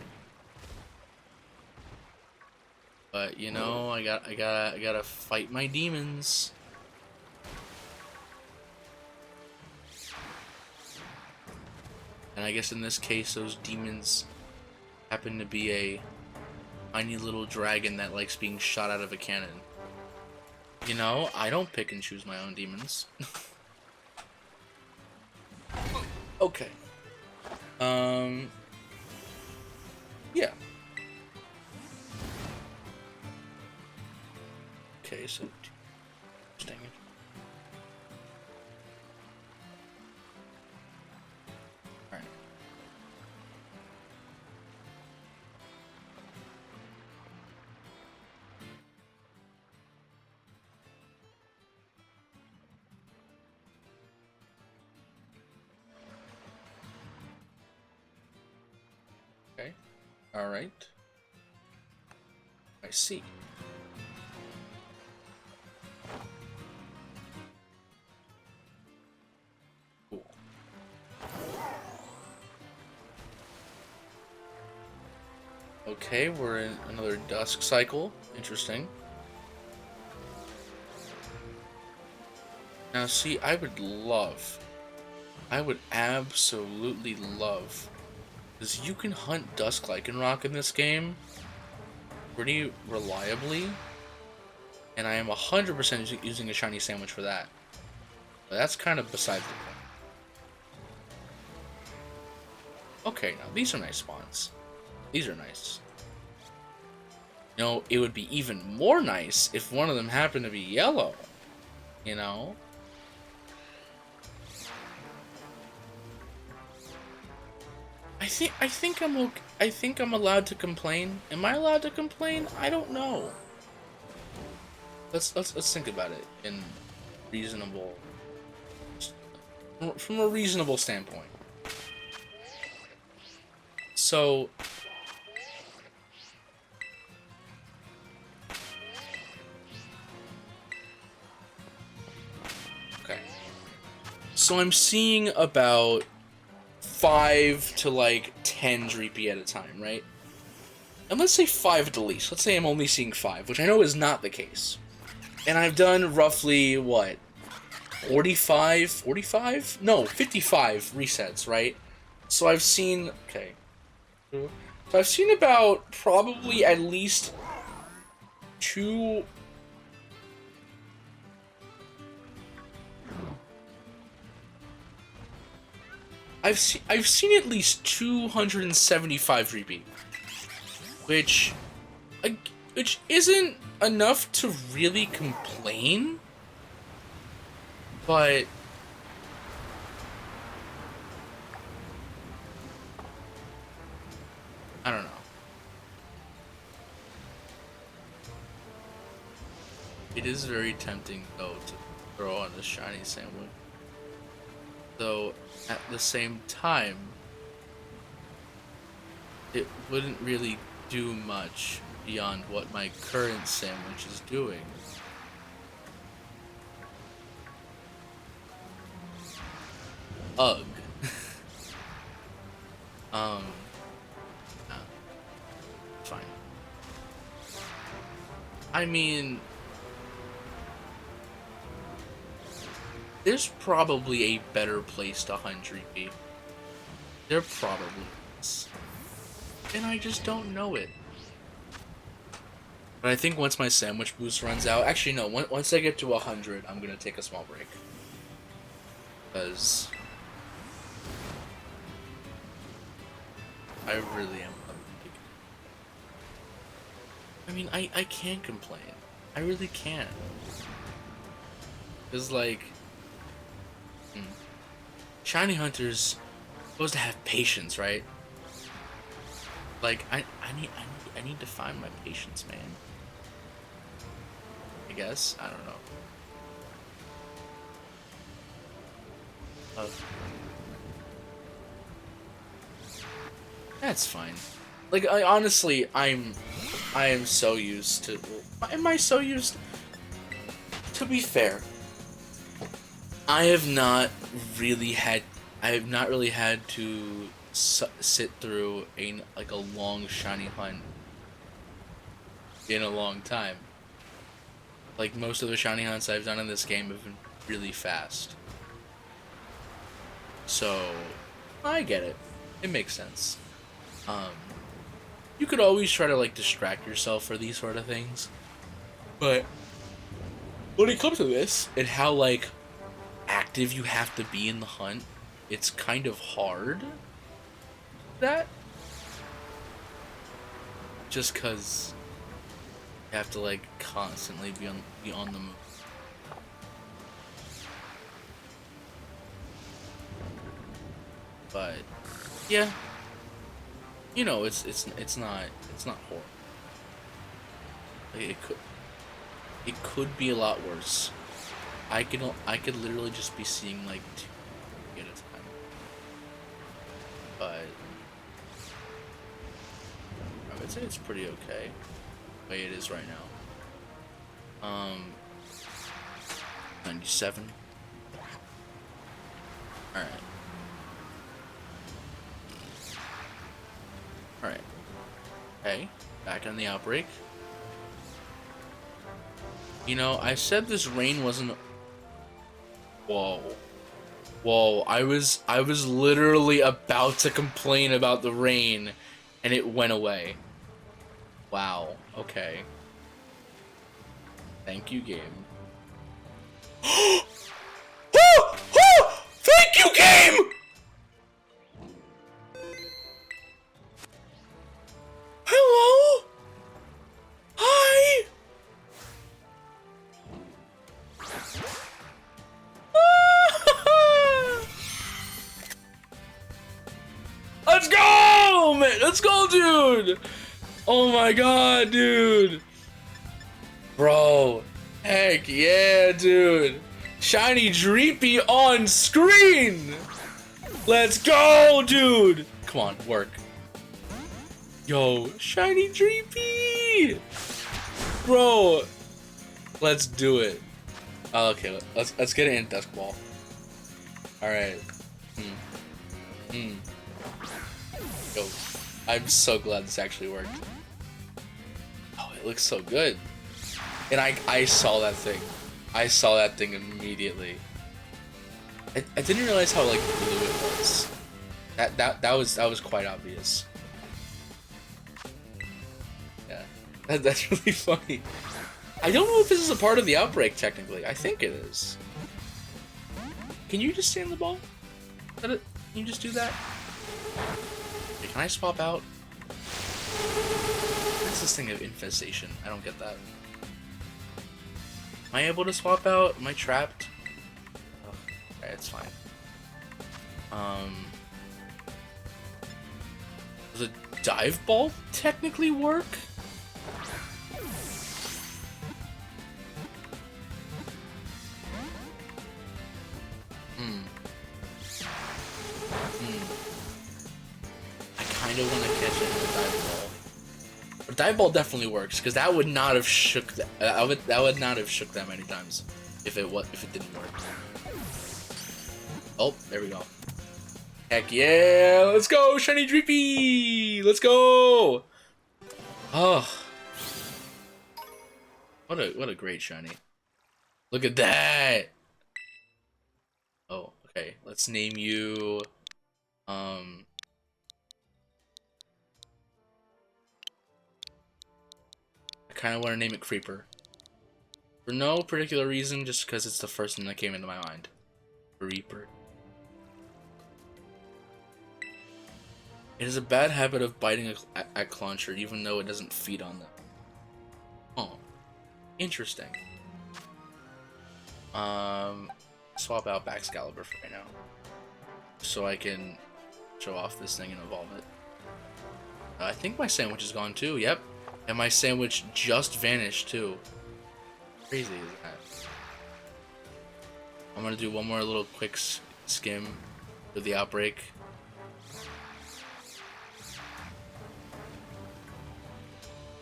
But you know, I gotta fight my demons. And I guess in this case those demons happen to be a tiny little dragon that likes being shot out of a cannon. You know, I don't pick and choose my own demons. Okay. Yeah. Okay, so... Dang it. Alright. Okay. Alright. I see. Cool. Okay, we're in another dusk cycle. Interesting. Now see, I would absolutely love, because you can hunt Dusk Lycanroc in this game pretty reliably, and I am 100% using a shiny sandwich for that. But that's kind of besides the point. Okay, now these are nice spawns. These are nice. You know, it would be even more nice if one of them happened to be yellow. You know? I think I'm okay. I think I'm allowed to complain. Am I allowed to complain? I don't know. Let's think about it in reasonable, from a reasonable standpoint. So okay. So I'm seeing about 5 to like 10 Dreepy at a time, right? And let's say 5 at the least. Let's say I'm only seeing 5, which I know is not the case. And I've done roughly, what, 45? No, 55 resets, right? So I've seen, okay. So I've seen about probably at least 2... I've seen at least 275 Dreepy, which isn't enough to really complain, but I don't know. It is very tempting though to throw on a shiny sandwich. Though at the same time, it wouldn't really do much beyond what my current sandwich is doing. Ugh. um, nah, fine. I mean, there's probably a better place to hunt Dreepy. There probably is. And I just don't know it. But I think once my sandwich boost runs out, actually no, once I get to 100, I'm gonna take a small break. Because I really am. I mean, I can't complain. I really can't. Because, like, shiny hunters supposed to have patience, right? Like, I need to find my patience, man. I guess? I don't know. That's fine. Like, I honestly, I am so used to. Am I so used? To be fair, I have not really had. I have not really had to sit through a long shiny hunt in a long time. Like, most of the shiny hunts I've done in this game have been really fast. So, I get it. It makes sense. You could always try to, like, distract yourself for these sort of things. But when it comes to this, and how, like, active you have to be in the hunt, it's kind of hard. That. Just because you have to, like, constantly be on the move. But yeah, you know, it's not horrible. Like, it could be a lot worse. I could literally just be seeing like 2 at a time. But I would say it's pretty okay the way it is right now. 97. All right. Alright. Okay, back on the outbreak. You know, I said this rain wasn't... Whoa. Whoa, I was literally about to complain about the rain, and it went away. Wow, okay. Thank you, game. Thank you, game! Hello? Hi? Let's go, man! Let's go, dude! Oh my god, dude! Bro, heck yeah, dude! Shiny Dreepy on screen! Let's go, dude! Come on, work. Yo, shiny Dreepy! Bro, let's do it. Oh, okay, let's get it in Dusk Ball. All right. Yo, I'm so glad this actually worked. Oh, it looks so good. And I saw that thing. I saw that thing immediately. I didn't realize how like blue it was. That was quite obvious. That's really funny. I don't know if this is a part of the outbreak, technically. I think it is. Can you just stand the ball? Can you just do that? Okay, can I swap out? What's this thing of infestation? I don't get that. Am I able to swap out? Am I trapped? Oh, okay, it's fine. Does a dive ball technically work? kind of want to catch it in the dive ball. But dive ball definitely works because that would not have shook that would not have shook that many times if it didn't work. Oh, there we go. Heck yeah! Let's go, shiny Dreepy! Let's go! Oh, what a great shiny! Look at that! Oh, okay. Let's name you. I kind of want to name it Creeper. For no particular reason, just because it's the first thing that came into my mind. Creeper. It has a bad habit of biting at Clauncher, even though it doesn't feed on them. Oh, interesting. Swap out Baxcalibur for right now, so I can show off this thing and evolve it. I think my sandwich is gone too. Yep, and my sandwich just vanished too. Crazy is that? I'm gonna do one more little quick skim with the outbreak.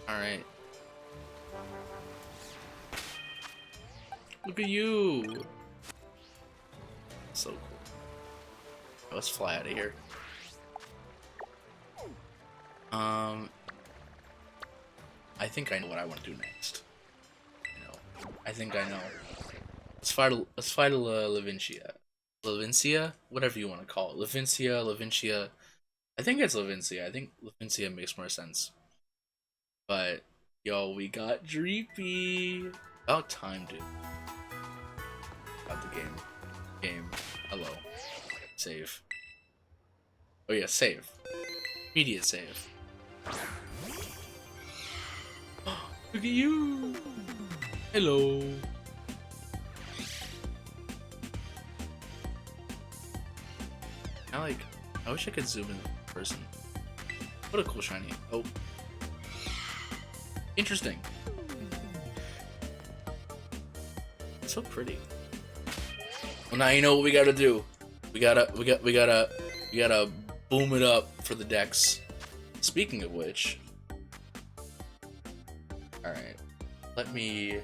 Alright. Look at you! So cool. Let's fly out of here. I think I know what I want to do next. I think I know. Let's fight a Levincia. Levincia? Whatever you want to call it. Levincia. I think it's Levincia. I think Levincia makes more sense. But, yo, we got Dreepy. About time, dude. Got the game. Hello. Save. Oh yeah, save. Immediate save. Look at you! Hello! I wish I could zoom in person. What a cool shiny. Oh. Interesting. It's so pretty. Well, now you know what we gotta do. We gotta boom it up for the decks. Speaking of which, all right, let me.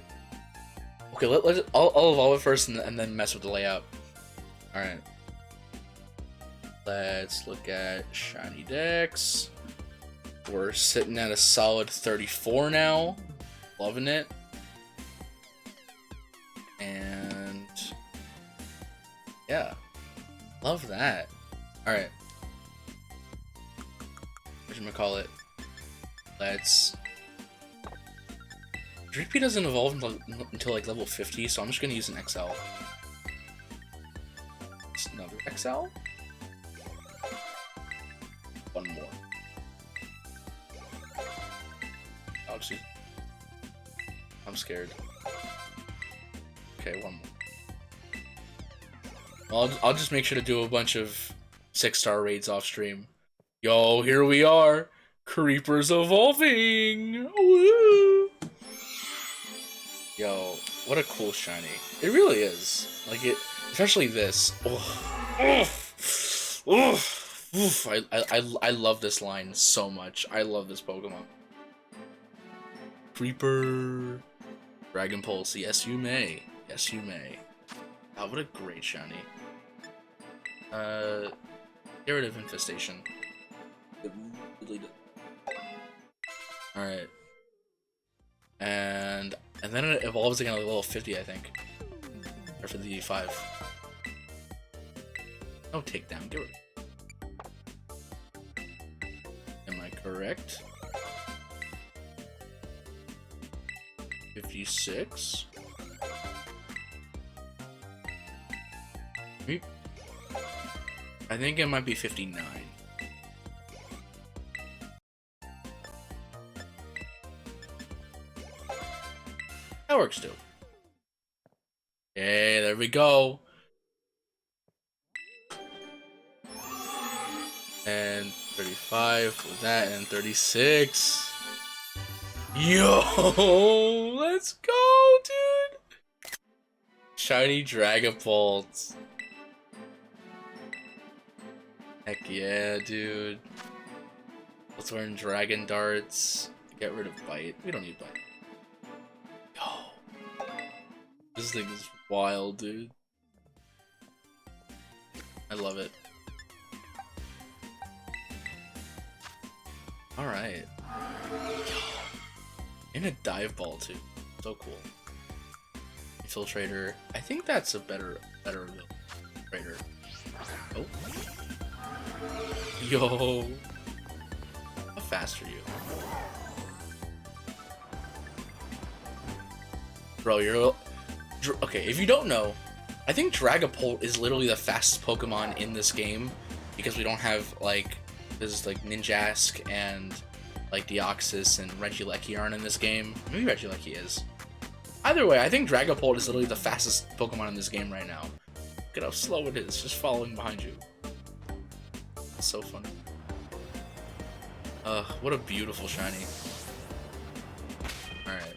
Okay, I'll evolve it first and then mess with the layout. All right, let's look at shiny decks. We're sitting at a solid 34 now. Loving it. And yeah, love that. All right, whatchamacallit? Let's. Dreepy doesn't evolve until like level 50, so I'm just gonna use an XL. It's another XL. One more. Oh, geez. I'm scared. Okay, one more. I'll just make sure to do a bunch of 6-star raids off stream. Yo, here we are. Creeper's evolving. Woo! Yo, what a cool shiny. It really is. Like it, especially this. I love this line so much. I love this Pokemon. Creeper. Dragon Pulse. Yes, you may. Yes, you may. Oh, what a great shiny. Get rid of Infestation. It really did. Alright. And then it evolves again at level 50, I think. Or 55. No takedown, get rid of it. Am I correct? 56? I think it might be 59. That works too. Okay, there we go. And 35 with that, and 36. Yo, let's go, dude. Shiny Dragapult. Heck yeah, dude. Let's learn Dragon Darts. Get rid of Bite. We don't need Bite. Yo. This thing is wild, dude. I love it. Alright. And a Dive Ball, too. So cool. Infiltrator. I think that's a better Infiltrator. Oh. Yo. How fast are you? Bro, you're... Okay, if you don't know, I think Dragapult is literally the fastest Pokemon in this game because we don't have, like, there's, like, Ninjask and, like, Deoxys and Regieleki aren't in this game. Maybe Regieleki is. Either way, I think Dragapult is literally the fastest Pokemon in this game right now. Look at how slow it is, just following behind you. It's so funny. What a beautiful shiny. Alright.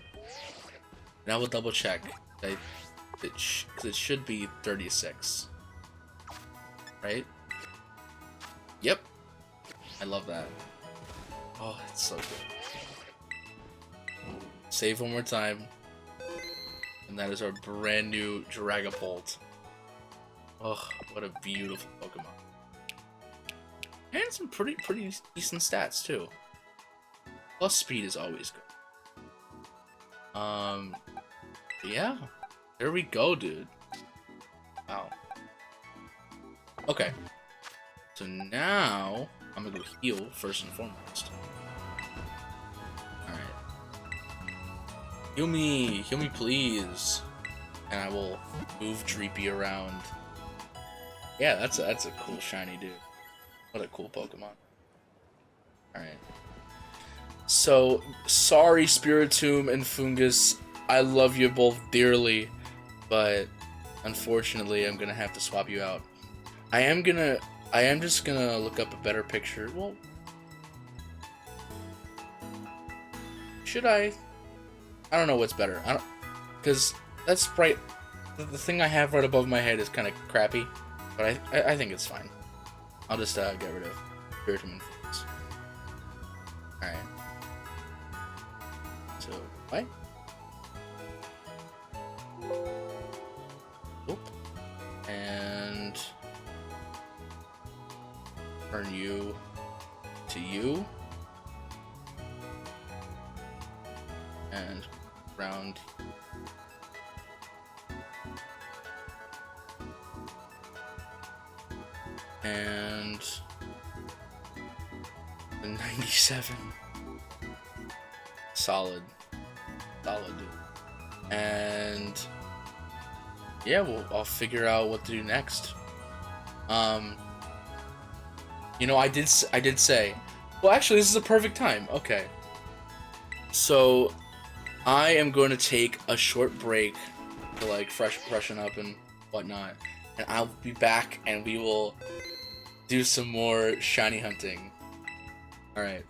Now we'll double check. Because it should be 36. Right? Yep. I love that. Oh, it's so good. Save one more time. And that is our brand new Dragapult. Oh, what a beautiful Pokemon. And some pretty decent stats too. Plus speed is always good. Yeah. There we go, dude. Wow. Okay. So now I'm gonna go heal first and foremost. Alright. Heal me please. And I will move Dreepy around. Yeah, that's a cool shiny dude. What a cool Pokemon. Alright. So, sorry Spiritomb and Fungus. I love you both dearly, but unfortunately I'm gonna have to swap you out. I am just gonna look up a better picture. Well, should I? I don't know what's better. Because that's right. The thing I have right above my head is kind of crappy, but I think it's fine. I'll just get rid of Spiritomb and Fungus. Alright. So, what? Oop. And turn you to you. And round. And the 97. Solid, dude. And yeah, I'll figure out what to do next. You know, I did say, well, actually, this is a perfect time. Okay, so I am going to take a short break to like freshen up and whatnot, and I'll be back, and we will do some more shiny hunting. All right.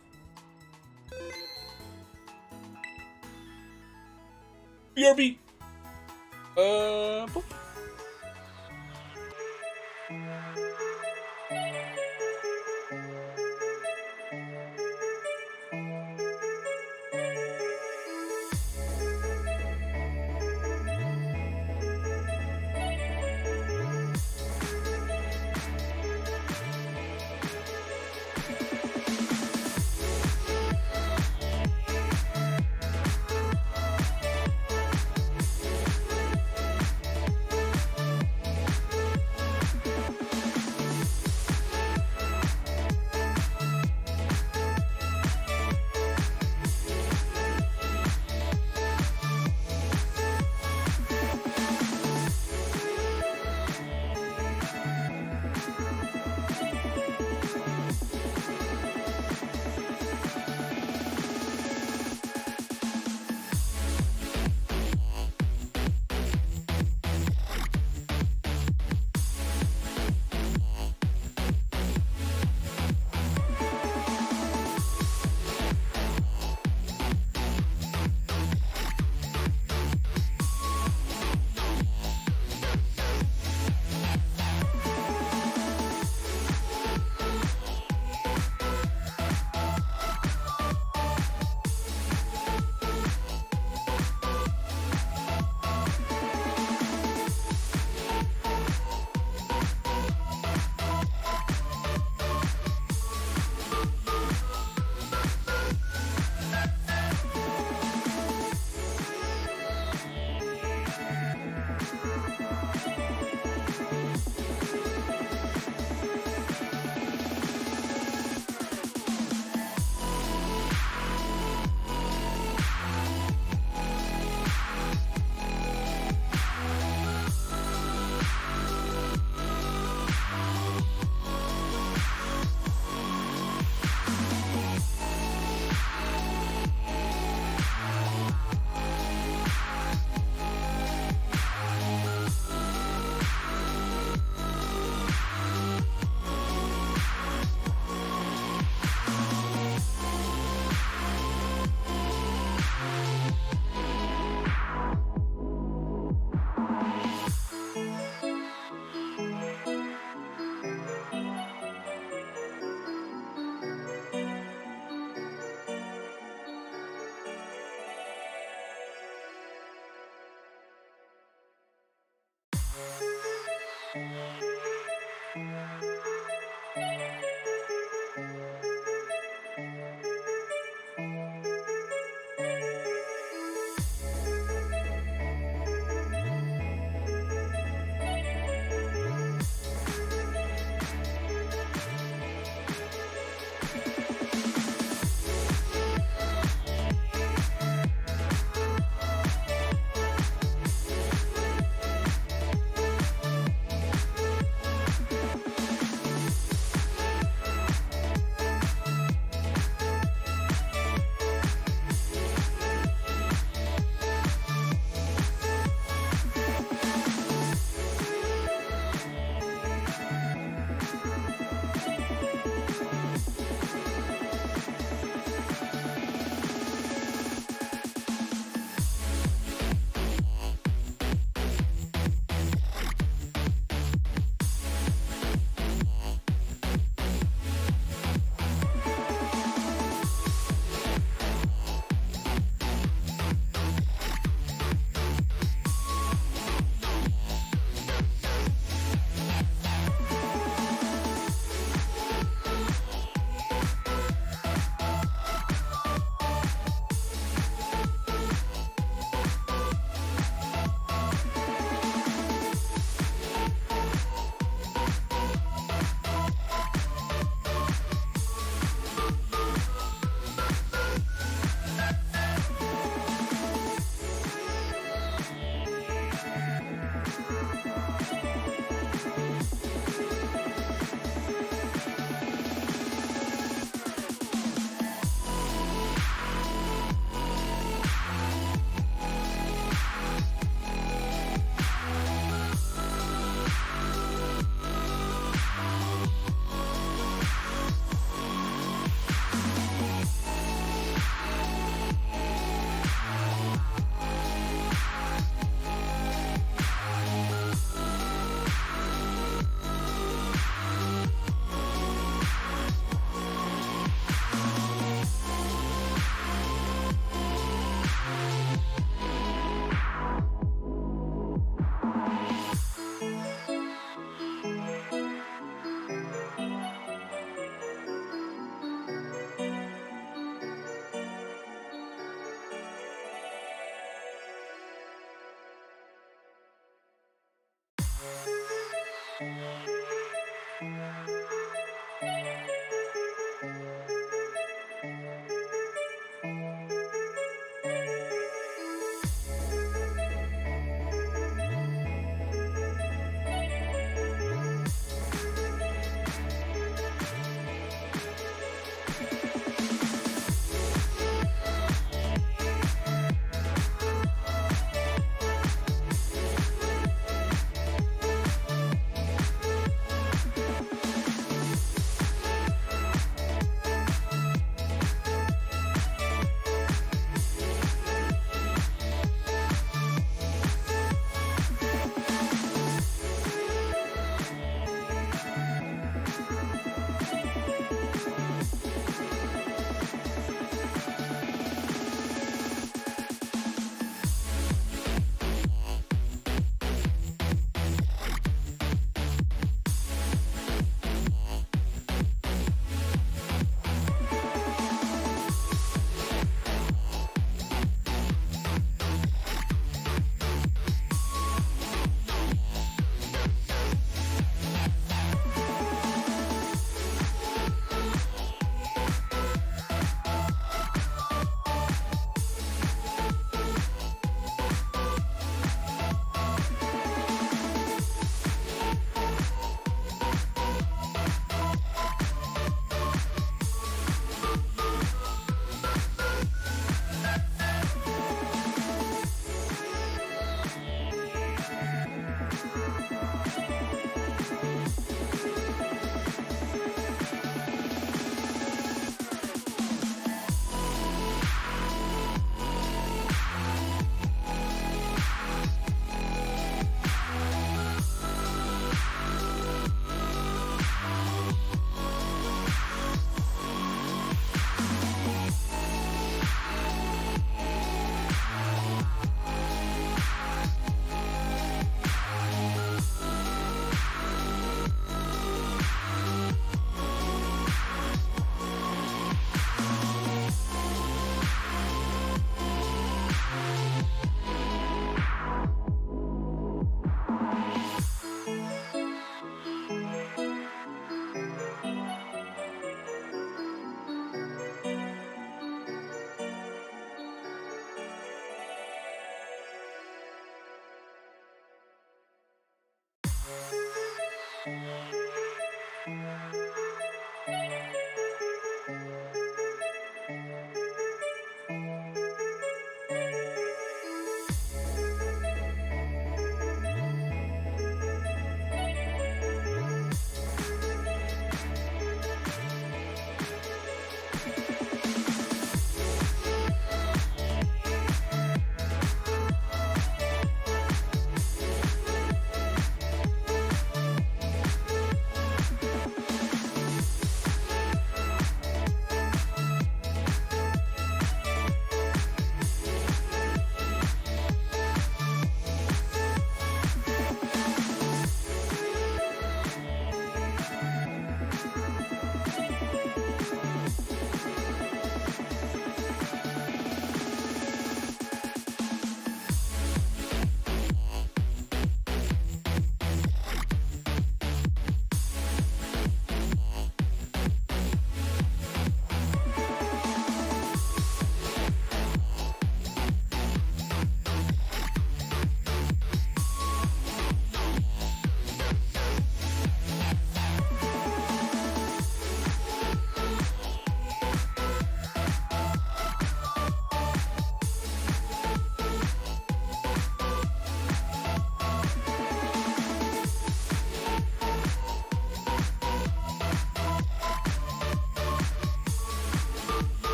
BRB. Boop.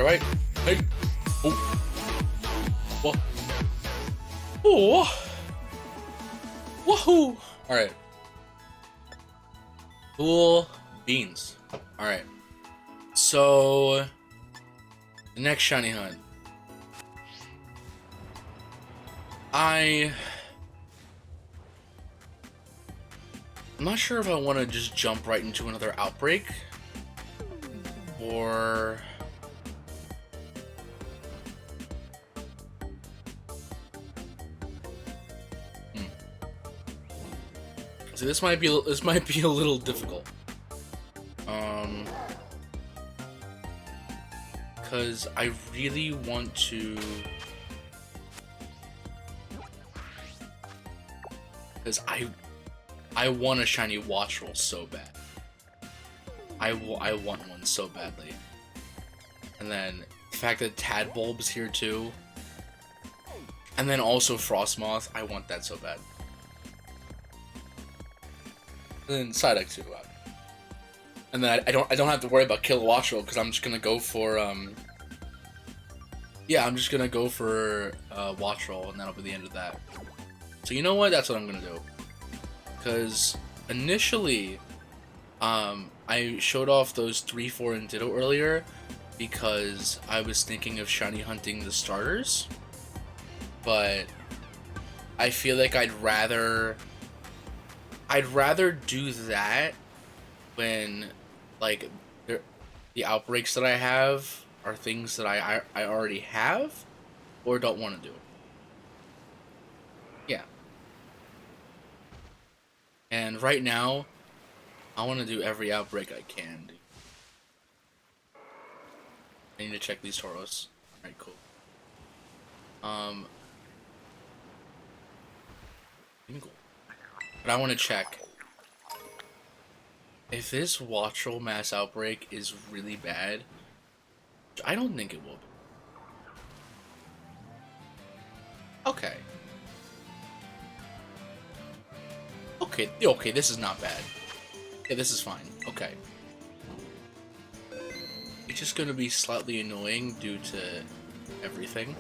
Alright. Hey. Oh. Whoa. Oh. Woohoo. Alright. Cool beans. Alright. So, the next shiny hunt. I'm not sure if I want to just jump right into another outbreak, or so this might be a little difficult. Because I really want to. Because I want a shiny Watch Roll so bad. I want one so badly. And then the fact that Tadbulb's here too. And then also Frostmoth. I want that so bad. And then Psyduck too. And then I don't have to worry about Kilowattrel because I'm just gonna go for yeah, I'm just gonna go for Wattrel, and that'll be the end of that. So you know what? That's what I'm gonna do. Because initially, I showed off those 3, 4, and Ditto earlier because I was thinking of shiny hunting the starters, but I feel like I'd rather do that when like the outbreaks that I have are things that I already have or don't want to do. Yeah. And right now, I want to do every outbreak I can. Dude. I need to check these Tauros. Alright, cool. But I want to check if this Wattrel mass outbreak is really bad. I don't think it will be. Okay. Okay, this is not bad. Yeah, this is fine. Okay. It's just gonna be slightly annoying due to everything.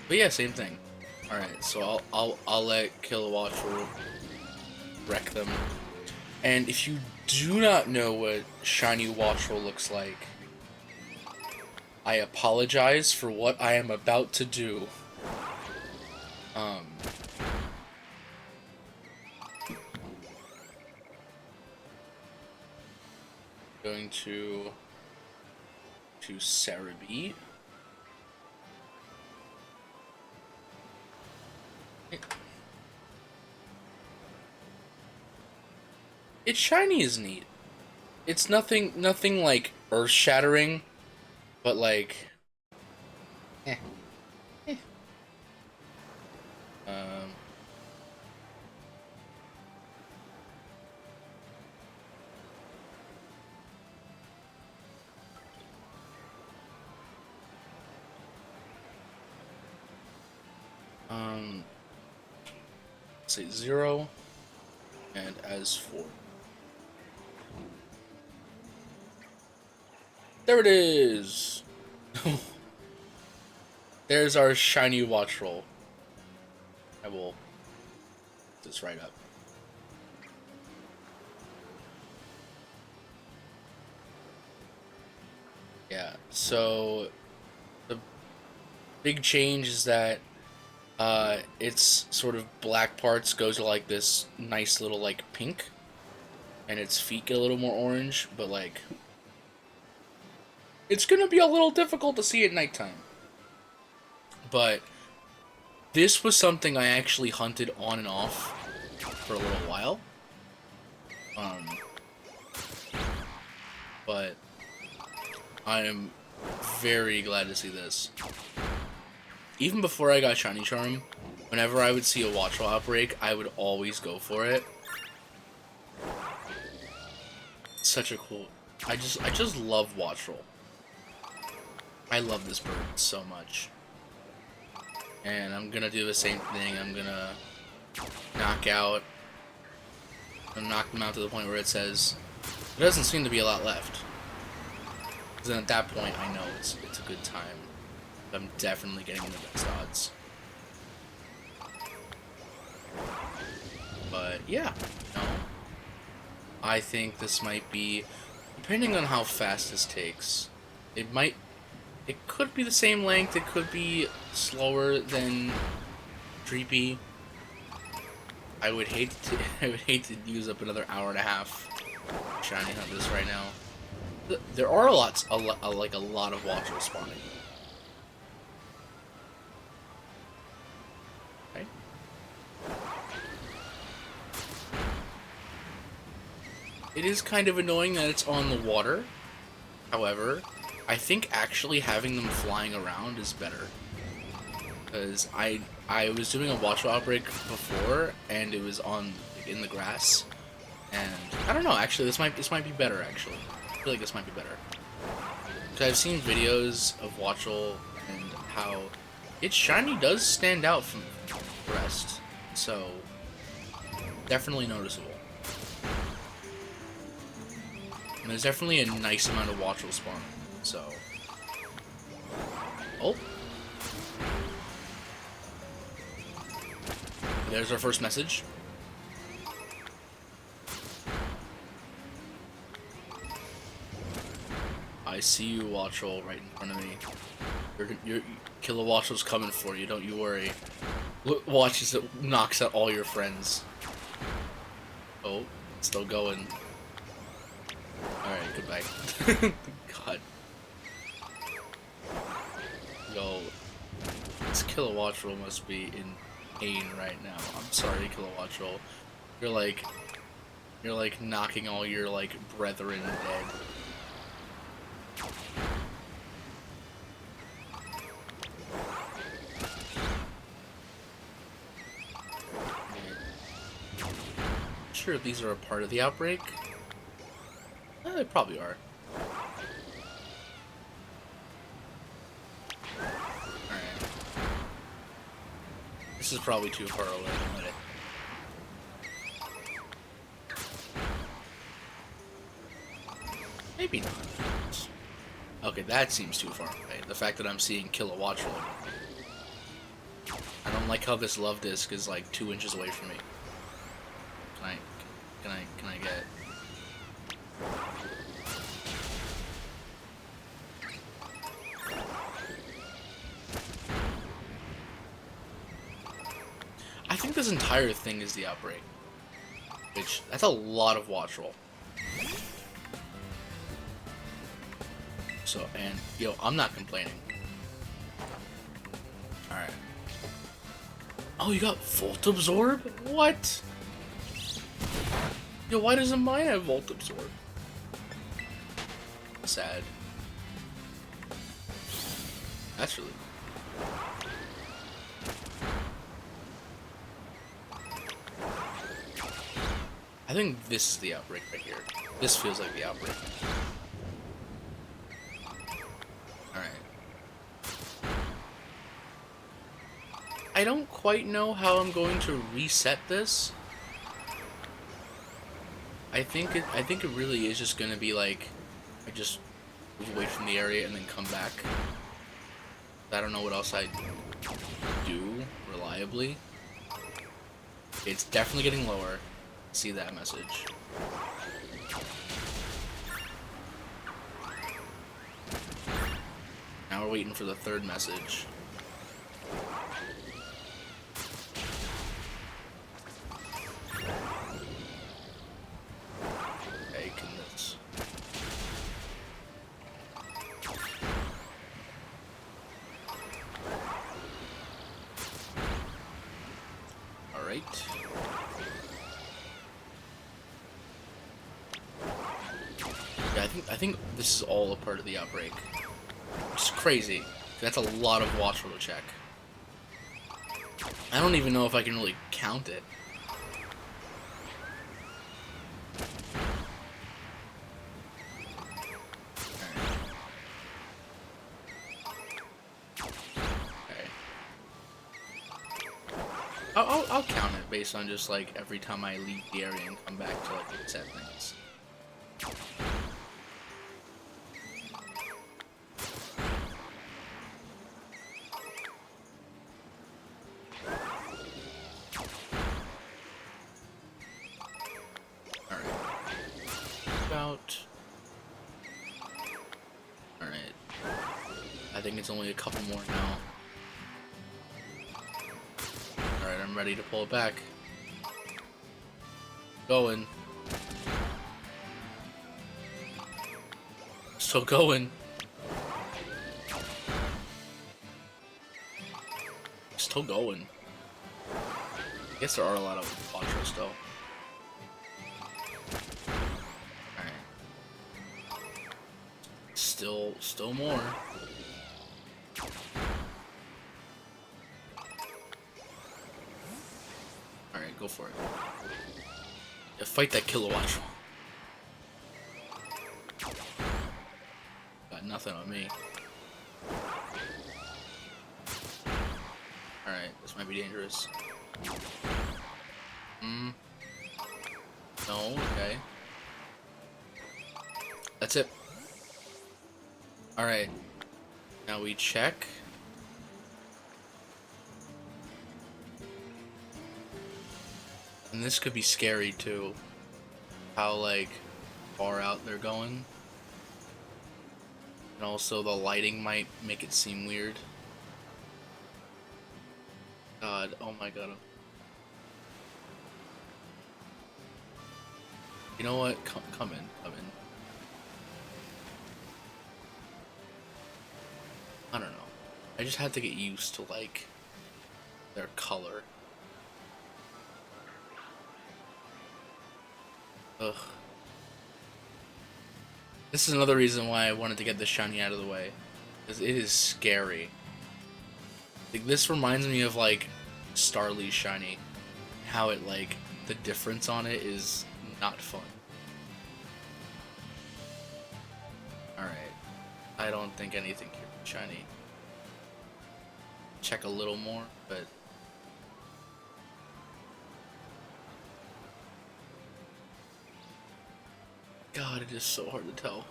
But yeah, same thing. Alright, so I'll let Kilowattrel wreck them. And if you do not know what shiny Wattrel looks like, I apologize for what I am about to do. Going to Cerebi. Its shiny is neat. It's nothing like earth-shattering, but like, eh. Say 0, and as 4. There it is! There's our shiny Wattrel. I will put this right up. Yeah, so the big change is that its sort of black parts goes to like this nice little like pink, and its feet get a little more orange, but like it's gonna be a little difficult to see at nighttime. But this was something I actually hunted on and off for a little while. But I am very glad to see this. Even before I got Shiny Charm, whenever I would see a Wattrel outbreak, I would always go for it. Such a cool... I just love Wattrel. I love this bird so much. And I'm gonna do the same thing. I'm gonna knock out... and knock them out to the point where it says... There doesn't seem to be a lot left. Because then at that point, I know it's a good time. I'm definitely getting the best odds. But yeah, no. I think this might be, depending on how fast this takes, it could be the same length, it could be slower than Dreepy. I would hate to use up another hour and a half shiny hunt this right now. There are a lot of Wattrel spawning. Okay. It is kind of annoying that it's on the water. However, I think actually having them flying around is better. Because I was doing a Wattrel outbreak before, and it was in the grass. And I don't know. Actually, this might be better. Actually, I feel like this might be better. Because I've seen videos of Wattrel and how its shiny does stand out from the rest. So, definitely noticeable. And there's definitely a nice amount of Watchel spawn. So, oh, there's our first message. I see you, Watchel, right in front of me. Your Kilowattrel's coming for you, don't you worry. Watch as it knocks out all your friends. Oh, it's still going. Alright, goodbye. God. Yo, this Kilowattrel must be in pain right now. I'm sorry, Kilowattrel. You're like knocking all your like brethren dead. Sure, if these are a part of the outbreak. They probably are. Alright. This is probably too far away. Maybe not. Okay, that seems too far away. The fact that I'm seeing Kilowattrel. I don't like how this love disc is like 2 inches away from me. Can I get... I think this entire thing is the outbreak. Which, that's a lot of Watchel. So, and, yo, I'm not complaining. Alright. Oh, you got Volt Absorb? What? Yo, why doesn't mine have Volt Absorb? Sad. That's really cool. I think this is the outbreak right here. This feels like the outbreak. Alright. I don't quite know how I'm going to reset this. I think it really is just gonna be like I just move away from the area and then come back. I don't know what else I do reliably. It's definitely getting lower. See that message. Now we're waiting for the third message. Yeah, I think this is all a part of the outbreak. Which is crazy. That's a lot of Watchel to check. I don't even know if I can really count it. I'll count it based on just like every time I leave the area and come back to like reset things. Alright. Alright. I think it's only a couple more now. Alright, I'm ready to pull it back. Going. Still going. Still going. I guess there are a lot of Watchel still. Alright. Still more. Alright, go for it. Yeah, fight that Kilowattrel. Got nothing on me. Alright, this might be dangerous. No, okay. That's it. Alright. Now we check. And this could be scary too. How, like, far out they're going. And also the lighting might make it seem weird. God, oh my god. You know what? Come in. I don't know. I just had to get used to, like, their color. Ugh. This is another reason why I wanted to get this shiny out of the way. Because it is scary. Like, this reminds me of, like, Starly's shiny. How it, like, the difference on it is not fun. Alright. I don't think anything here is shiny. Check a little more, but... God, it is so hard to tell.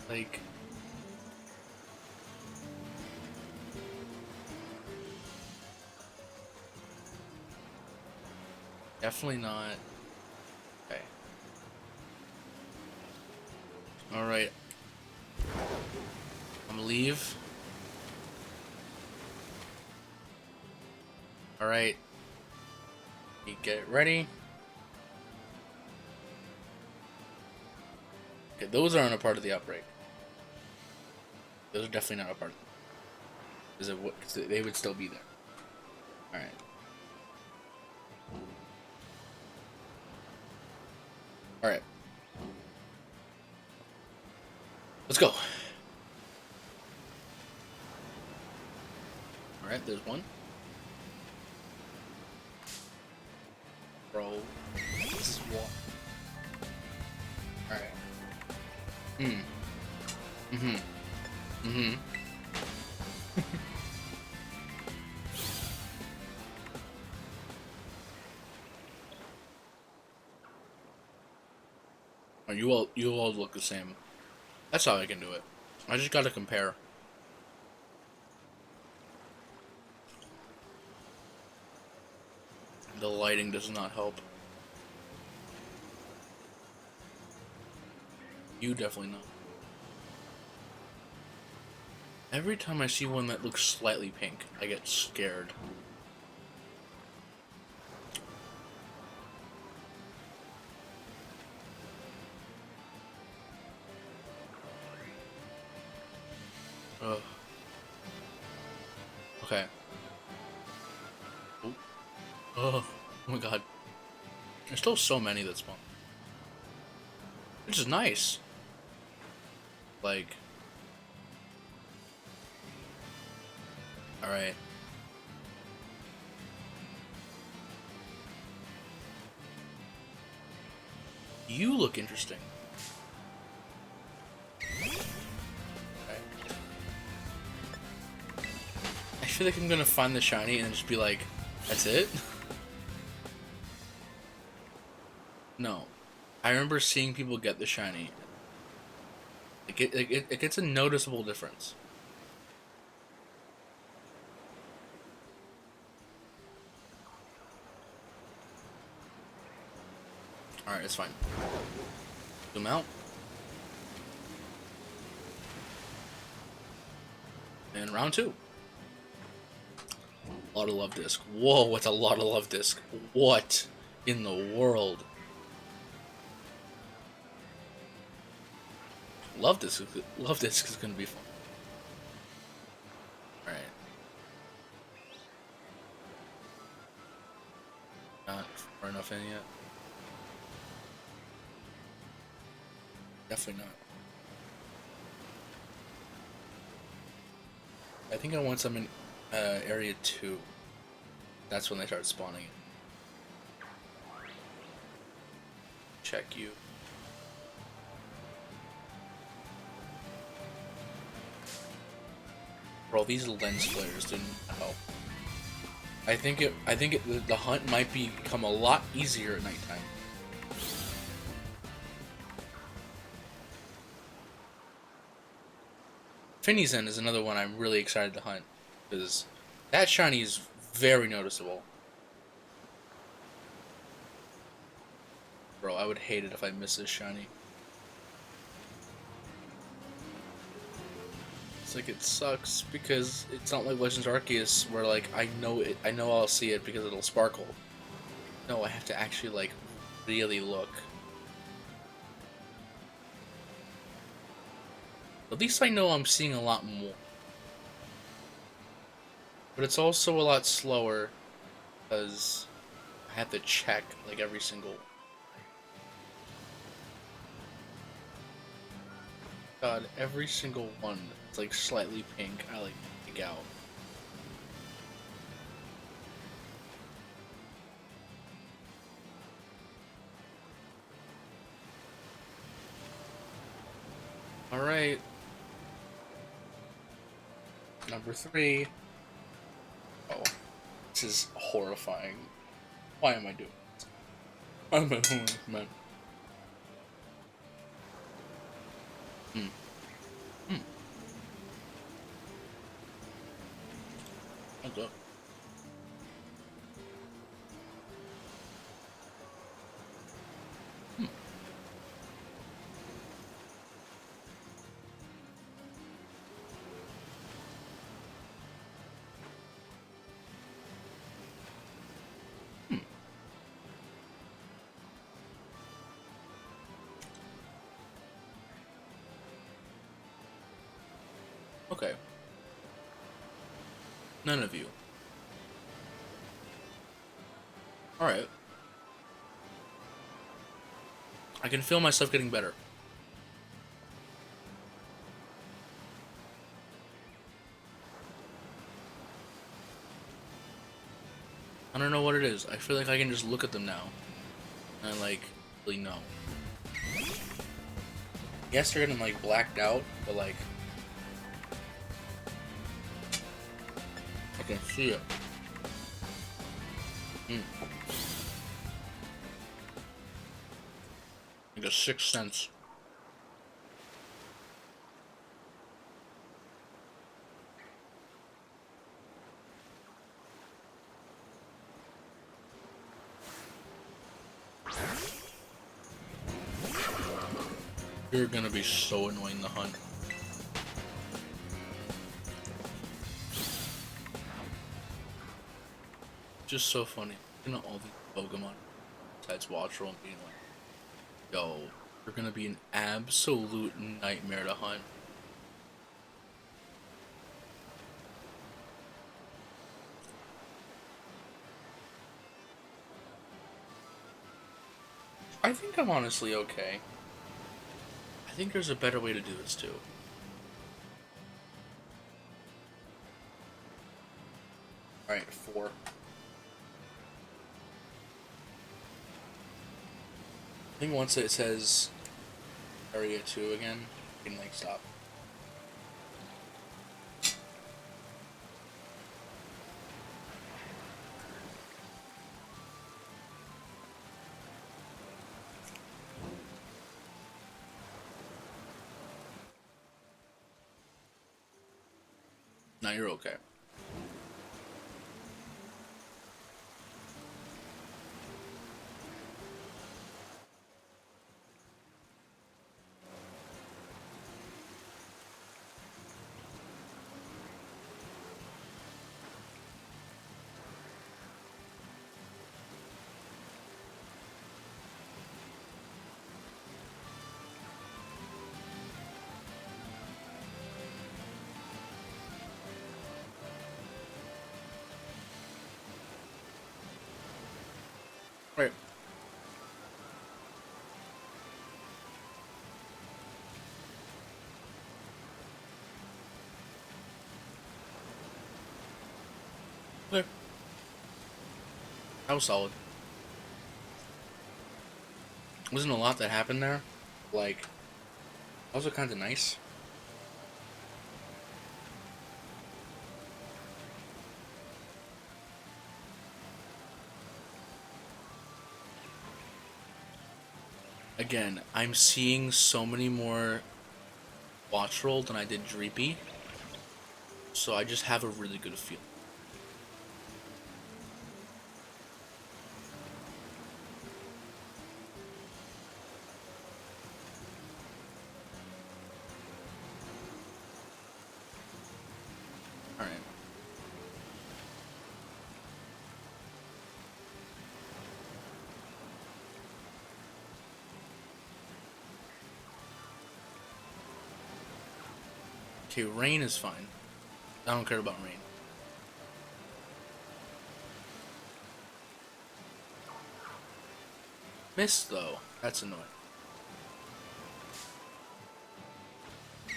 Like... Definitely not. Okay. Alright. I'm gonna leave. Alright. You get ready. Okay, those aren't a part of the outbreak. Those are definitely not a part of it. Because they would still be there. Alright. Alright. Let's go. Alright, there's one. Bro. This is what. Alright. Oh, you all look the same. That's how I can do it. I just gotta compare. The lighting does not help. You definitely know. Every time I see one that looks slightly pink, I get scared. Ugh. Okay. Oh my god. There's still so many that spawn. Which is nice. Like... Alright. You look interesting. Okay. I feel like I'm gonna find the shiny and just be like, that's it? No. I remember seeing people get the shiny. It gets a noticeable difference. Alright, it's fine. Zoom out. And round 2. A lot of love disc. Whoa, what's a lot of love disc? What in the world? Love disc is gonna be fun. Alright. Not far enough in yet. Definitely not. I think I want some in area 2. That's when they start spawning. Check you. Bro, these lens flares didn't help. The hunt might become a lot easier at nighttime. Finizen is another one I'm really excited to hunt, because that shiny is very noticeable. Bro, I would hate it if I miss this shiny. It's like, it sucks because it's not like Legends Arceus where like I know I'll see it because it'll sparkle. No, I have to actually like really look. At least I know I'm seeing a lot more. But it's also a lot slower because I have to check like every single. God, every single one that's like slightly pink, I like pick out. Alright. Number 3. Oh, this is horrifying. Why am I doing this? Why am I doing this, man? Hmm. Hmm. What's up? Hmm. Hmm. Okay. None of you. Alright. I can feel myself getting better. I don't know what it is. I feel like I can just look at them now. And like, really know. Yes, they're getting like blacked out, but like, I can see it. Hmm. Like a sixth sense. You're gonna be so annoying to hunt. Just so funny. You know, all these Pokemon, besides Watchroll and being like, yo, you're gonna be an absolute nightmare to hunt. I think I'm honestly okay. I think there's a better way to do this too. Alright, 4. I think once it says area 2 again, you can like stop. Now you're okay. Right. Okay. That was solid. Wasn't a lot that happened there. Like, also kind of nice. Again, I'm seeing so many more Watchroll than I did Dreepy, so I just have a really good feel. Alright. Okay, rain is fine. I don't care about rain. Mist, though. That's annoying.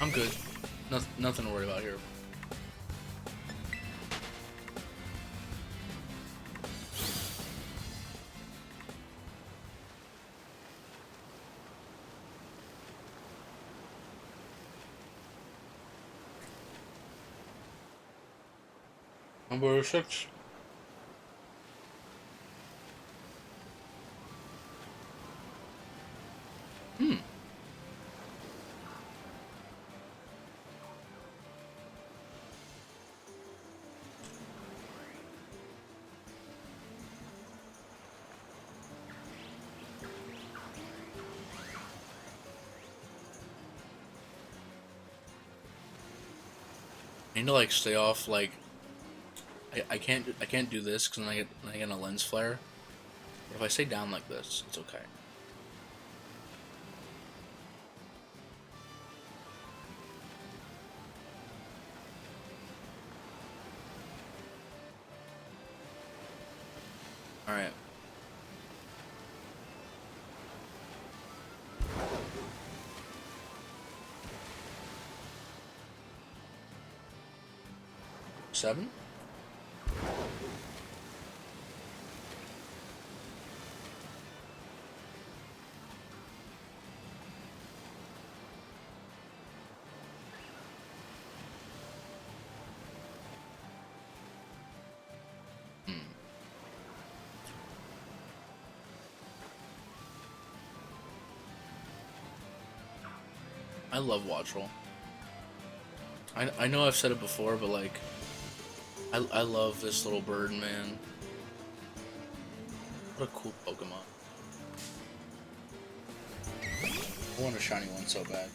I'm good. Nothing to worry about here. Number 6. Hmm. I need to like stay off like I can't do this because then I get a lens flare. But if I stay down like this, it's okay. All right. Seven. Hmm. I love Watchroll. I know I've said it before, but like I love this little bird, man. What a cool Pokemon. I want a shiny one so bad.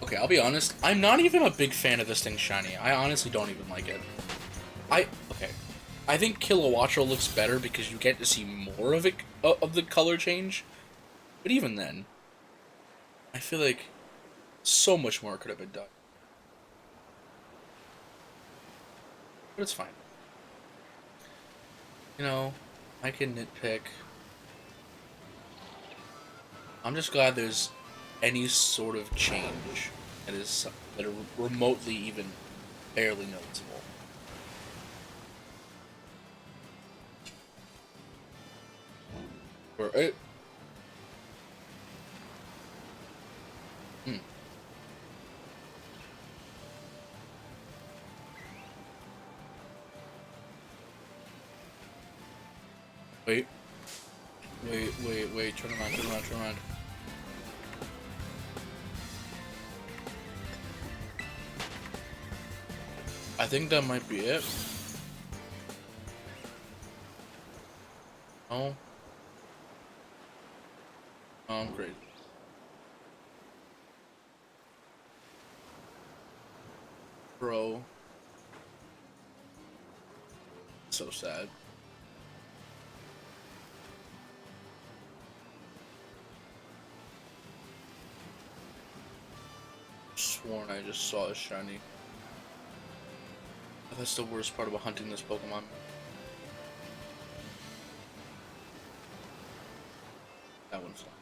Okay, I'll be honest. I'm not even a big fan of this thing shiny. I honestly don't even like it. Okay. I think Kilowattrel looks better because you get to see more of it of the color change. But even then, I feel like so much more could have been done. But it's fine. You know, I can nitpick. I'm just glad there's any sort of change that are remotely even barely noticeable. Or it. Hmm. Wait. Wait. Turn around. I think that might be it. Oh. Oh, I'm great. Bro. So sad. Sworn I just saw a shiny. That's the worst part about hunting this Pokemon. That one's fine.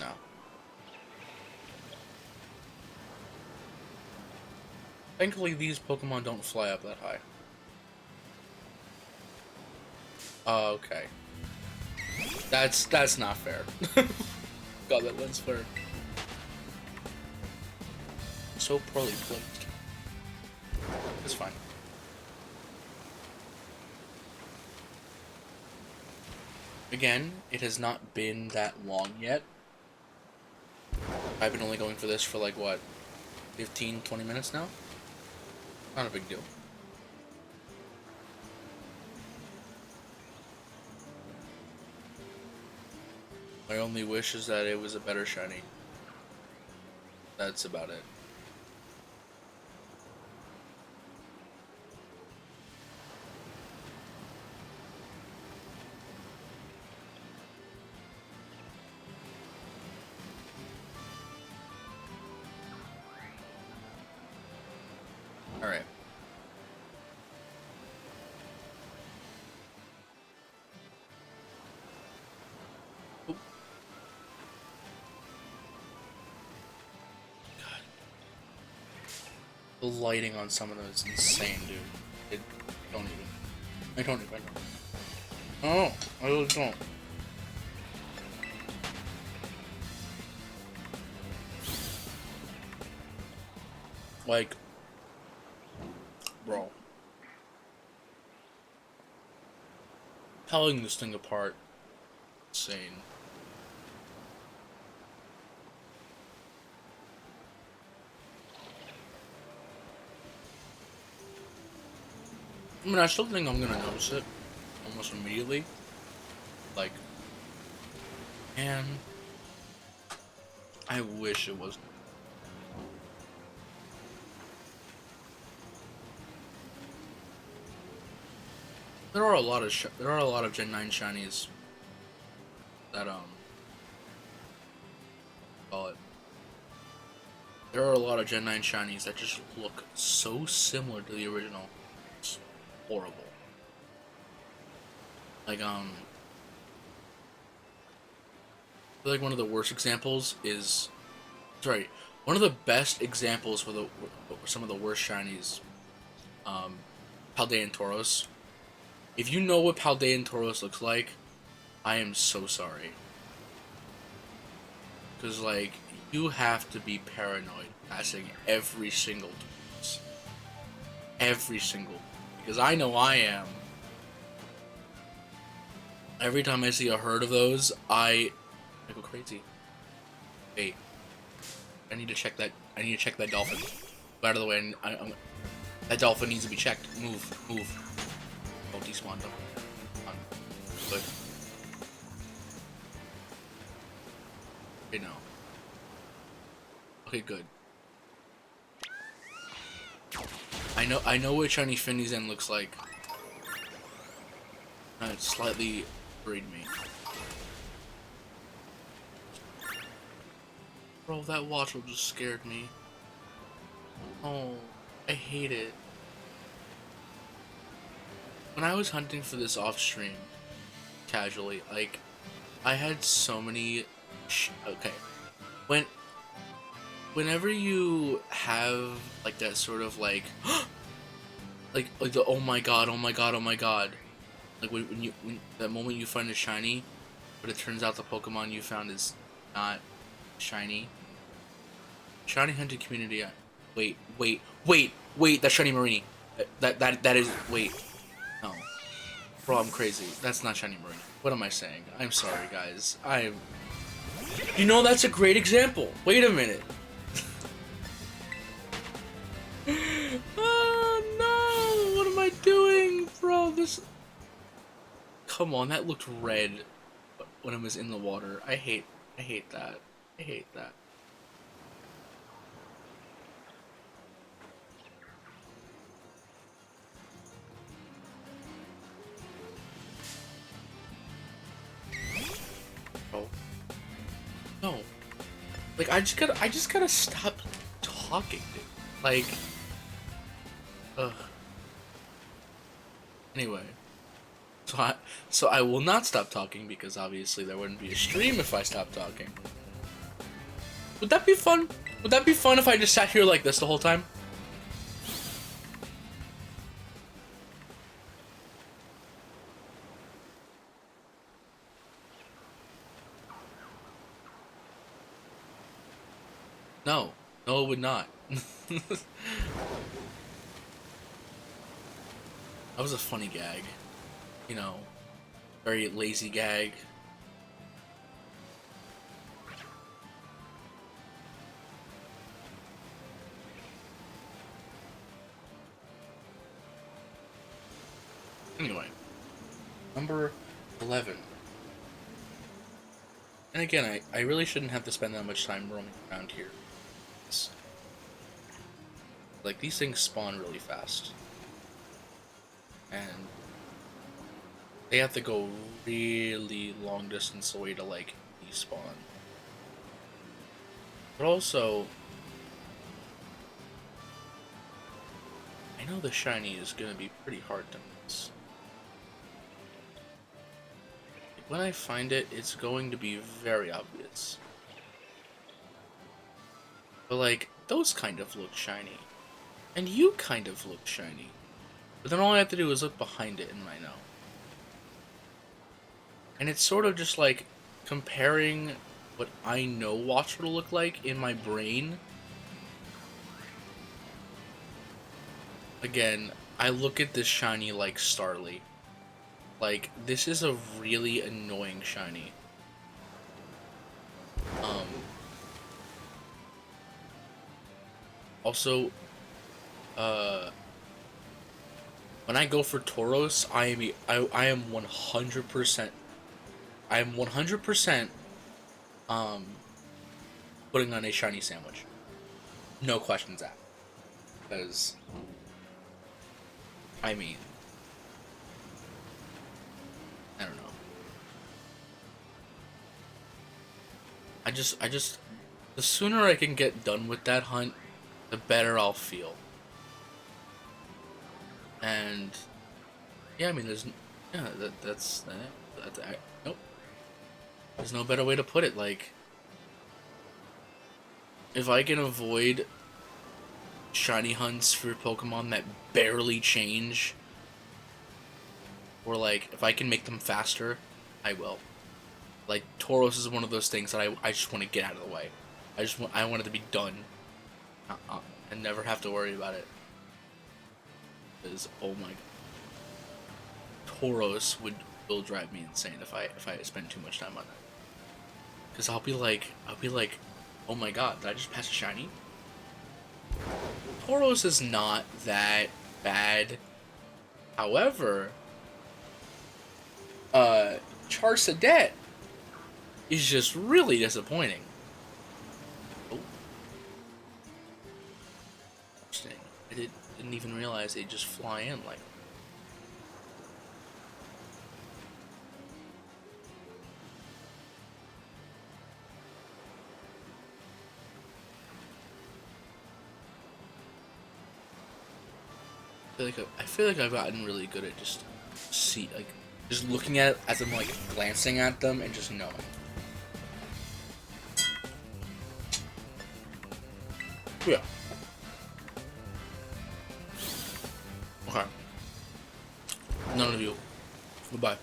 No. Thankfully, these Pokemon don't fly up that high. Okay. That's not fair. God, that lens flare. So poorly placed. It's fine. Again, it has not been that long yet. I've been only going for this for like, what, 15, 20 minutes now? Not a big deal. My only wish is that it was a better shiny. That's about it. Alright. God. The lighting on some of them is insane, dude. I don't even. Oh, I really don't. Like, bro. Telling this thing apart, insane. I mean, I still think I'm gonna notice it almost immediately. Like, man, I wish it was. There are a lot of Gen 9 shinies that call it. There are a lot of Gen 9 shinies that just look so similar to the original. It's horrible. Like I feel like one of the worst examples is, sorry, one of the best examples for some of the worst shinies, Paldean Tauros. If you know what Paldean Tauros looks like, I am so sorry. Because, like, you have to be paranoid passing every single Tauros. Every single. Because I know I am. Every time I see a herd of those, I go crazy. Wait. I need to check that. I need to check that dolphin. Get out of the way. That dolphin needs to be checked. Move. Oh, despawned them. Good. Okay, no. Okay, good. I know what shiny Finizen looks like. It slightly worried me. Bro, that Watchel just scared me. Oh, I hate it. When I was hunting for this off stream, casually, like, I had so many. Okay, whenever you have like that sort of like, like the oh my god, like when that moment you find a shiny, but it turns out the Pokemon you found is not shiny. Shiny hunting community. Wait, that's shiny Marini. That is wait. No. Bro, I'm crazy. That's not shiny Marini. What am I saying? I'm sorry, guys. You know, that's a great example. Wait a minute. Oh, no. What am I doing? Bro, this... Come on, that looked red when it was in the water. I hate that. I hate that. Oh. No. Like, I just gotta stop talking, dude. Like... Ugh. Anyway. So I will not stop talking because obviously there wouldn't be a stream if I stopped talking. Would that be fun? Would that be fun if I just sat here like this the whole time? No. No, it would not. That was a funny gag. You know. Very lazy gag. Anyway, number 11. And again, I really shouldn't have to spend that much time roaming around here. Like, these things spawn really fast. And they have to go really long distance away to, like, despawn. But also, I know the shiny is gonna be pretty hard to miss. When I find it, it's going to be very obvious. But, like, those kind of look shiny. And you kind of look shiny. But then all I have to do is look behind it and I know. And it's sort of just like comparing what I know Watch will look like in my brain. Again, I look at this shiny like Starly. Like, this is a really annoying shiny. Also, when I go for Tauros, I am 100%. I am 100% putting on a shiny sandwich. No questions asked. Because, I mean, I don't know. The sooner I can get done with that hunt, the better I'll feel. And yeah, I mean, nope. There's no better way to put it. Like, if I can avoid shiny hunts for Pokemon that barely change, or like if I can make them faster, I will. Like, Tauros is one of those things that I just want to get out of the way. I want it to be done, and never have to worry about it. Because, oh my god, Tauros will drive me insane if I spend too much time on that. Because I'll be like, oh my god, did I just pass a shiny? Tauros is not that bad. However, Charcadet is just really disappointing. Oh. Interesting. I didn't even realize they'd just fly in like. I feel like I've gotten really good at just just looking at it as I'm like glancing at them and just knowing. Yeah. Okay. None of you. Goodbye.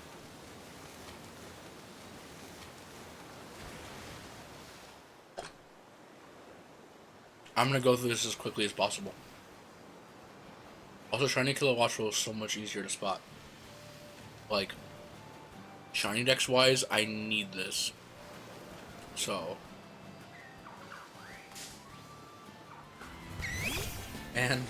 I'm gonna go through this as quickly as possible. Also, Shiny Kilowattrel is so much easier to spot. Like, Shiny Dex wise, I need this. So. And.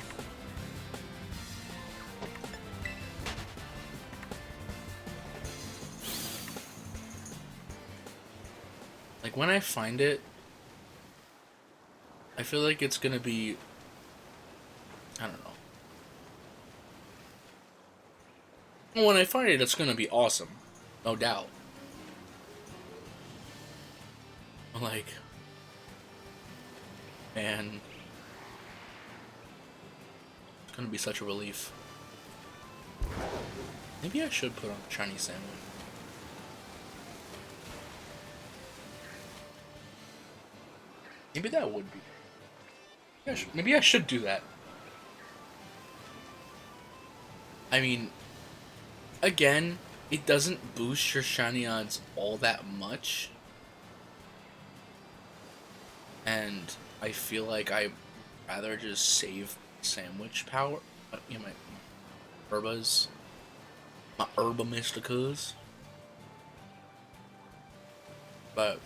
Like, when I find it, I feel like it's gonna be. I don't know. When I find it, it's gonna be awesome. No doubt. Like. Man. It's gonna be such a relief. Maybe I should put on a Chinese sandwich. Maybe that would be. Maybe I should do that. I mean, again, it doesn't boost your shiny odds all that much. And I feel like I'd rather just save sandwich power. You know, my Herbas. My Herba Mysticas. But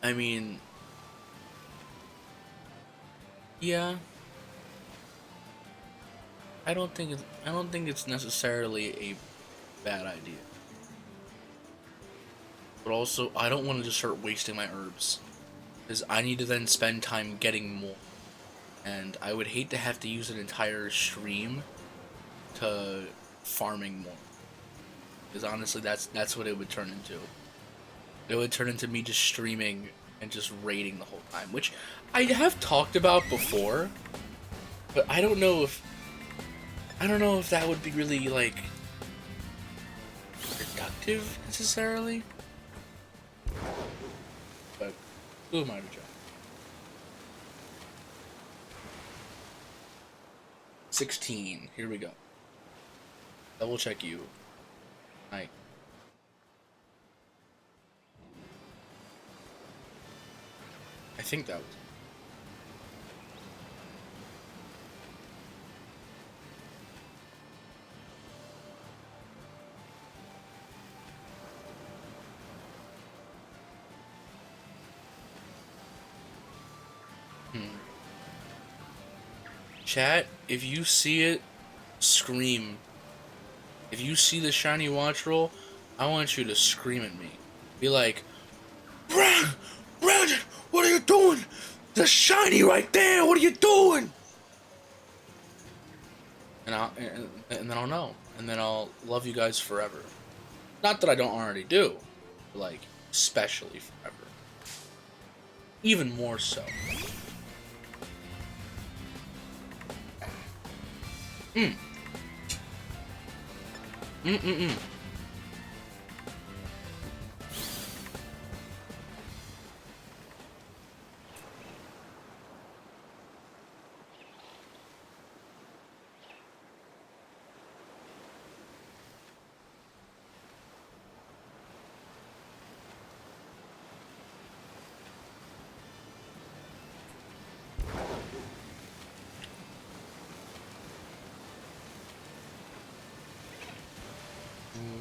I mean, yeah, I don't think it's necessarily a bad idea. But also, I don't want to just start wasting my herbs, because I need to then spend time getting more, and I would hate to have to use an entire stream to farming more. Because honestly, that's what it would turn into. It would turn into me just streaming and just raiding the whole time, which I have talked about before, but I don't know if that would be really like productive necessarily. But who am I to judge? 16. Here we go. Double check you. I I think that was. Hmm. Chat, if you see it, scream. If you see the shiny watch roll, I want you to scream at me. Be like, Brandon, what are you doing? The shiny right there. What are you doing? And then I'll know, and then I'll love you guys forever. Not that I don't already do, but like especially forever, even more so. Mm. Mm mm mm.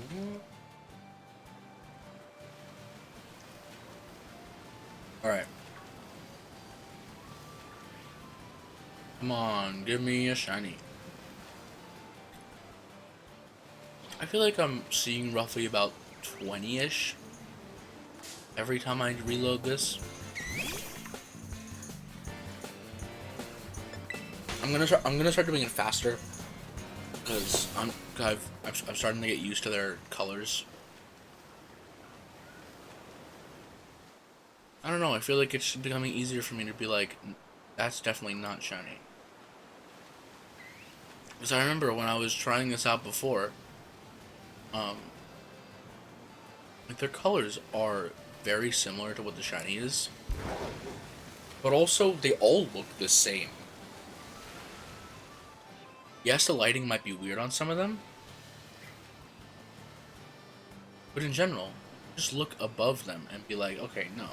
'Alright. All right. Come on, give me a shiny. I feel like I'm seeing roughly about 20-ish every time I reload this. I'm gonna start doing it faster because I'm starting to get used to their colors. I don't know. I feel like it's becoming easier for me to be like, that's definitely not shiny. Because I remember when I was trying this out before, um, like their colors are very similar to what the shiny is, but also they all look the same. Yes, the lighting might be weird on some of them, but in general, just look above them and be like, okay, no.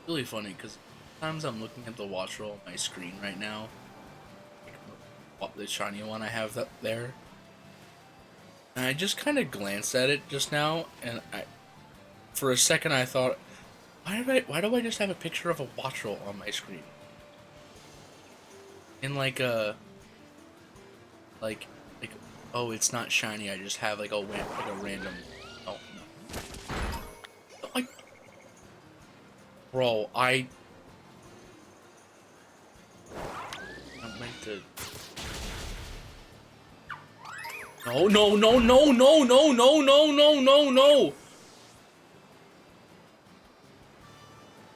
Really funny because sometimes I'm looking at the watch roll on my screen right now, like the shiny one I have there, and I just kind of glanced at it just now, and for a second I thought, why do I just have a picture of a watch roll on my screen? In like like oh, it's not shiny. I just have like a random. Oh no, bro, I meant to. No no no no no no no no no no no.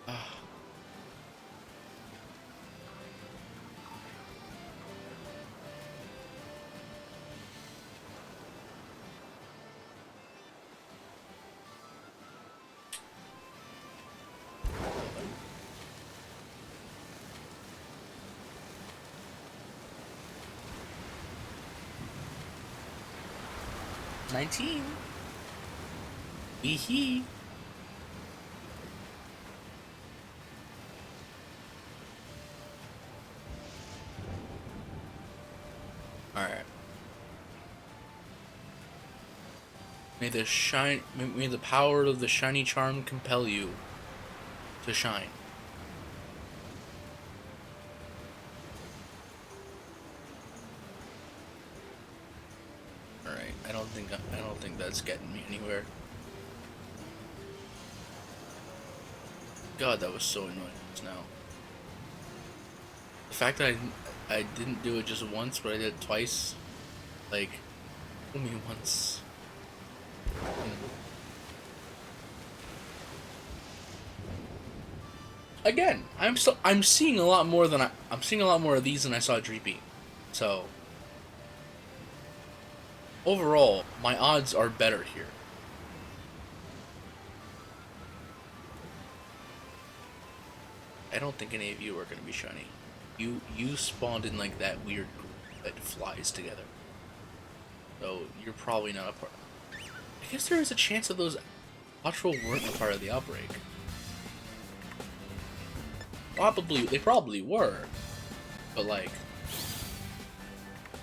Ah, 19. Hee. Alright. May the power of the shiny charm compel you to shine. Alright, I don't think that's getting me anywhere. God, that was so annoying just now. The fact that I didn't do it just once, but I did it twice, like, only once. Again, I'm seeing a lot more than I'm seeing a lot more of these than I saw Dreepy. So overall, my odds are better here. I don't think any of you are gonna be shiny. You spawned in like that weird group that flies together. So you're probably not a part. I guess there is a chance that those Wattrel weren't a part of the outbreak. They probably were. But like,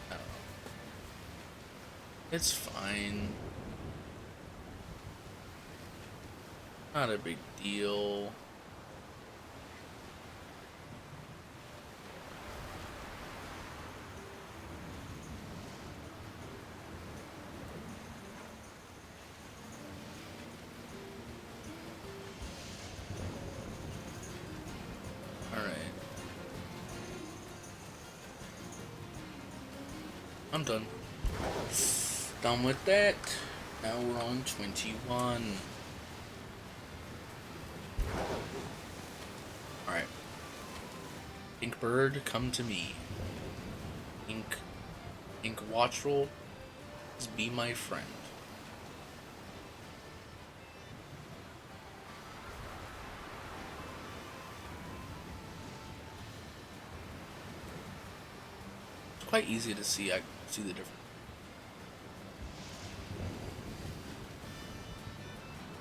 I don't know. It's fine. Not a big deal. I'm done. Done with that. Now we're on 21. Alright. Ink Bird, come to me. Ink Wattrel, be my friend. It's quite easy to see. I see the difference.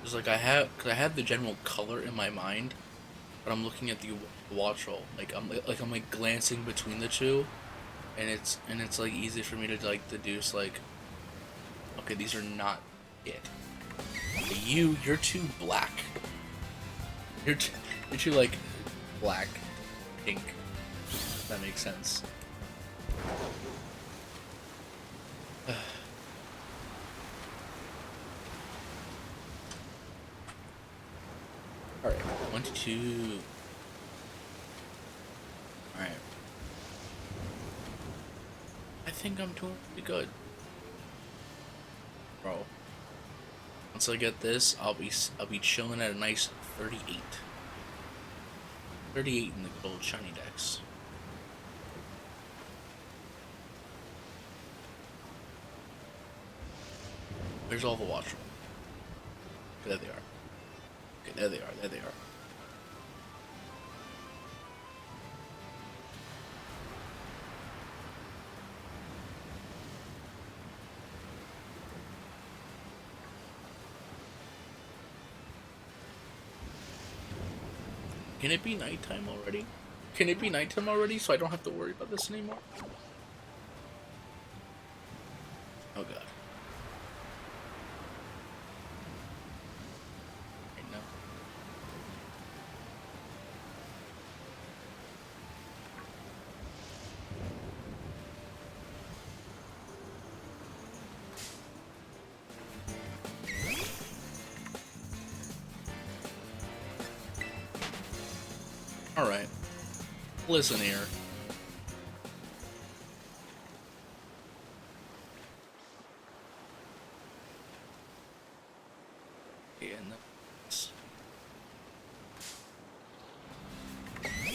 It's like I have the general color in my mind, but I'm looking at the Wattrel. Like I'm glancing between the two, and it's like easy for me to like deduce like, okay, these are not it. You're too black. You're too like black, pink. If that makes sense. Alright, 22. Alright. I think I'm doing pretty good. Bro. Once I get this, I'll be chilling at a nice 38. 38 in the gold shiny decks. There's all the Wattrel. There they are. Okay, there they are. There they are. Can it be nighttime already? Can it be nighttime already so I don't have to worry about this anymore? Oh god. No. Alright. Listen here.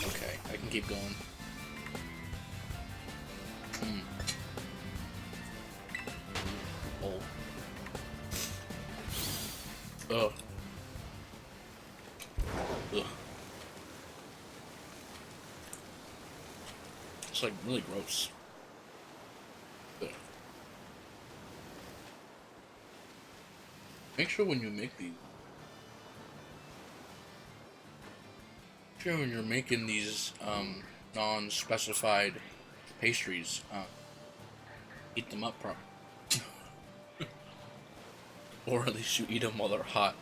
Okay, I can keep going. Oh. Ugh. Ugh. It's like really gross. Ugh. Make sure when you make these, when you're making these non-specified pastries, Heat them up properly. Or at least you eat them while they're hot.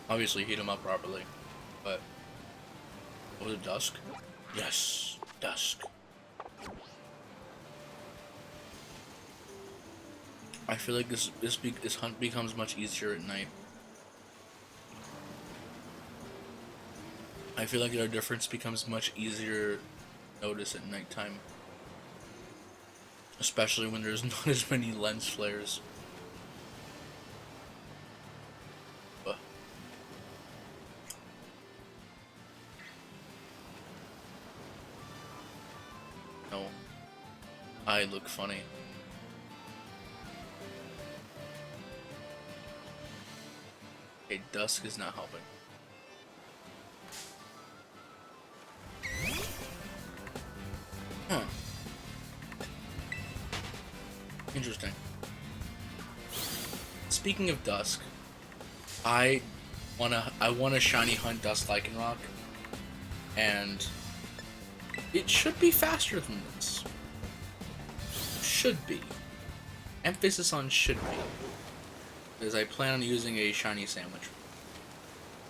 Obviously heat them up properly. But... was it dusk? Yes, dusk. I feel like this hunt becomes much easier at night. I feel like our difference becomes much easier to notice at nighttime. Especially when there's not as many lens flares. But no, I look funny. Okay, dusk is not helping. Huh. Interesting. Speaking of dusk, I wanna shiny hunt Dusk Lycanroc, and it should be faster than this. Should be. Emphasis on should be. Because I plan on using a shiny sandwich.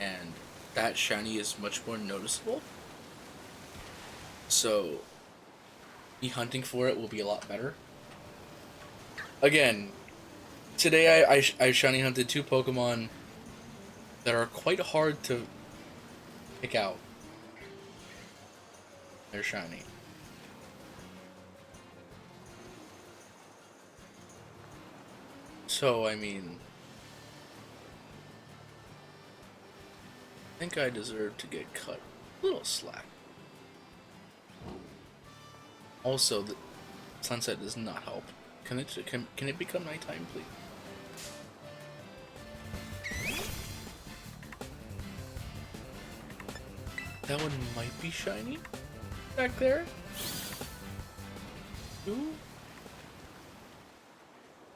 And that shiny is much more noticeable. So, me hunting for it will be a lot better. Again, today I shiny hunted 2 Pokemon that are quite hard to pick out. They're shiny. So, I mean, I think I deserve to get cut a little slack. Also, the sunset does not help. Can it become nighttime, please? That one might be shiny back there. Ooh.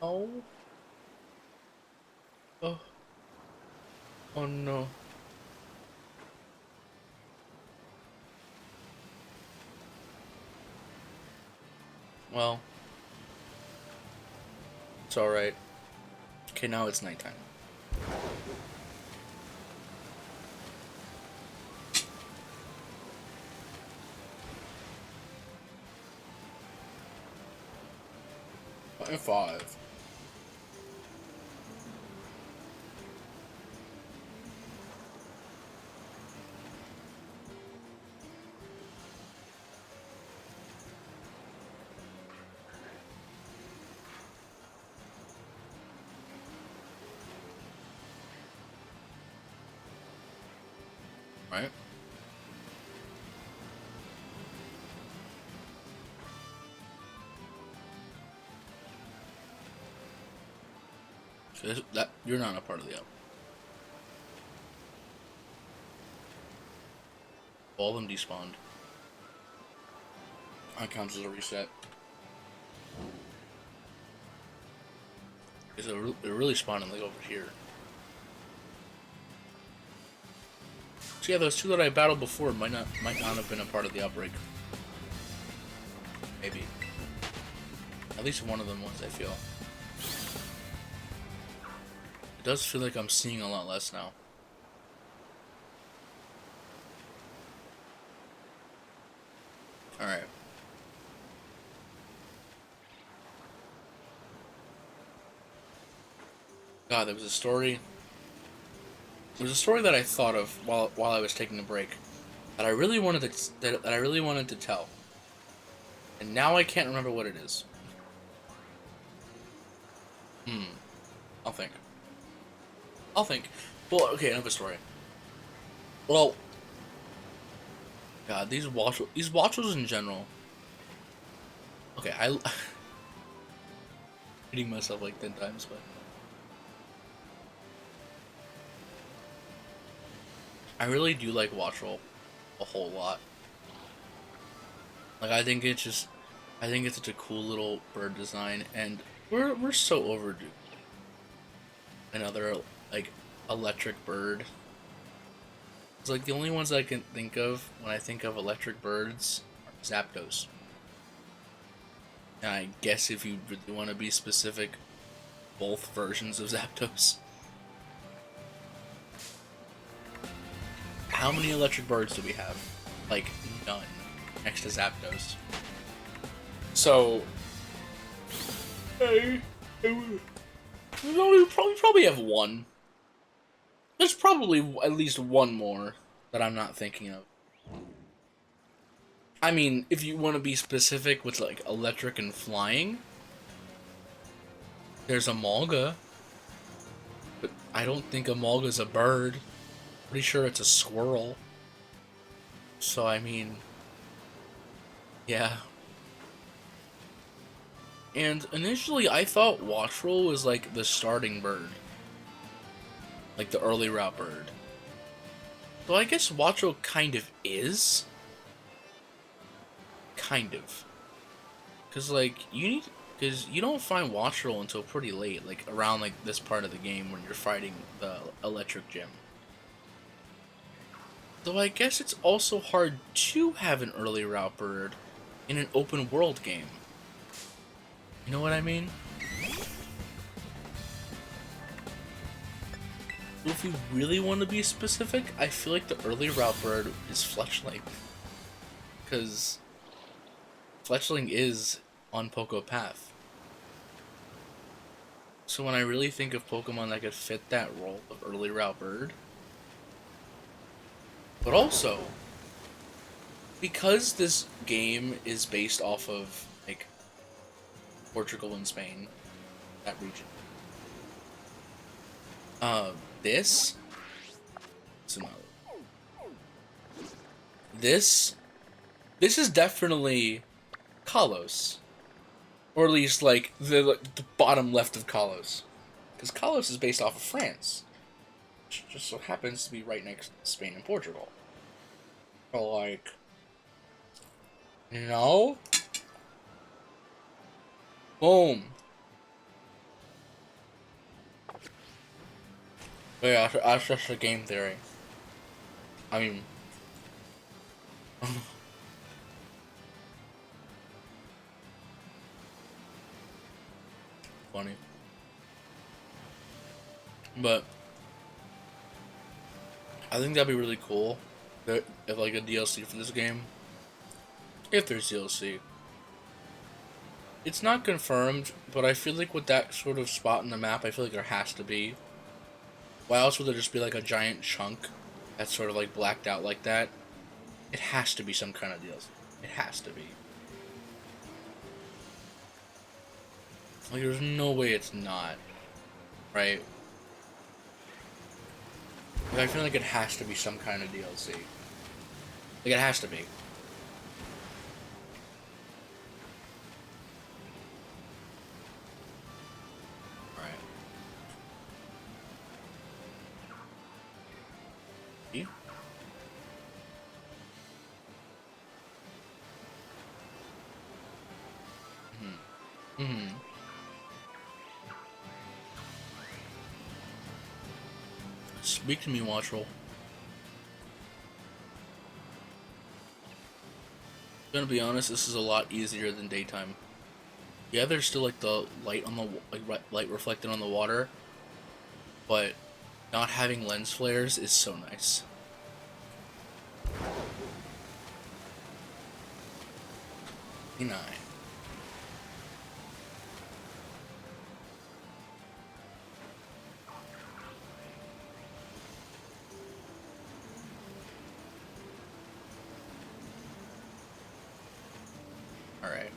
Oh. Oh. Oh no. Well. It's alright. Okay, now it's nighttime. And 5. Right? So that you're not a part of the up. All of them despawned. That counts as a reset. Because they're really spawning like over here. So yeah, those 2 that I battled before might not have been a part of the outbreak. Maybe. At least one of them was, I feel. It does feel like I'm seeing a lot less now. Alright. God, there was a story. There was a story that I thought of while I was taking a break that I really wanted to tell. And now I can't remember what it is. I'll think. Well, okay, another story. Well, God, these Watchels in general. Okay, hitting myself like 10 times, but I really do like Watchel a whole lot. Like, I think it's such a cool little bird design, and we're so overdue. Another like electric bird. It's like the only ones I can think of when I think of electric birds are Zapdos. And I guess if you really want to be specific, both versions of Zapdos. How many electric birds do we have? Like, none. Next to Zapdos. So, we probably have one. There's probably at least one more that I'm not thinking of. I mean, if you want to be specific with like electric and flying, there's a Malga, but I don't think a Malga's a bird. Pretty sure it's a squirrel. So I mean, yeah. And initially, I thought Wattrel was like the starting bird, like the early route bird. So I guess Wattrel kind of is. Kind of. Because, like, because you don't find Wattrel until pretty late, like, around, like, this part of the game when you're fighting the electric gym. Though I guess it's also hard to have an early route bird in an open world game. You know what I mean? If you really want to be specific, I feel like the early route bird is Fletchling. Because Fletchling is on Poco Path. So when I really think of Pokemon that could fit that role of early route bird, but also, because this game is based off of, like, Portugal and Spain, that region, this, so this is definitely Kalos. Or at least, like, the bottom left of Kalos. Because Kalos is based off of France. Which just so happens to be right next to Spain and Portugal. So, like, no? Boom. But yeah, that's just a game theory. I mean... funny. But... I think that'd be really cool. If, like, a DLC for this game. If there's DLC. It's not confirmed, but I feel like with that sort of spot in the map, I feel like there has to be. Why else would there just be like a giant chunk that's sort of like blacked out like that? It has to be some kind of DLC. It has to be. Like, there's no way it's not. Right? Like, I feel like it has to be some kind of DLC. Like, it has to be. Alright. See? Mm-hmm. Mm-hmm. Speak to me, Wattrel. Gonna be honest, this is a lot easier than daytime. Yeah, there's still like the light on the light reflected on the water, but not having lens flares is so nice. 9. All right.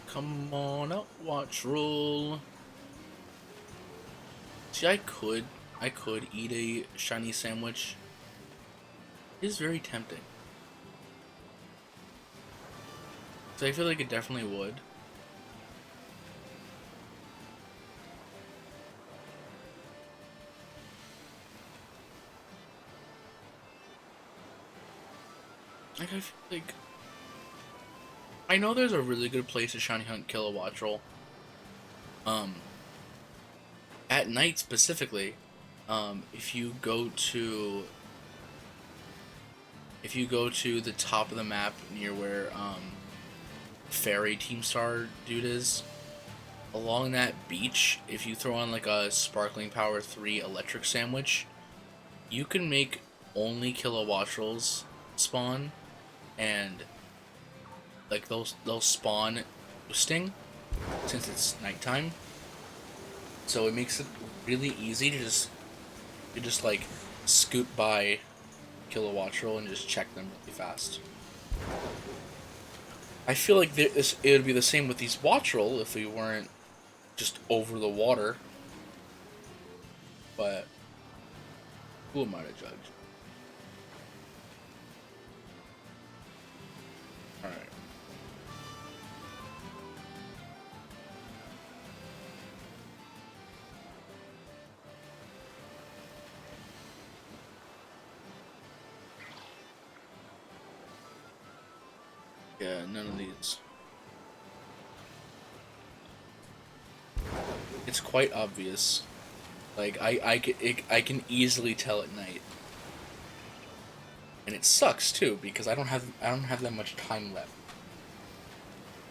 Come on up, Wattrel. See, I could eat a shiny sandwich. It is very tempting. So I feel like it definitely would. Like, I feel like... I know there's a really good place to shiny hunt kill a Wattrel. At night specifically, if you go to... if you go to the top of the map near where Fairy Team Star dude is, along that beach, if you throw on like a Sparkling Power 3 electric sandwich, you can make only Kilowattrels spawn, and like they'll spawn boosting since it's nighttime. So it makes it really easy to just like scoot by Kilowattrel and just check them really fast. I feel like it would be the same with these Wattrel if we weren't just over the water. But who am I to judge? Alright. Yeah, none of these. It's quite obvious. Like, I can easily tell at night. And it sucks too, because I don't have that much time left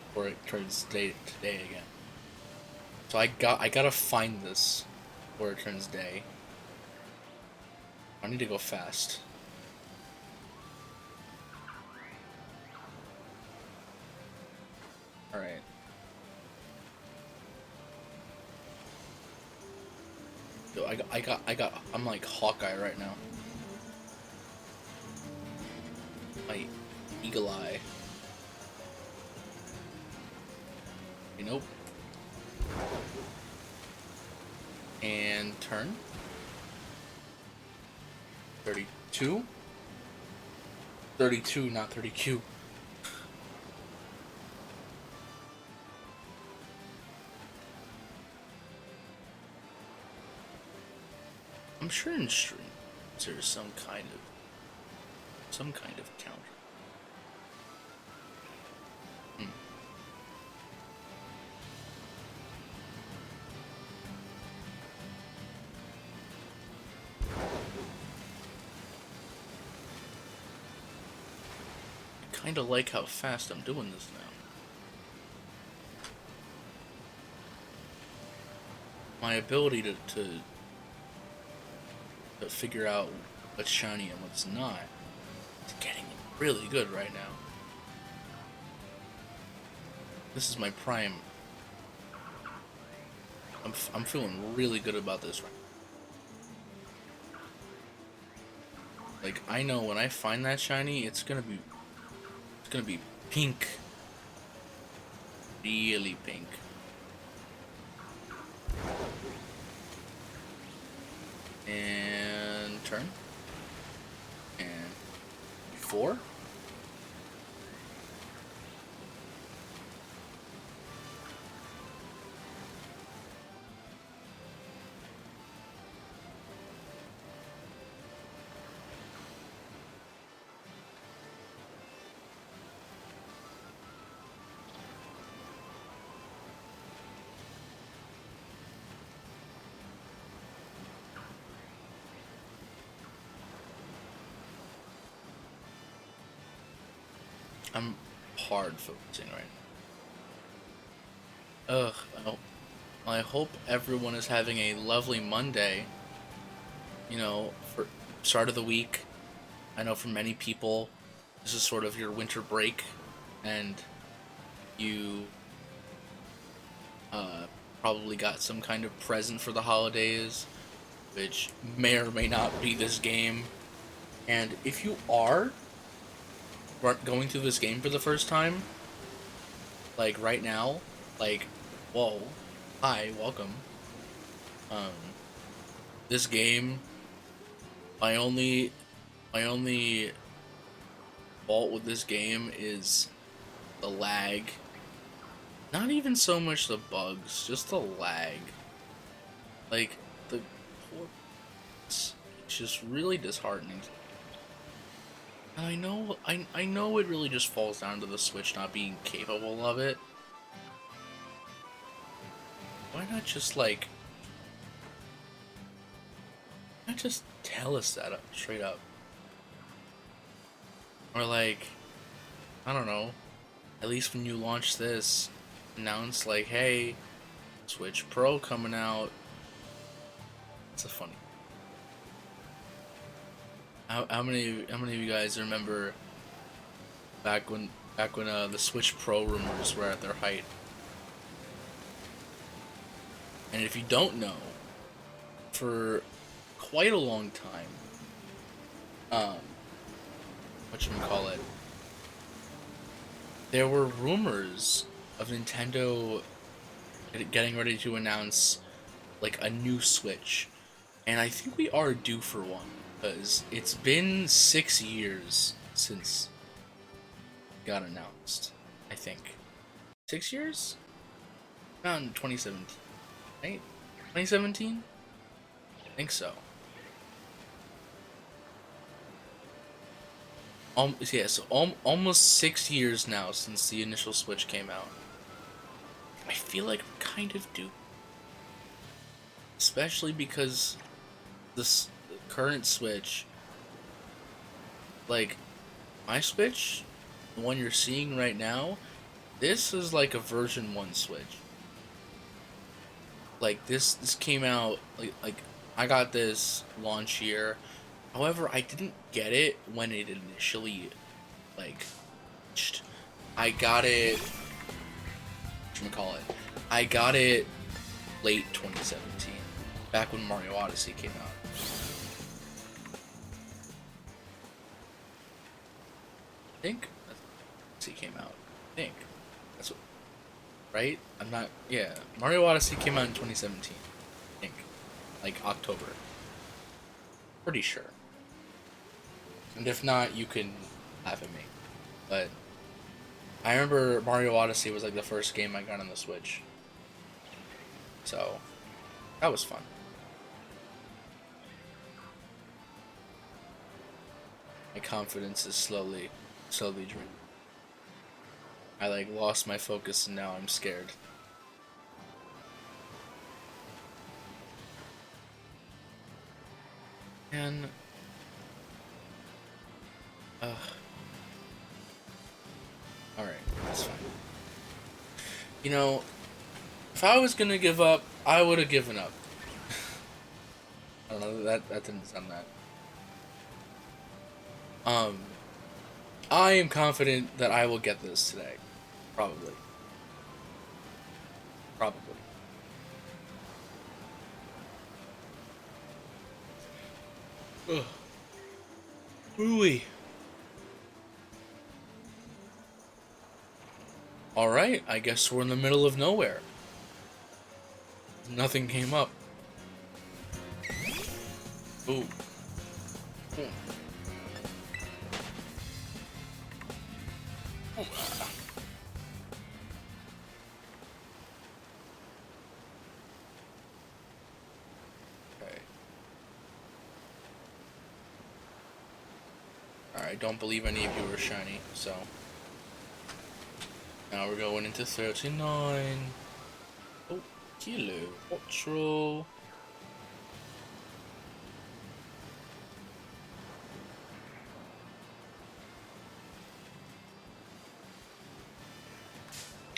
before it turns day again. So I gotta find this before it turns day. I need to go fast. Alright. Yo, I'm like Hawkeye right now. My eagle eye. Nope. And turn. 32? 32, not 30Q. I'm sure in stream there's some kind of counter. I kinda like how fast I'm doing this now. My ability to figure out what's shiny and what's not is getting really good right now. This is my prime. I'm feeling really good about this right now. Like, I know when I find that shiny, it's gonna be pink. Really pink. And turn. And 4. I'm hard focusing right now. Ugh. Well, I hope everyone is having a lovely Monday. You know, for start of the week. I know for many people, this is sort of your winter break, and you probably got some kind of present for the holidays, which may or may not be this game. And if you are going through this game for the first time, like right now, like, whoa, hi, welcome. Um, this game, my only fault with this game is the lag. Not even so much the bugs, just the lag. Like, the it's just really disheartening. And I know it really just falls down to the Switch not being capable of it. Why not just like, not just tell us that straight up? Or like, I don't know, at least when you launch this, announce like, hey, Switch Pro coming out. It's a funny. How many of you guys remember back when the Switch Pro rumors were at their height? And if you don't know, for quite a long time, um, whatchamacallit, there were rumors of Nintendo getting ready to announce like a new Switch, and I think we are due for one because it's been 6 years since it got announced. I think 6 years, around 2017, right? 2017, I think so. Yeah, so almost 6 years now since the initial Switch came out. I feel like we're kind of due, especially because the current Switch, like my Switch, the one you're seeing right now, this is like a version 1 Switch. Like this came out like I got this launch year. However, I didn't get it when it initially like launched. I got it, whatchamacallit, I got it late 2017, back when Mario Odyssey came out. I think Odyssey came out. I think that's what, right? I'm not. Yeah, Mario Odyssey came out in 2017. I think, like October. Pretty sure. And if not, you can laugh at me. But I remember Mario Odyssey was like the first game I got on the Switch. So that was fun. My confidence is slowly draining. I like lost my focus and now I'm scared. And uh alright, that's fine. You know, if I was gonna give up, I would have given up. I don't know, that didn't sound that. Um I am confident that I will get this today. Probably. Probably. Ugh. Ooey. Alright, I guess we're in the middle of nowhere. Nothing came up. Ooh. Ooh. Ooh. Okay. Alright, don't believe any of you are shiny, so. Now we're going into 39. Oh, Kilo. Quattro.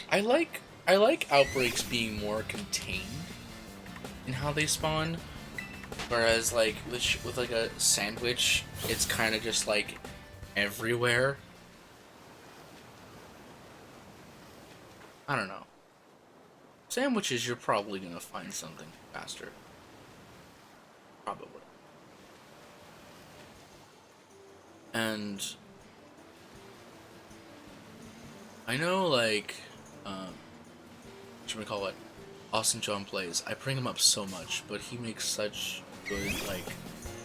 I like outbreaks being more contained in how they spawn, whereas like with like a sandwich, it's kind of just like everywhere. I don't know. Sandwiches, you're probably gonna find something faster. Probably. And I know, like, what we call it, Austin John Plays. I bring him up so much, but he makes such good, like,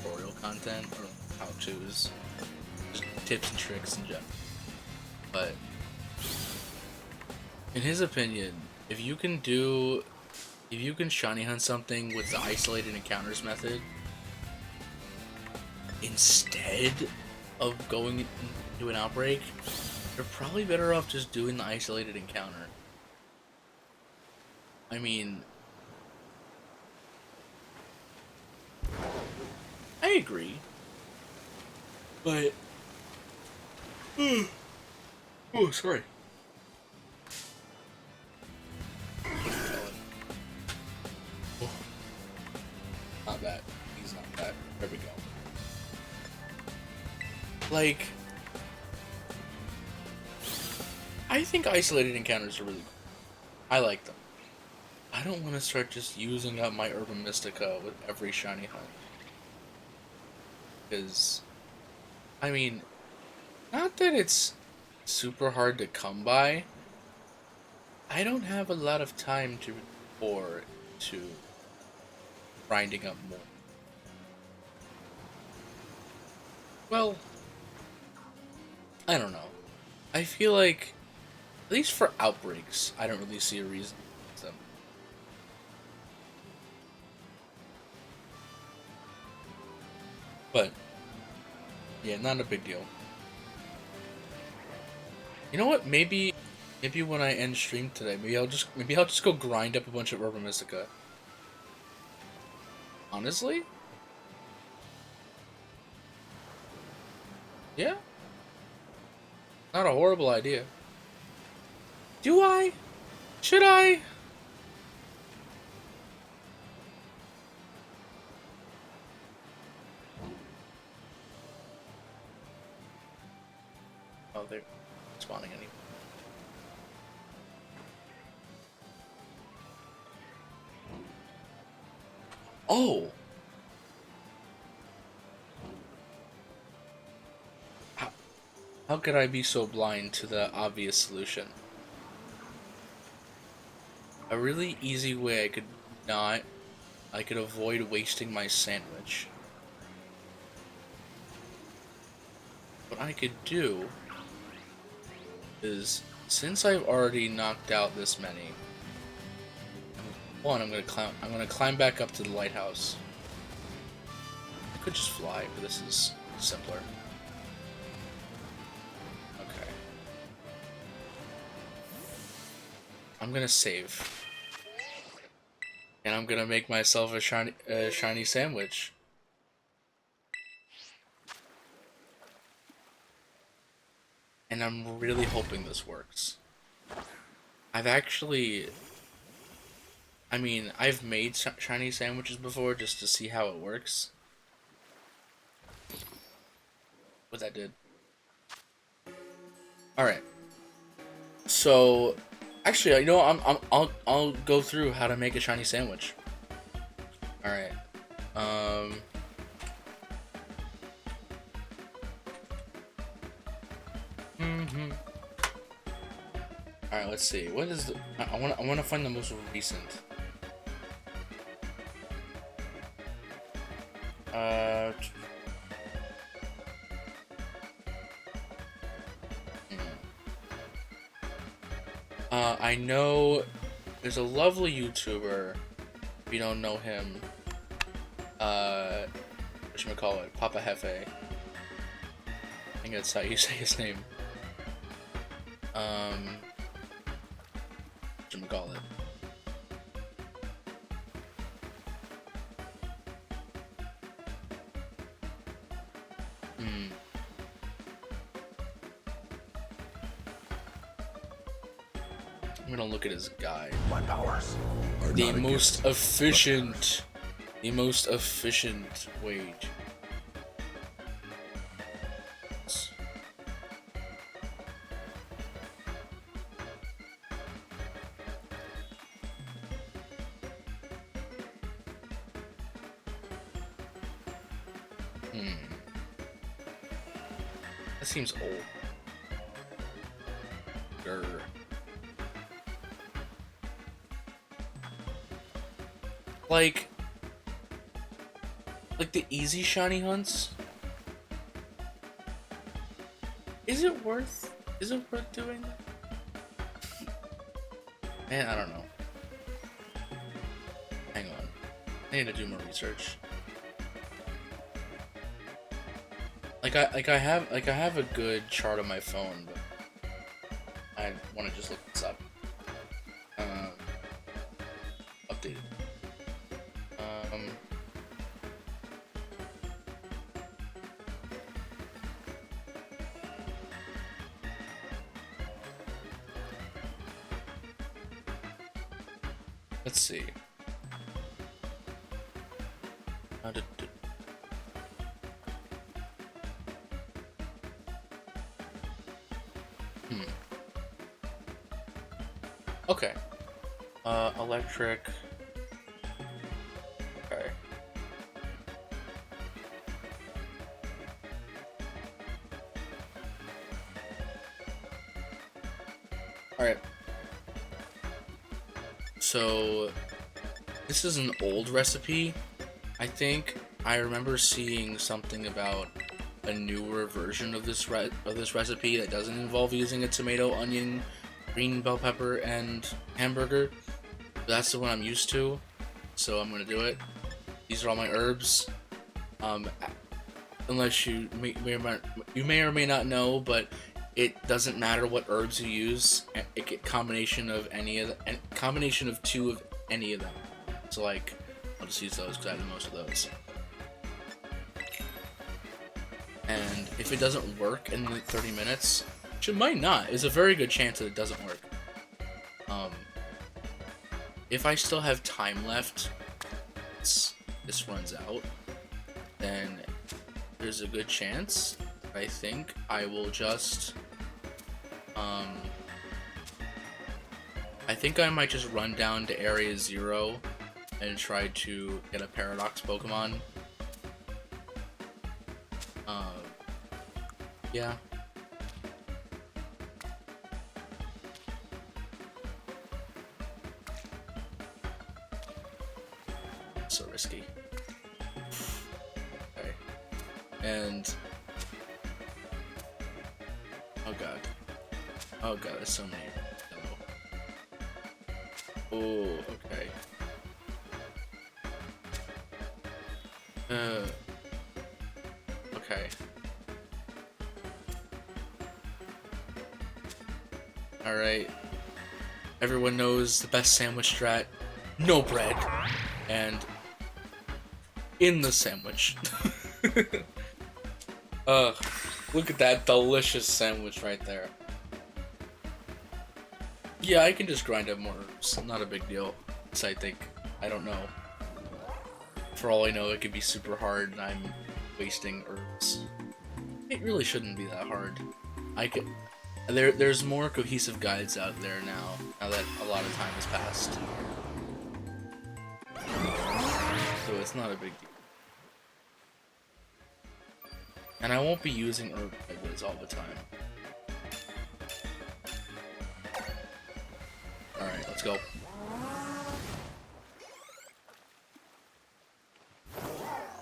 tutorial content or how-tos, just tips and tricks in general. But in his opinion, if you can do, if you can shiny hunt something with the isolated encounters method instead of going into an outbreak, you're probably better off just doing the isolated encounter. I mean, I agree, but Oh, sorry. Oh, not that. He's not that. There we go. Like, I think isolated encounters are really cool. I like them. I don't want to start just using up my Urban Mystica with every shiny hunt. Because, I mean, not that it's super hard to come by. I don't have a lot of time to pour to grinding up more. Well, I don't know. I feel like, at least for outbreaks, I don't really see a reason to them. But, yeah, not a big deal. You know what? Maybe when I end stream today, maybe I'll just go grind up a bunch of Urban Mystica. Honestly? Yeah. Not a horrible idea. Do I? Should I? Oh, they're spawning anyway. Oh! How could I be so blind to the obvious solution? A really easy way I could avoid wasting my sandwich. What I could do is, since I've already knocked out this many, one, I'm gonna climb back up to the lighthouse. I could just fly, but this is simpler. Okay. I'm gonna save. And I'm gonna make myself a shiny sandwich. And I'm really hoping this works. I've made shiny sandwiches before just to see how it works. What that did. Alright. So, actually, you know, I'll go through how to make a shiny sandwich. Alright. Alright, let's see. What is the... I wanna find the most recent. I know there's a lovely YouTuber, if you don't know him, whatchamacallit, Papa Hefe. I think that's how you say his name. Whatchamacallit. I'm gonna look at his guide. My powers are The not most against efficient way to... That seems old. Grr. Like the easy shiny hunts. Is it worth doing that? Man, I don't know. Hang on. I need to do more research. I have a good chart on my phone, but I want to just look this up. Updated. Let's see. Hmm. Okay. Electric. Okay. Alright. So, this is an old recipe, I think. I remember seeing something about a newer version of this recipe that doesn't involve using a tomato, onion, green bell pepper, and hamburger. But that's the one I'm used to, so I'm gonna do it. These are all my herbs. Um, unless you may or may not know, but it doesn't matter what herbs you use. A combination of combination of two of any of them. So like, I'll just use those because I have the most of those. And if it doesn't work in like 30 minutes, which it might not, there's a very good chance that it doesn't work. If I still have time left, this runs out, then there's a good chance, I think, I will just, I think I might just run down to Area 0 and try to get a Paradox Pokemon. Yeah. So risky. Okay. And... oh god. Oh god, there's so many. Oh, okay. Okay. Alright. Everyone knows the best sandwich strat. No bread. And in the sandwich. Look at that delicious sandwich right there. Yeah, I can just grind up more herbs. Not a big deal. So I think, I don't know. For all I know, it could be super hard and I'm wasting herbs. It really shouldn't be that hard. There's more cohesive guides out there now that a lot of time has passed. So it's not a big deal. And I won't be using herb guides all the time. Alright, let's go.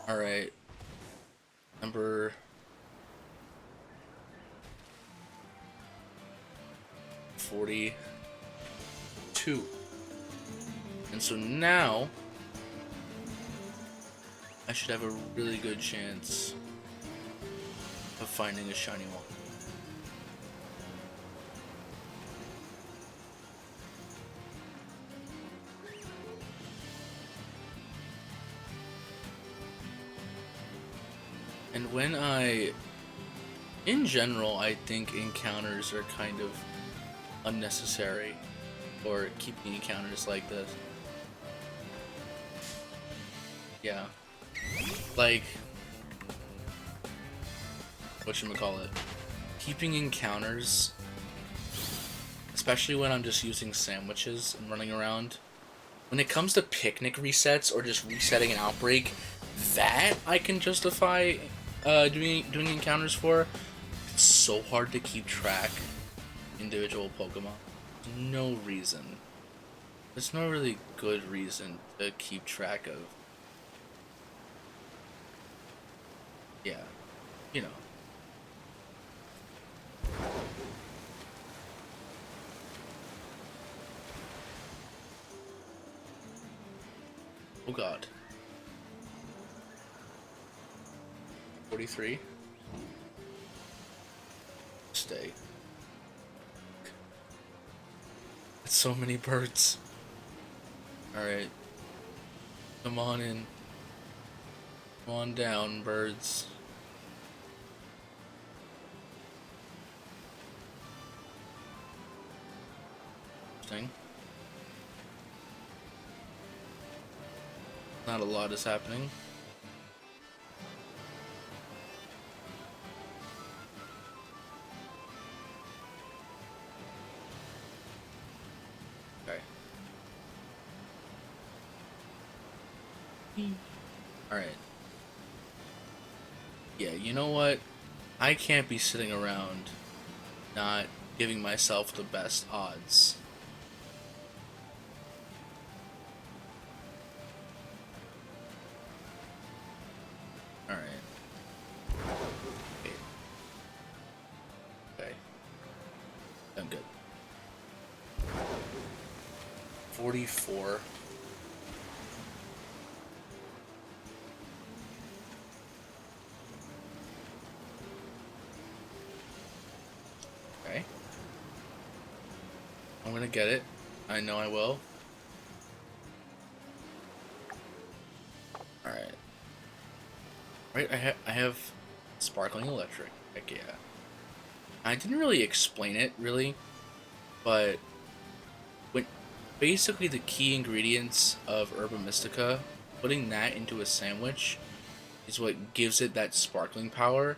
Alright. Number... 42. And so now... I should have a really good chance of finding a shiny one. And when in general, I think encounters are kind of unnecessary, or keeping encounters like this. Yeah. Like, whatchamacallit, keeping encounters, especially when I'm just using sandwiches and running around, when it comes to picnic resets or just resetting an outbreak, that I can justify doing encounters for. It's so hard to keep track individual Pokemon. No reason. There's no really good reason to keep track of. Yeah, you know. Oh god. 43. Stay. It's so many birds. Alright. Come on in. Come on down, birds. Interesting. Not a lot is happening. Okay. Alright. Yeah, you know what? I can't be sitting around not giving myself the best odds. Alright. Okay. Okay. I'm good. 44. Okay. I'm gonna get it. I know I will. Alright. Right, I have sparkling electric. Heck yeah. I didn't really explain it, really, but when basically the key ingredients of Herba Mystica, putting that into a sandwich is what gives it that sparkling power,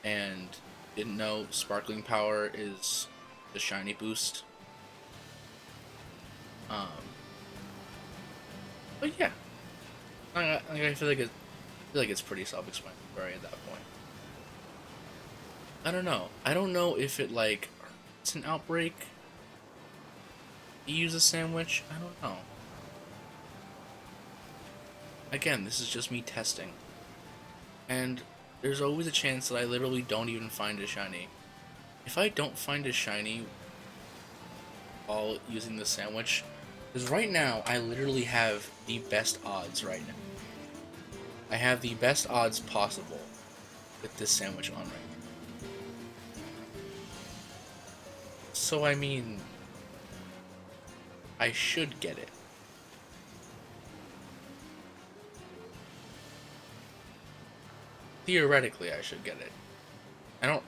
and didn't know sparkling power is the shiny boost. Um, but yeah, I feel like it's pretty self-explanatory at that point. I don't know. I don't know if it like it's an outbreak. You use a sandwich. I don't know. Again, this is just me testing, and there's always a chance that I literally don't even find a shiny. If I don't find a shiny while using the sandwich, because right now I literally have the best odds right now. I have the best odds possible with this sandwich on right now. So I mean, I should get it. Theoretically, I should get it. I don't.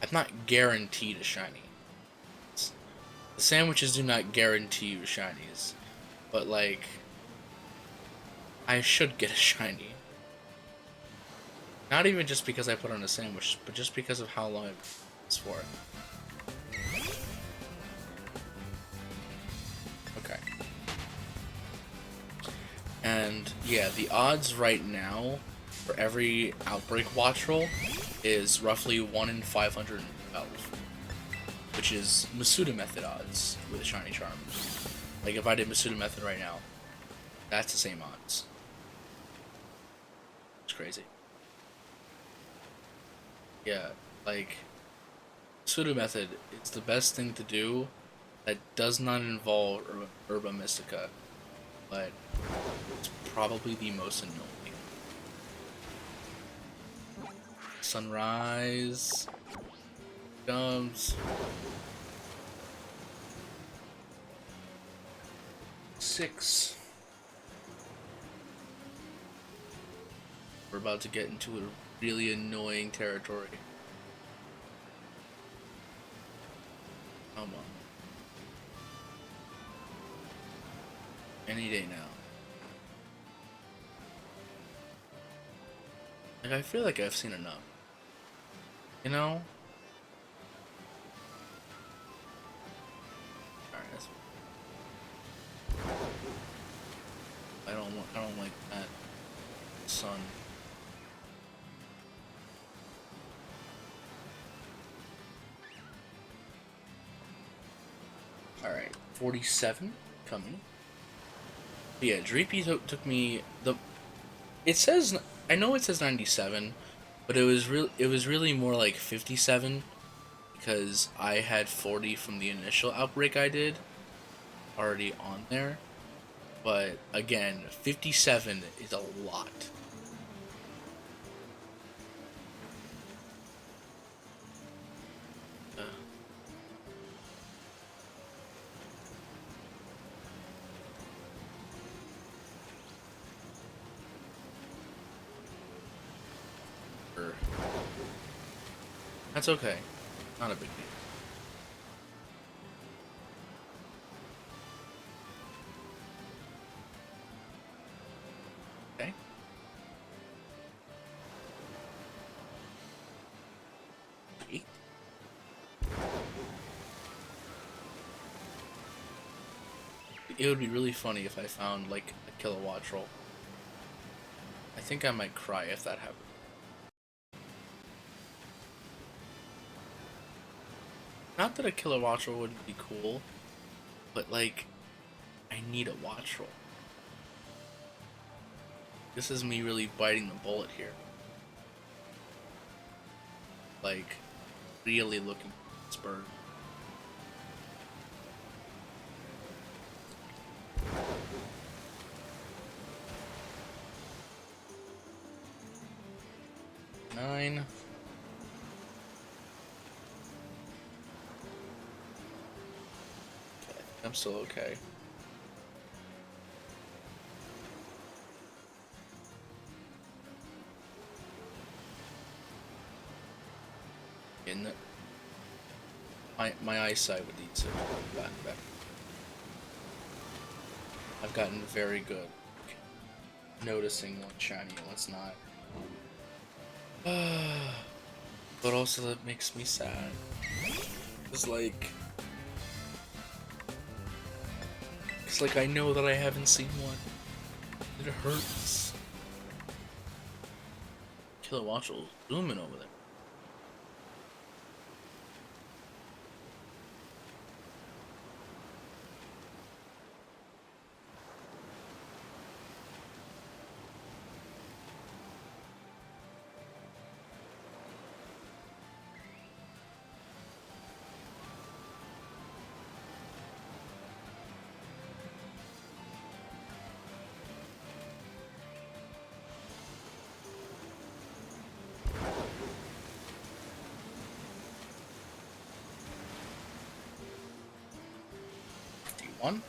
I'm not guaranteed a shiny. The sandwiches do not guarantee you shinies, but like, I should get a shiny. Not even just because I put on a sandwich, but just because of how long it's for. Okay. And yeah, the odds right now for every Outbreak Watch roll is roughly 1 in 512, which is Masuda Method odds with a Shiny Charm. Like if I did Masuda Method right now, that's the same odds. It's crazy. Yeah, like Masuda Method is the best thing to do that does not involve Herba Mystica, but it's probably the most annoying. Sunrise comes 6. We're about to get into a really annoying territory. Come on. Any day now. Like, I feel like I've seen enough. You know? Alright, that's... I don't like that. Sun. Alright, 47 coming. But yeah, Dreepy took me the. It says I know it says 97, but it was really more like 57 because I had 40 from the initial outbreak I did already on there. But again, 57 is a lot. Uh, er, that's okay. Not a big deal. 8? It would be really funny if I found, like, a Kilowattrel. I think I might cry if that happened. Not that a Kilowattrel wouldn't be cool, but, like, I need a Wattrel. This is me really biting the bullet here. Like, really looking for this bird. Nine. Okay, I'm still okay. In the, my eyesight would need to have gotten better. I've gotten very good noticing what's shiny and what's not. But also that makes me sad. It's like I know that I haven't seen one. It hurts. Kilowattrel zooming over there. One.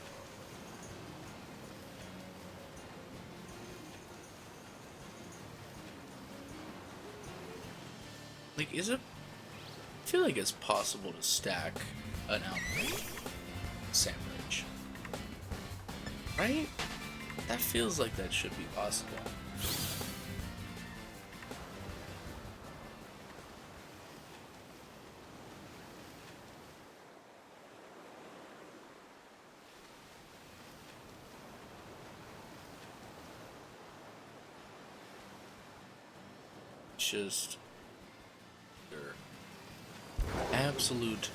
Like, is it? I feel like it's possible to stack an outbreak sandwich, right? That feels like that should be possible. Just absolute.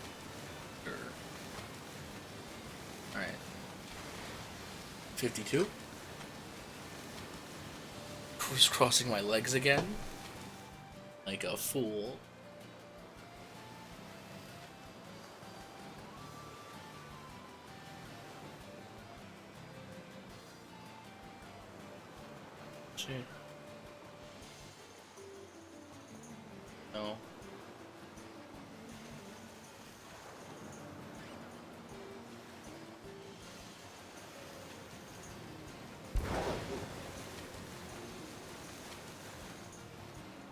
All right. 52. Crossing my legs again, like a fool. Shit. No.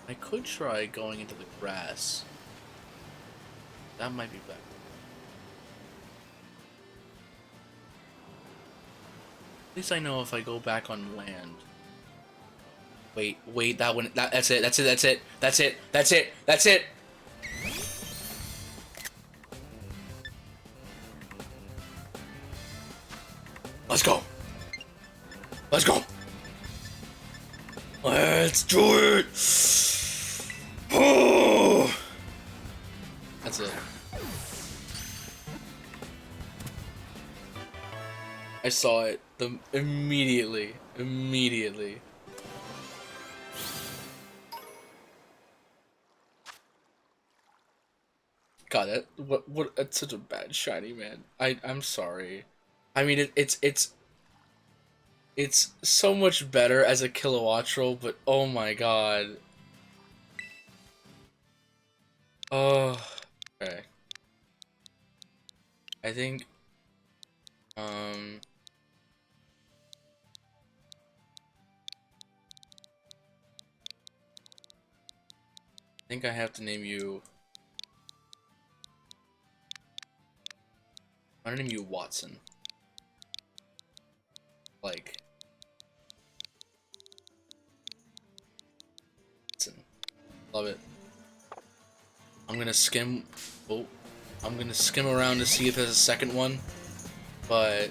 I could try going into the grass. That might be better. At least I know if I go back on land. Wait, that one, that's it, that's it. Let's go. Let's go. Let's do it. Oh. That's it. I saw it immediately. God, that's such a bad shiny, man. I'm sorry. I mean, it's so much better as a Kilowattrel, but oh my god. Oh, okay. I think, um, I have to name you. I'm gonna name you Watson. Like, Watson. Love it. I'm gonna skim. Oh, I'm gonna skim around to see if there's a second one, but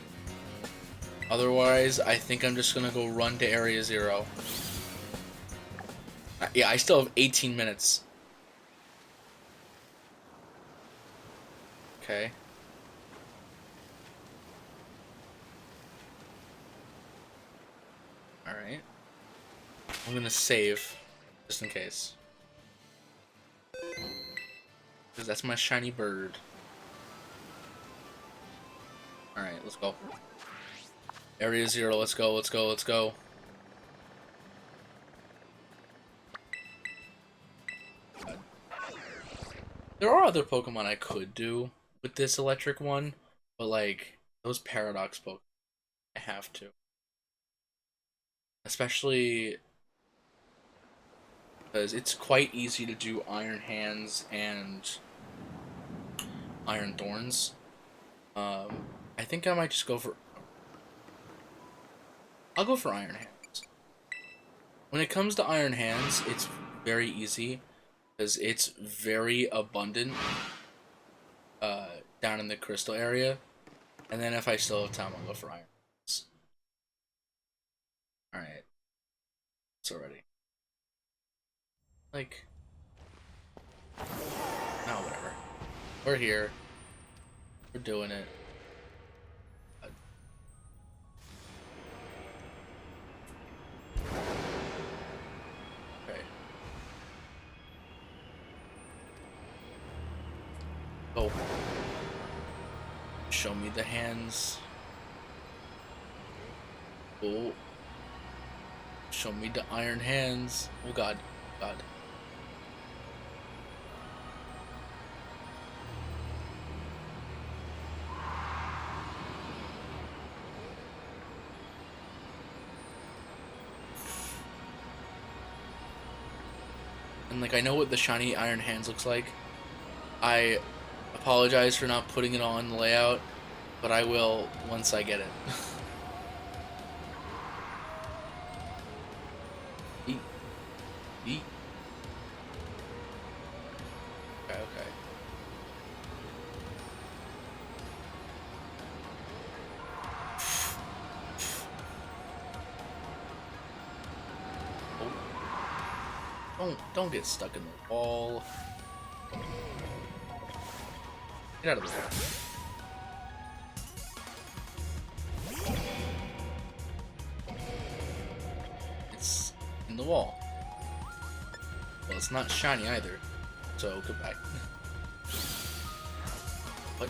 otherwise, I think I'm just gonna go run to Area 0. Yeah, I still have 18 minutes. Okay. Alright. I'm gonna save, just in case. Because that's my shiny bird. Alright, let's go. Area 0, let's go, let's go, let's go. There are other Pokemon I could do with this electric one, but like, those Paradox Pokemon, I have to. Especially because it's quite easy to do Iron Hands and Iron Thorns. I think I might just go for... I'll go for Iron Hands. When it comes to Iron Hands, it's very easy because it's very abundant down in the crystal area. And then if I still have time, I'll go for Iron Hands. Alright. It's already. Like... No, whatever. We're here. We're doing it. Okay. Oh. Show me the hands. Oh. Show me the iron hands. Oh god. God. And like I know what the shiny iron hands looks like. I apologize for not putting it on the layout, but I will once I get it. Eat. Eat. Okay, okay. Oh. Don't get stuck in the wall. Get out of the way. It's in the wall. Well, it's not shiny either. So, goodbye. What?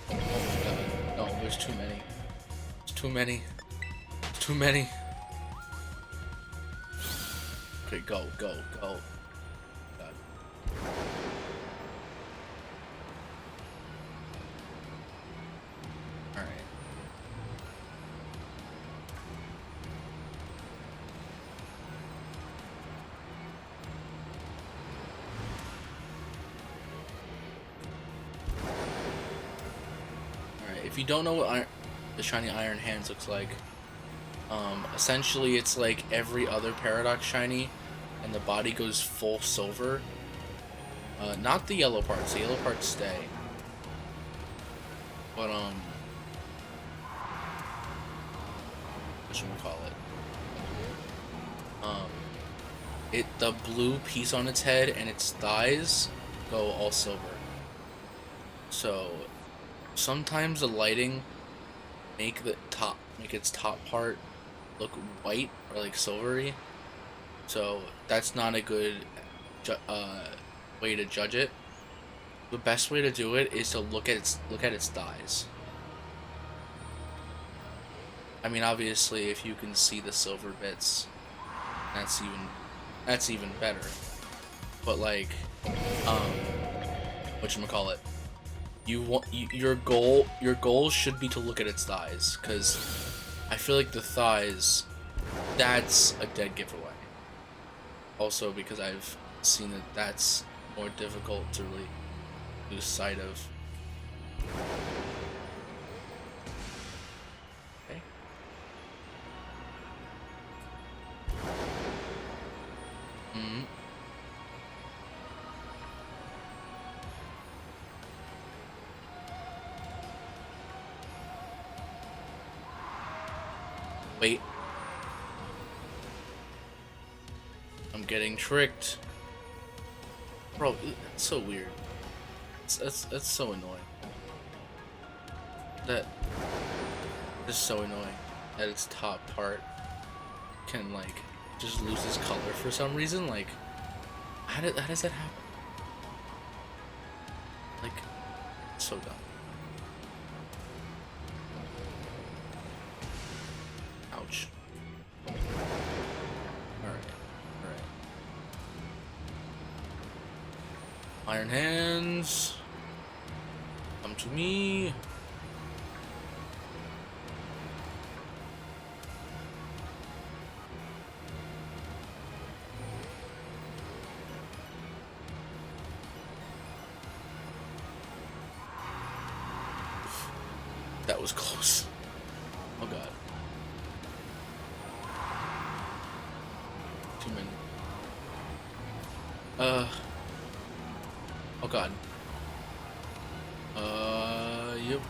Oh my god. No, there's too many. There's too many. There's too many. Okay, go, go, go. God. Alright. Alright, if you don't know what the shiny iron hands looks like, essentially it's like every other Paradox shiny, and the body goes full silver. Not the yellow parts. The yellow parts stay. But whatchamacallit? The blue piece on its head and its thighs go all silver. So sometimes the lighting make its top part look white or like silvery. So that's not a good way to judge it. The best way to do it is to look at its thighs. I mean, obviously, if you can see the silver bits, that's even better. But like, whatchamacallit? Your goal should be to look at its thighs, because I feel like the thighs, that's a dead giveaway. Also because I've seen that that's more difficult to really lose sight of. Okay. Wait. I'm getting tricked. Bro, it's so weird. That's so annoying. That is so annoying. That its top part can, like, just lose its color for some reason. Like, how does that happen? Like, it's so dumb. Ouch. Alright. Alright. Iron Hands. Come to me. That was close. Oh god. Too many. Oh god. Yep.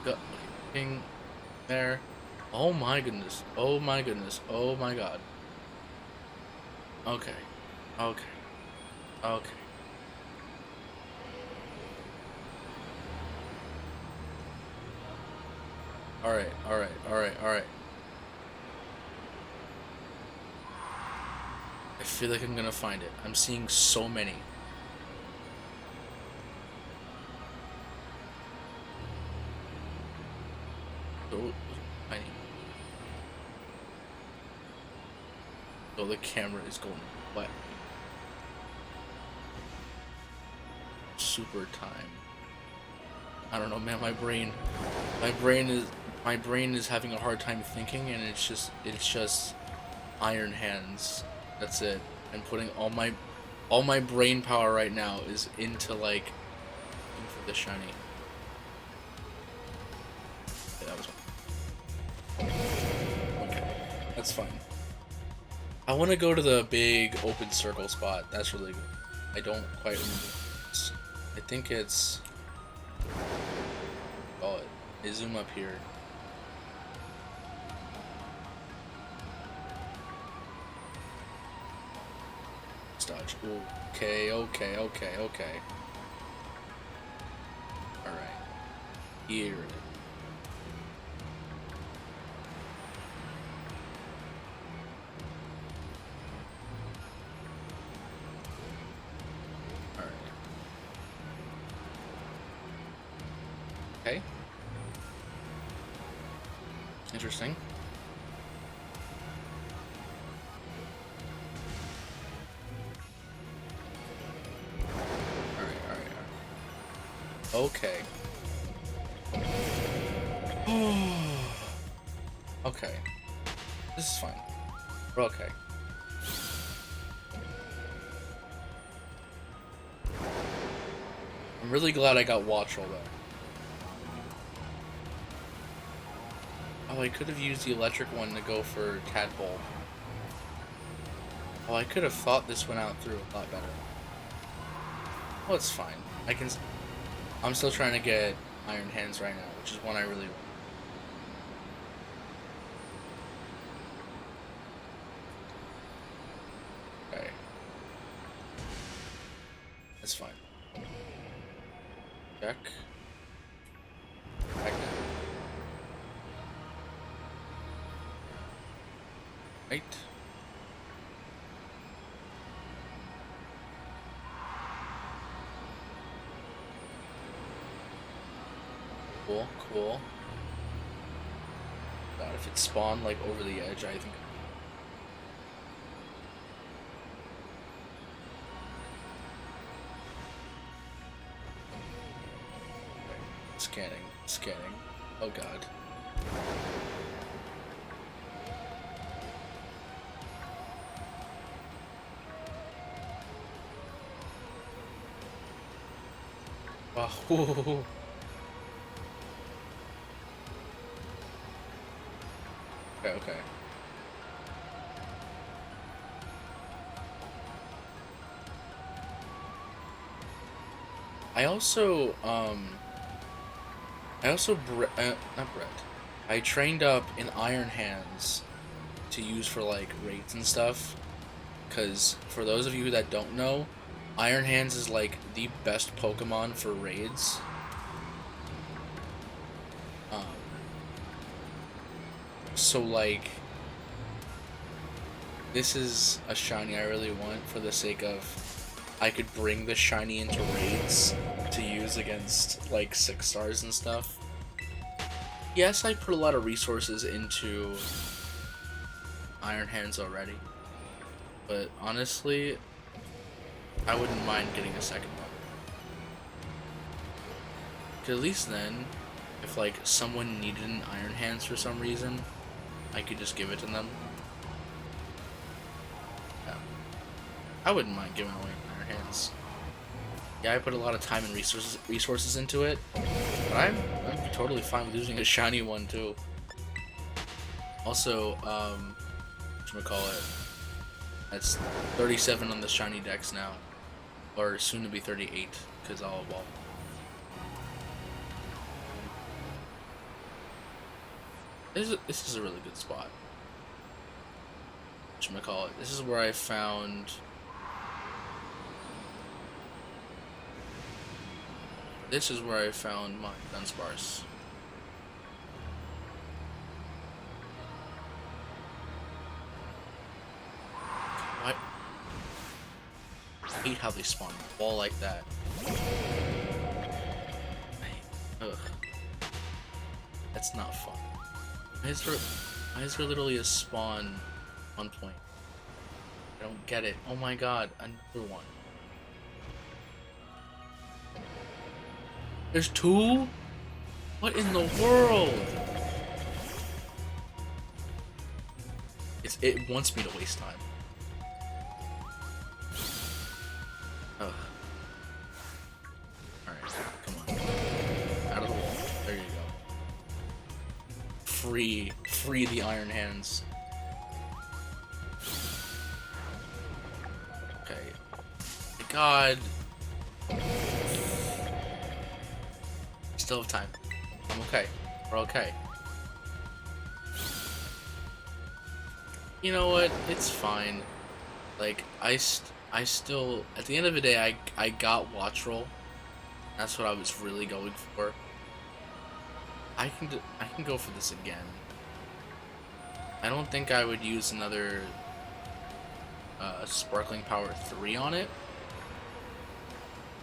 Got king there. Oh my goodness. Oh my goodness. Oh my god. Okay. Okay. Okay. Alright, alright, alright, alright. I feel like I'm gonna find it. I'm seeing so many. So tiny. So the camera is going wet. Super time. I don't know, man. My brain is having a hard time thinking, and it's just Iron Hands. That's it. I'm putting all my brain power right now is into, like, into the shiny. Okay, that was okay. That's fine. I want to go to the big open circle spot. That's really good. I don't quite remember. I think it's. Oh, I zoom up here. Dodge. Okay, okay, okay, okay. Alright. Here. Alright. Okay. Interesting. Okay. Okay. This is fine. We're okay. I'm really glad I got Watch Roll though. Oh, I could have used the electric one to go for Tadpole. Oh, I could have thought this one out through a lot better. Well, it's fine. I'm still trying to get Iron Hands right now, which is one I really want. Okay. That's fine. Check. Back down. Right. Cool, cool. God, if it spawned, like, over the edge, I think... Okay. Scanning, scanning. Oh god. Wow. Okay, okay. I also, I also not bred. I trained up in Iron Hands to use for like raids and stuff. Cause for those of you that don't know, Iron Hands is like the best Pokemon for raids. Um, so like, this is a shiny I really want for the sake of I could bring the shiny into raids to use against like 6-stars and stuff. Yes, I put a lot of resources into Iron Hands already, but honestly, I wouldn't mind getting a second one. 'Cause at least then, if like someone needed an Iron Hands for some reason, I could just give it to them. Yeah. I wouldn't mind giving away Iron Hands. Yeah, I put a lot of time and resources into it, but I'm totally fine with using a shiny one too. Also, whatchamacallit, that's 37 on the shiny dex now, or soon to be 38, because I'll evolve. This is a really good spot. Whatchamacallit, this is where I found. This is where I found my Dunsparce. What? I hate how they spawn a ball like that. Ugh. That's not fun. Why is there literally a spawn on point? I don't get it. Oh my god, another one. There's two? What in the world? It wants me to waste time. Ugh. Alright, come on. Out of the wall. There you go. Free the Iron Hands. Okay. God. Still have time. I'm okay. We're okay. You know what? It's fine. Like, I still, at the end of the day, I got Watch Roll. That's what I was really going for. I can go for this again. I don't think I would use another Sparkling Power 3 on it,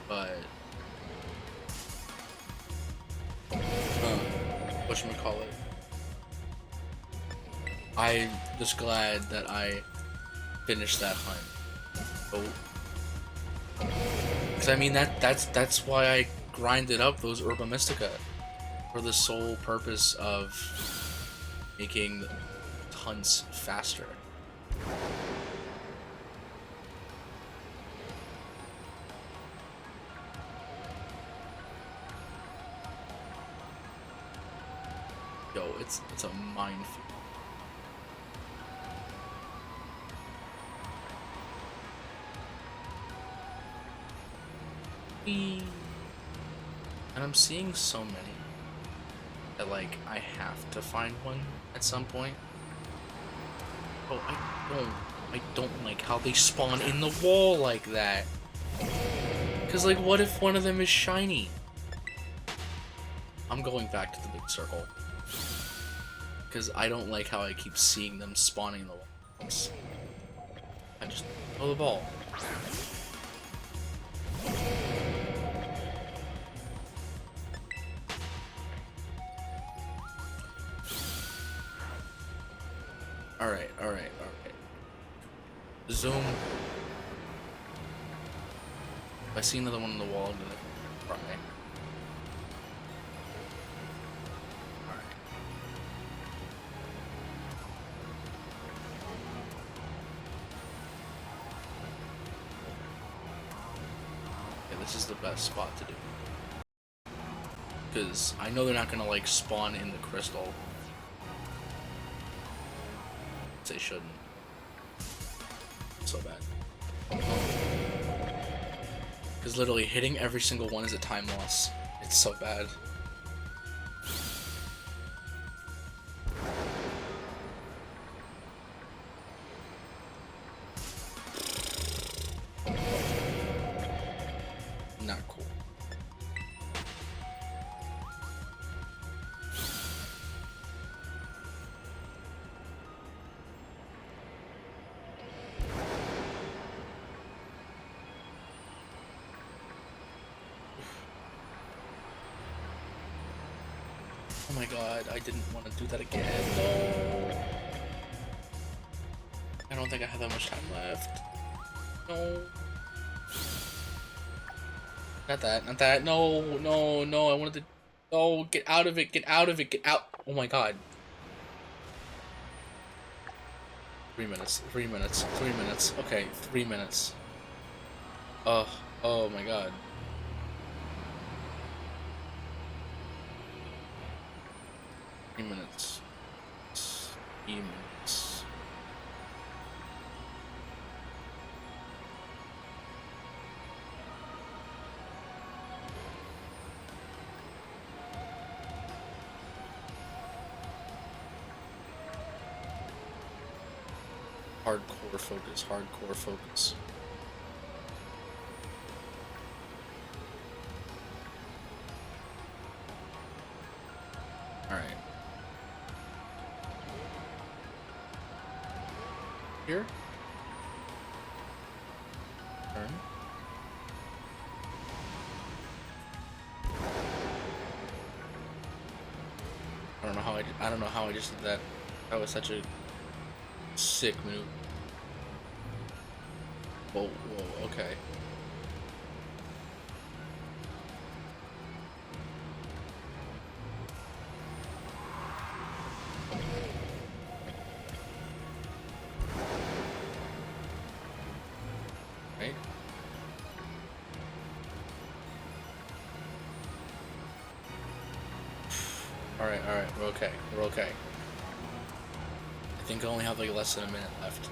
but whatchamacallit, I'm just glad that I finished that hunt. Oh, because I mean that's why I grinded up those Herba Mystica, for the sole purpose of making hunts faster. Yo, it's a minefield. And I'm seeing so many that like I have to find one at some point. Oh, I don't like how they spawn in the wall like that. Cause like, what if one of them is shiny? I'm going back to the big circle. Cause I don't like how I keep seeing them spawning in the walls. I just throw the ball. Alright. Zoom. If I see another one on the wall, I'm gonna cry. Alright. Yeah, this is the best spot to do. Because I know they're not gonna like spawn in the crystal. They shouldn't. So bad. Because literally hitting every single one is a time loss. It's so bad. not cool. Oh my god, I didn't want to do that again. No. I don't think I have that much time left. No. Not that, not that. No, no, no. I wanted to. No, get out of it. Get out of it. Get out. Oh my god. 3 minutes. 3 minutes. 3 minutes. Okay, 3 minutes. Oh, oh my god. 3 minutes. 3 minutes. Hardcore focus. Hardcore focus. Alright. Here? Turn. I don't know how I just did that. That was such a sick move. Whoa, whoa, okay. Right? Alright, we're okay. We're okay. I think I only have like less than a minute left.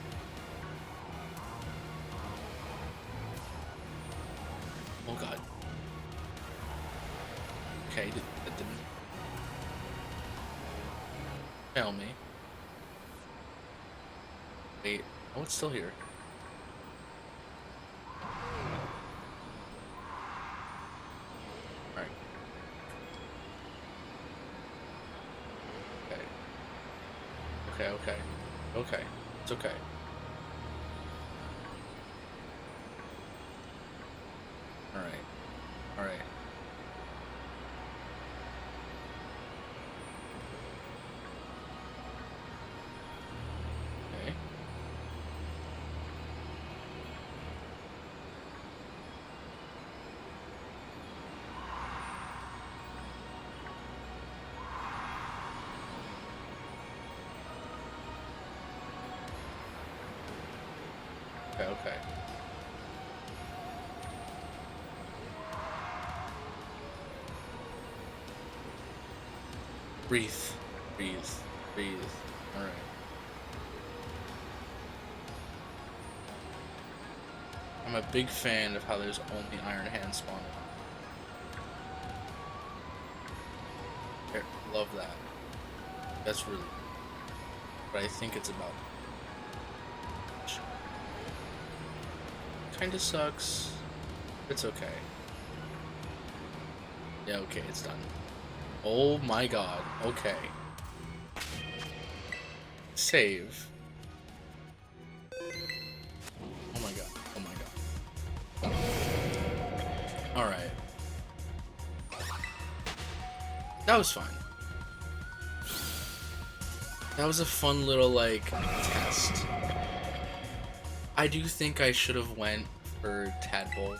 Oh god. Okay, that didn't fail me. Wait, oh, it's still here. Alright. Okay. Okay. Okay. It's okay. Alright. Alright. Okay. Okay, okay. Breathe. Breathe. Breathe. Alright. I'm a big fan of how there's only Iron Hand spawning. Love that. That's really good. But I think it's about... Kinda sucks. It's okay. Yeah, okay, it's done. Oh my god. Okay. Save. Oh my god. Oh my god. Alright. That was fine. That was a fun little, like, test. I do think I should have went for Tadpole.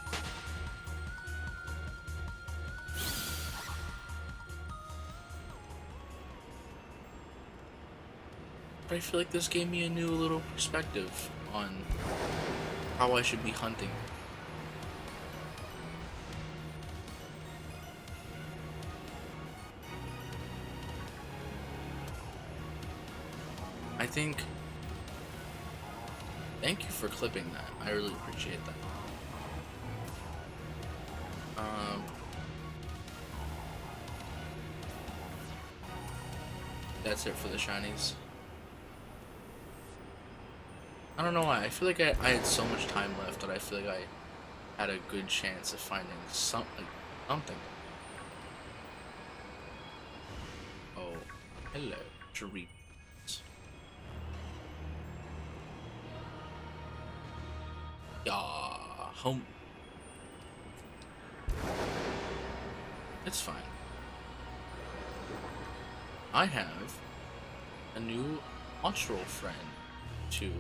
But I feel like this gave me a new little perspective on how I should be hunting. I think... Thank you for clipping that. I really appreciate that. That's it for the shinies. I don't know why. I feel like I had so much time left that I feel like had a good chance of finding something. Oh, hello, Jereep. Yeah, home. It's fine. I have a new cultural friend to meet.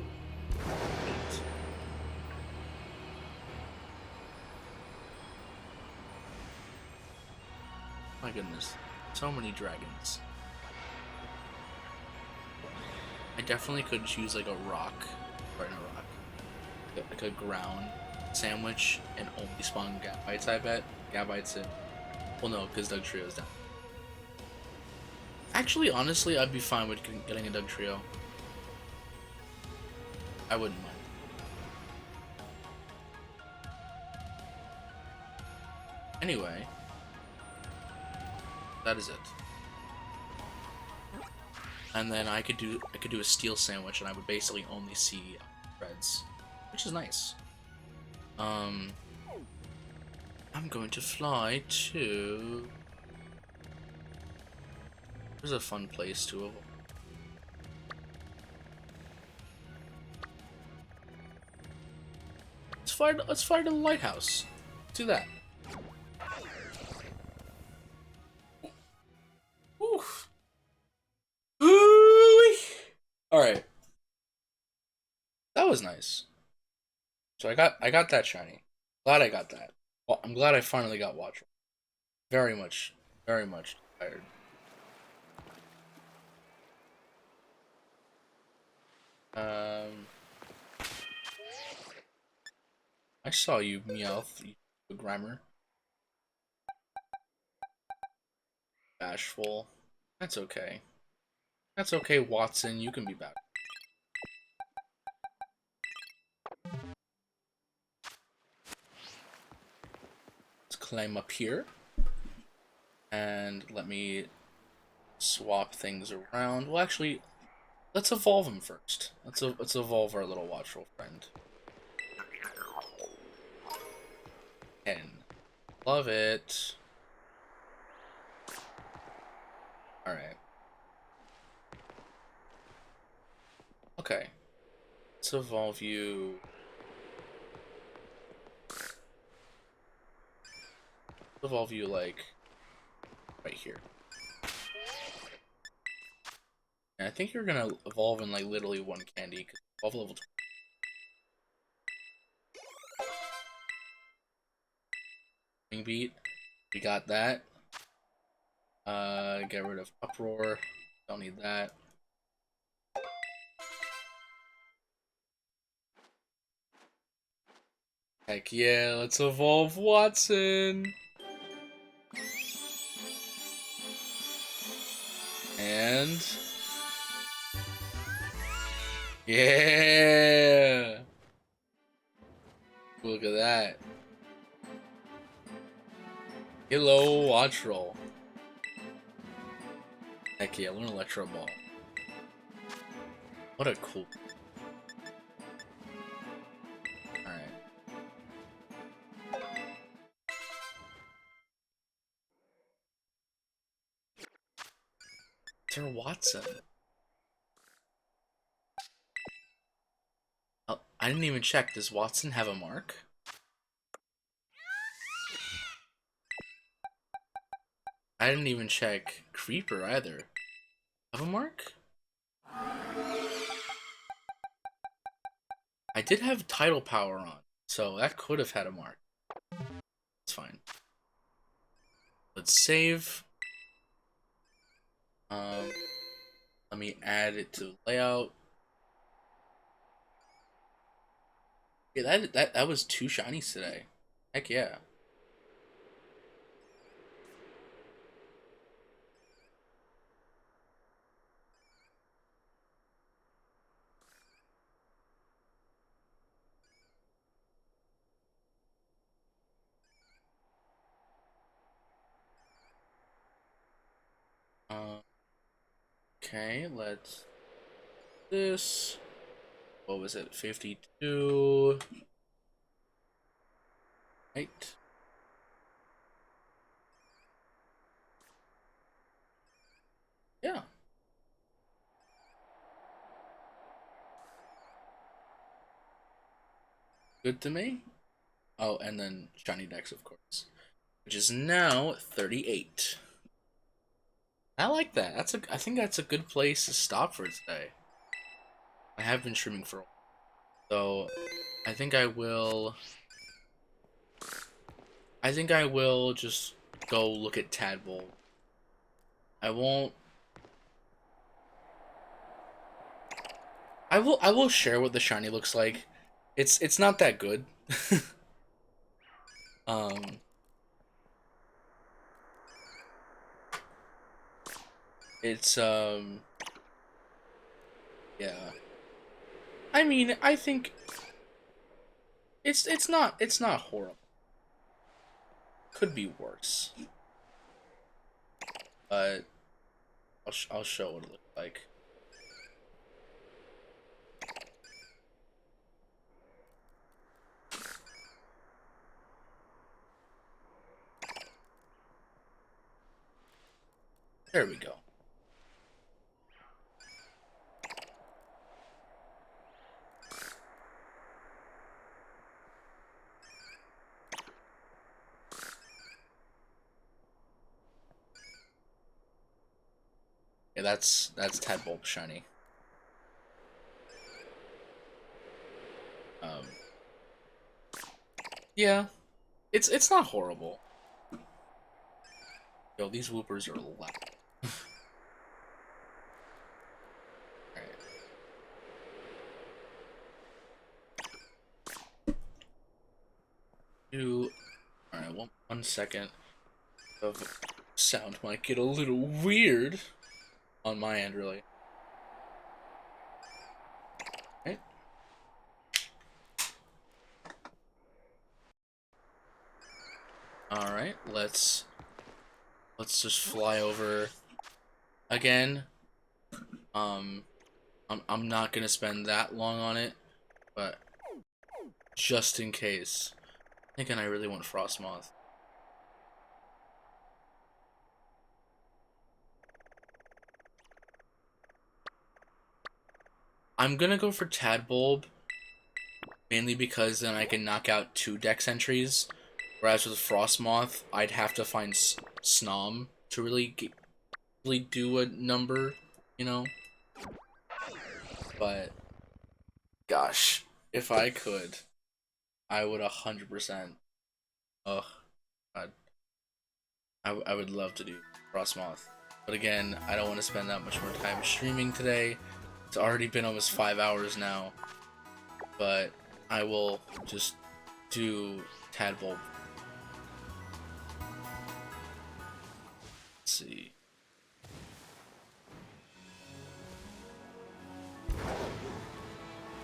My goodness, so many dragons. I definitely could choose like a rock, or in a rock, like a ground sandwich and only spawn Gabites. I bet Gabites in. Well, no, because Dugtrio's down. Actually, honestly, I'd be fine with getting a Dugtrio. I wouldn't mind. Anyway, that is it. And then I could do a steel sandwich, and I would basically only see reds, which is nice. I'm going to fly to. There's a fun place to evolve. Let's fly to the lighthouse. Let's do that. Oof. All right. That was nice. So I got that shiny. Glad I got that. Well, I'm glad I finally got Watch. Very much tired. Um, I saw you, Meowth, you grammar. Bashful. That's okay. That's okay, Watson. You can be back. Let's climb up here. And let me swap things around. Well, actually, let's evolve him first. Let's evolve our little watchful friend. 10. Love it. Alright. Okay. Let's evolve you. Let's evolve you, like, right here. And I think you're gonna evolve in, like, literally one candy, because evolve level 20. Wing beat. We got that. Get rid of uproar. Don't need that. Heck yeah, let's evolve Watson! And... yeah! Look at that. Hello, Watchroll. Heck yeah, learn Electro Ball. What a cool... Alright. Sir Watson. Oh, I didn't even check. Does Watson have a mark? I didn't even check Creeper either. Have a mark? I did have Tidal Power on, so that could have had a mark. It's fine. Let's save. Let me add it to layout. Yeah, that was 2 shinies today. Heck yeah. Okay, let's this. What was it? 52. Right. Yeah. Good to me. Oh, and then shiny Dex, of course, which is now 38. I like that. I think that's a good place to stop for today. I have been streaming for a while, so I think I will. I think I will just go look at Tadpole. I won't. I will share what the shiny looks like. It's not that good. um. It's Yeah. I mean, I think it's not horrible. Could be worse, but I'll show what it looks like. There we go. Yeah, that's Tadpole shiny. Um, yeah, it's not horrible. Yo, these whoopers are loud. Alright. Alright, one second of sound might get a little weird on my end, really. Right? Alright, let's just fly over again. I'm not gonna spend that long on it, but just in case. Thinking I really want Frostmoth. I'm gonna go for Tadbulb, mainly because then I can knock out 2 Dex entries, whereas with Frostmoth, I'd have to find Snom to really do a number, you know? But, gosh, if I could, I would 100%. Ugh, I would love to do Frostmoth. But again, I don't want to spend that much more time streaming today. It's already been almost 5 hours now. But I will just do Tadpole. Let's see.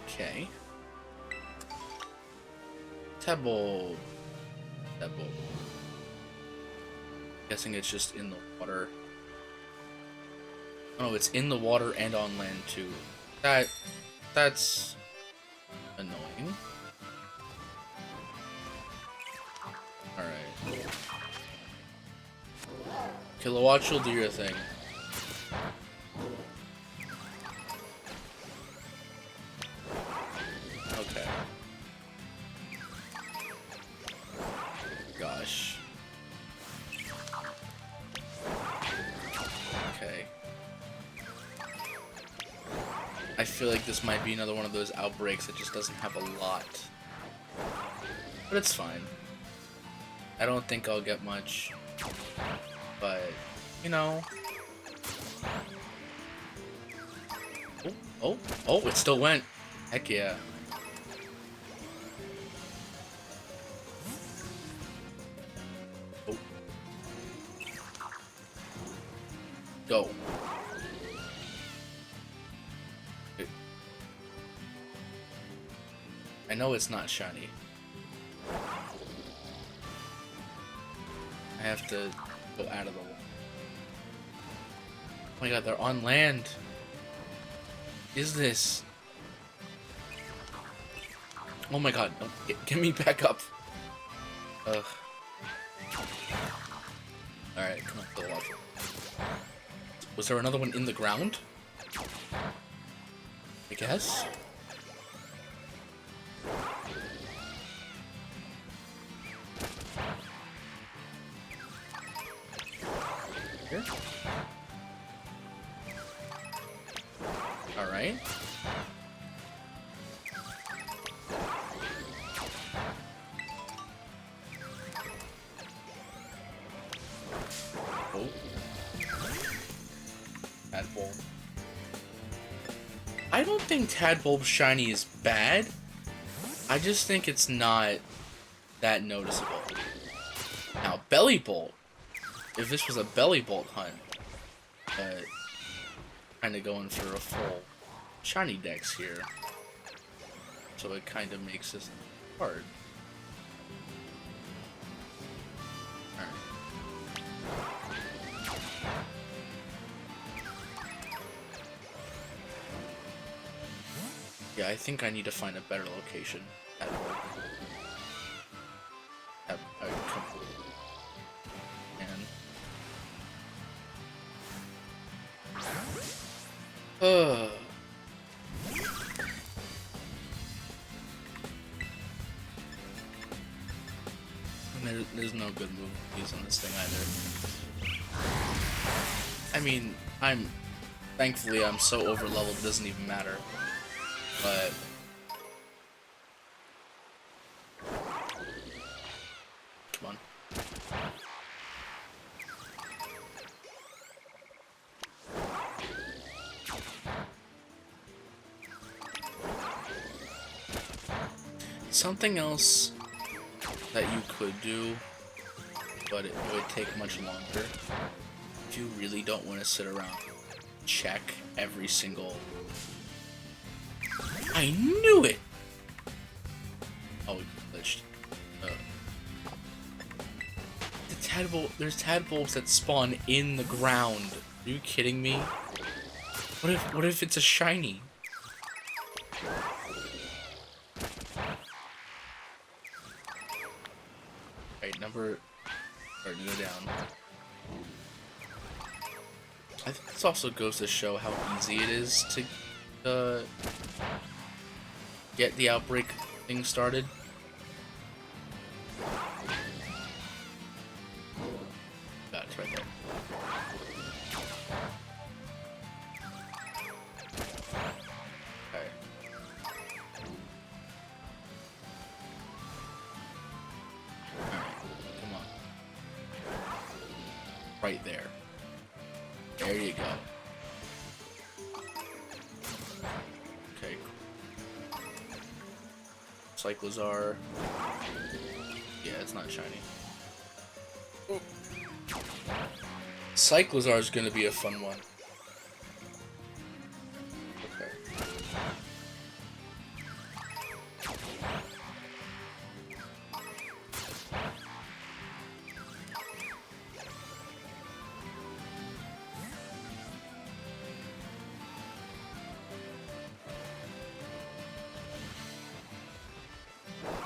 Okay. Tadpole. Tadpole. Guessing it's just in the water. Oh, it's in the water and on land too. That's annoying. Alright. Kilowatts will do your thing. Okay. Gosh. Okay. I feel like this might be another one of those outbreaks that just doesn't have a lot. But it's fine. I don't think I'll get much. But, you know. Oh, it still went. Heck yeah. Oh. Go. I know it's not shiny. I have to go out of the water. Oh my god, they're on land. Is this? Oh my god, no, get me back up. Ugh. Alright, come on, Kilowattrel. Was there another one in the ground? I guess? Here? Alright. Oh. Tadbulb. I don't think Tadbulb shiny is bad. I just think it's not that noticeable. Now, Bellibolt. If this was a Bellibolt hunt, but kind of going for a full shiny dex here, so it kind of makes this hard. Yeah, I think I need to find a better location. There's no good moves on this thing either. I mean, thankfully I'm so over leveled it doesn't even matter. But come on. Something else that you could do, but it would take much longer. If you really don't want to sit around and check every single... I knew it! Oh, we glitched. There's tadpoles that spawn in the ground. Are you kidding me? What if it's a shiny? Alright, starting to go down. I think this also goes to show how easy it is to get the outbreak thing started. It's right there. Okay. Alright, come on. Right there. There you go. Okay. Cyclizar. Yeah, it's not shiny. Cyclizar is gonna be a fun one. Okay.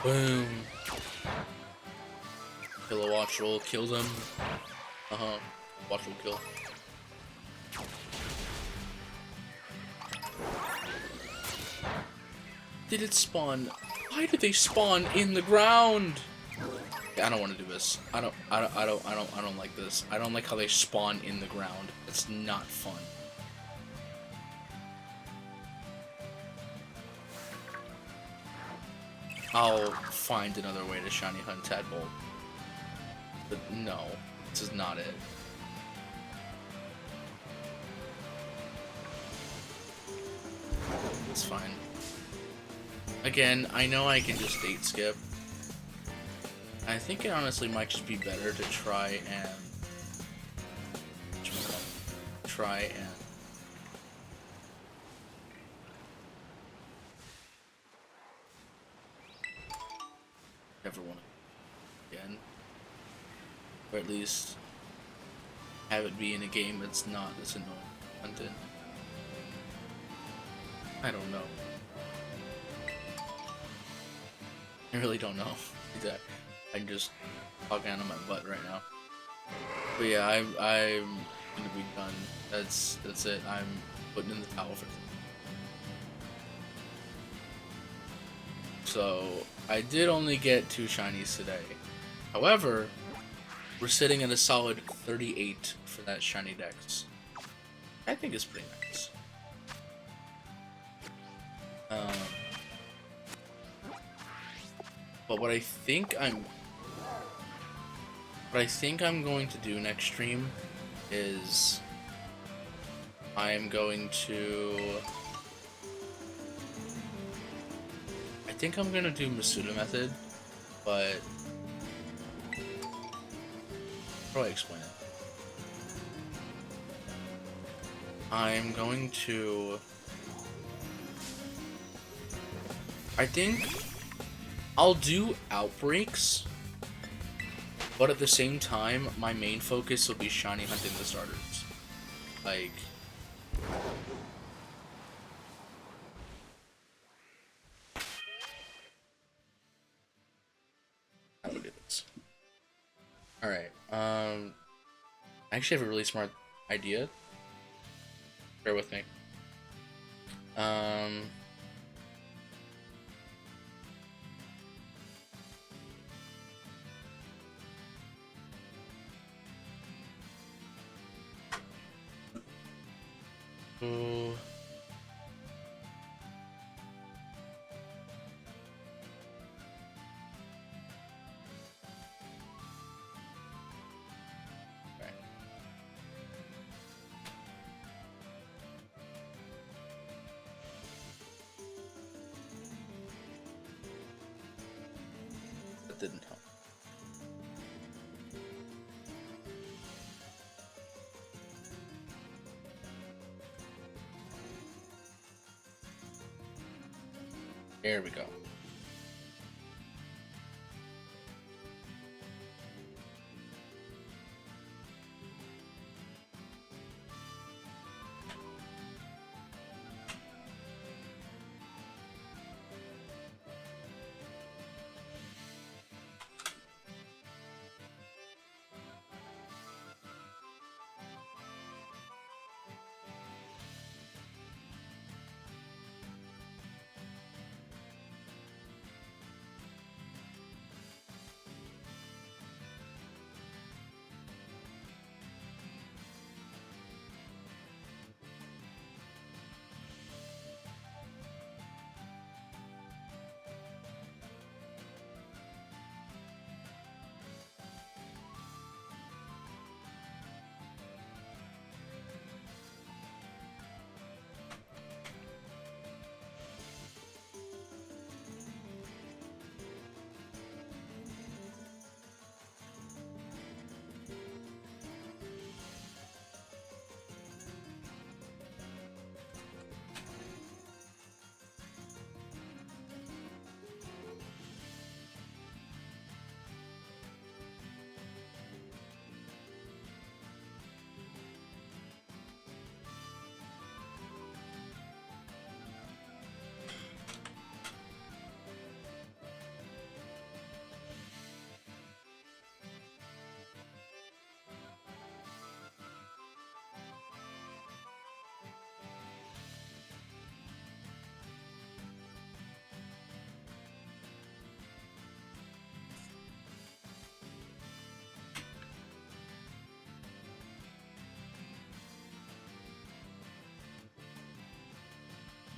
Boom. Kilowattrel killed him. Wattrel kill. Did it spawn? Why did they spawn in the ground? I don't want to do this. I don't like this. I don't like how they spawn in the ground. It's not fun. I'll find another way to shiny hunt Tadbulb. But no, this is not it. It's fine. Again, I know I can just date skip. I think it honestly might just be better to try and never want to again, or at least have it be in a game that's not this annoying content. I don't know. I really don't know. I'm just talking out of my butt right now. But yeah, I'm gonna be done. That's it. I'm putting in the towel for today. So I did only get 2 shinies today. However, we're sitting at a solid 38 for that shiny dex. I think it's pretty nice. But what I think I'm going to do next stream is I'm going to I think I'm gonna do Masuda method, but how do I explain it? I'm going to I think I'll do outbreaks, but at the same time, my main focus will be shiny hunting the starters. Like, how do we do this? Alright, I actually have a really smart idea. Bear with me. Um, ooh. Okay. That didn't help. There we go.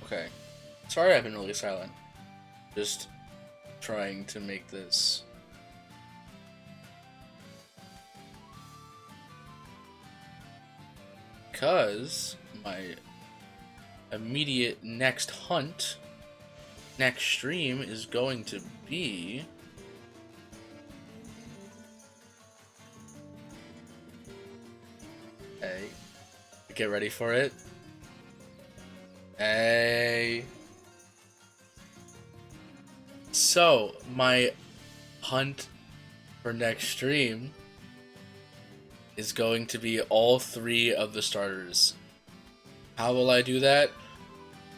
Okay. Sorry I've been really silent. Just trying to make this. Because my immediate next hunt, next stream is going to be. Hey. Get ready for it. Hey. So, my hunt for next stream is going to be all 3 of the starters. How will I do that?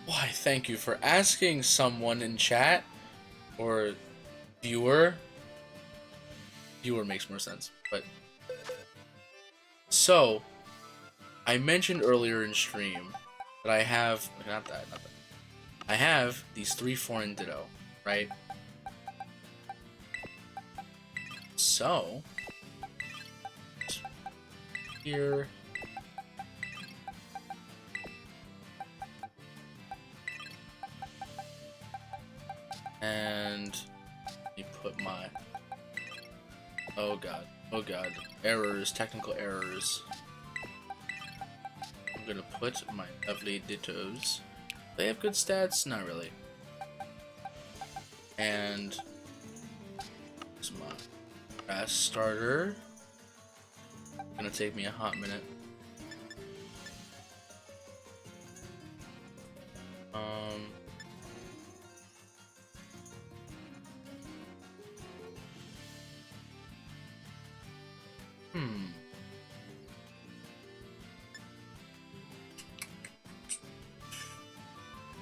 Why, thank you for asking, someone in chat or viewer. Viewer makes more sense. But so I mentioned earlier in stream that I have not that. I have these 3 foreign ditto, right? So here. And let me put my oh god, errors, technical errors. I'm gonna put my lovely dittos. They have good stats? Not really. And it's my grass starter. Gonna take me a hot minute.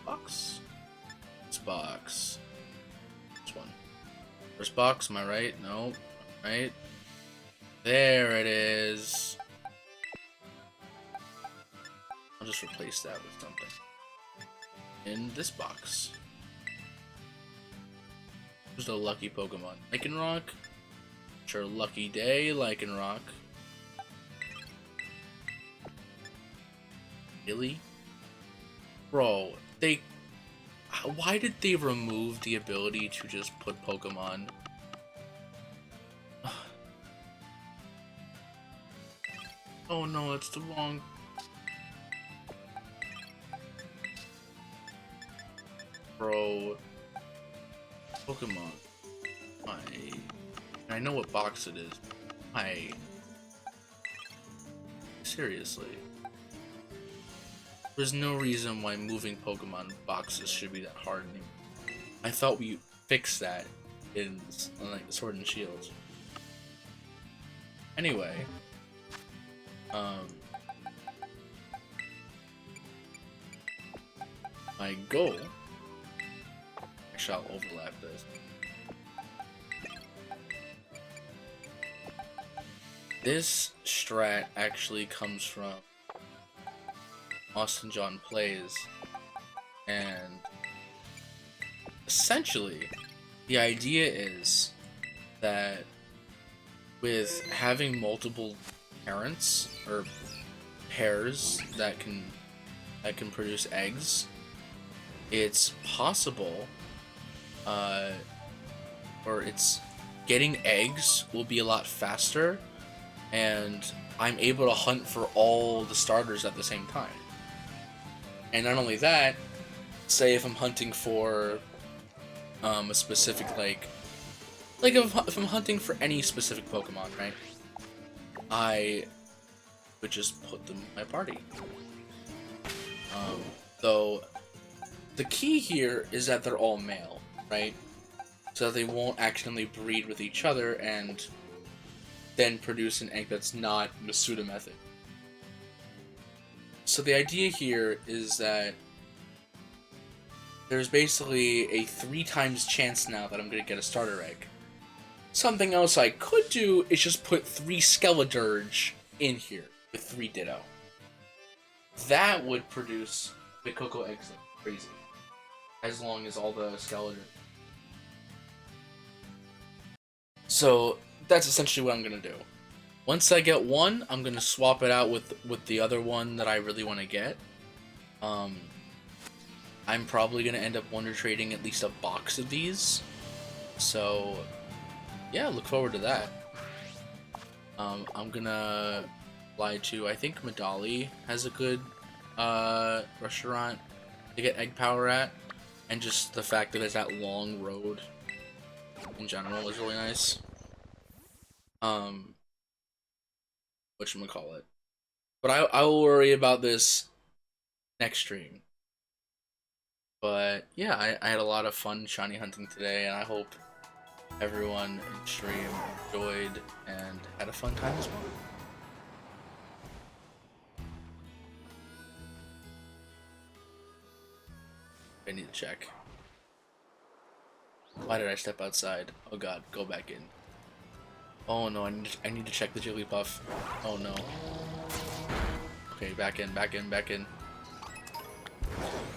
Box. This box. This one. First box, am I right? No. Right? There it is. I'll just replace that with something. In this box. Who's the lucky Pokemon? Lycanroc? Sure, lucky day, Lycanroc. Really? Bro, why did they remove the ability to just put Pokemon? Oh no, it's the wrong... Bro... Pokemon. I know what box it is. Seriously. There's no reason why moving Pokemon boxes should be that hard anymore. I thought we fixed that in like Sword and Shield. Anyway, my goal. I shall overlap this. This strat actually comes from Austin John Plays, and essentially the idea is that with having multiple parents or pairs that can produce eggs, it's possible or it's getting eggs will be a lot faster, and I'm able to hunt for all the starters at the same time. And not only that, say if I'm hunting for a specific if I'm hunting for any specific Pokemon, right? I would just put them in my party. Though the key here is that they're all male, right? So that they won't accidentally breed with each other and then produce an egg that's not Masuda method. So the idea here is that there's basically a 3 times chance now that I'm going to get a starter egg. Something else I could do is just put 3 Skeledirge in here with 3 Ditto. That would produce the Cocoa eggs like crazy. As long as all the Skeledirge. So that's essentially what I'm going to do. Once I get one, I'm going to swap it out with the other one that I really want to get. I'm probably going to end up Wonder Trading at least a box of these. So, yeah, look forward to that. I'm going to fly to, I think Medali has a good restaurant to get egg power at. And just the fact that there's that long road in general is really nice. Whatchamacallit. But I will worry about this next stream. But yeah, I had a lot of fun shiny hunting today, and I hope everyone in stream enjoyed and had a fun time as well. I need to check. Why did I step outside? Oh god, go back in. Oh no, I need to check the Jigglypuff. Oh no. Okay, back in, back in, back in.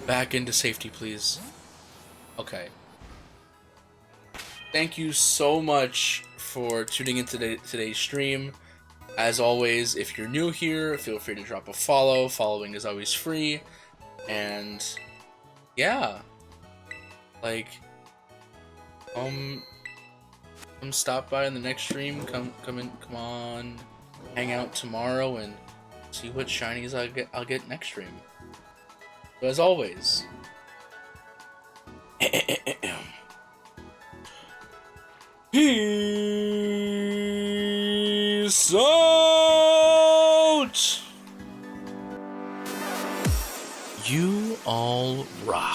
Back into safety, please. Okay. Thank you so much for tuning in today's stream. As always, if you're new here, feel free to drop a follow. Following is always free. And yeah, like, come stop by in the next stream. Come on, hang out tomorrow and see what shinies I'll get next stream. But as always, peace out. You all rock.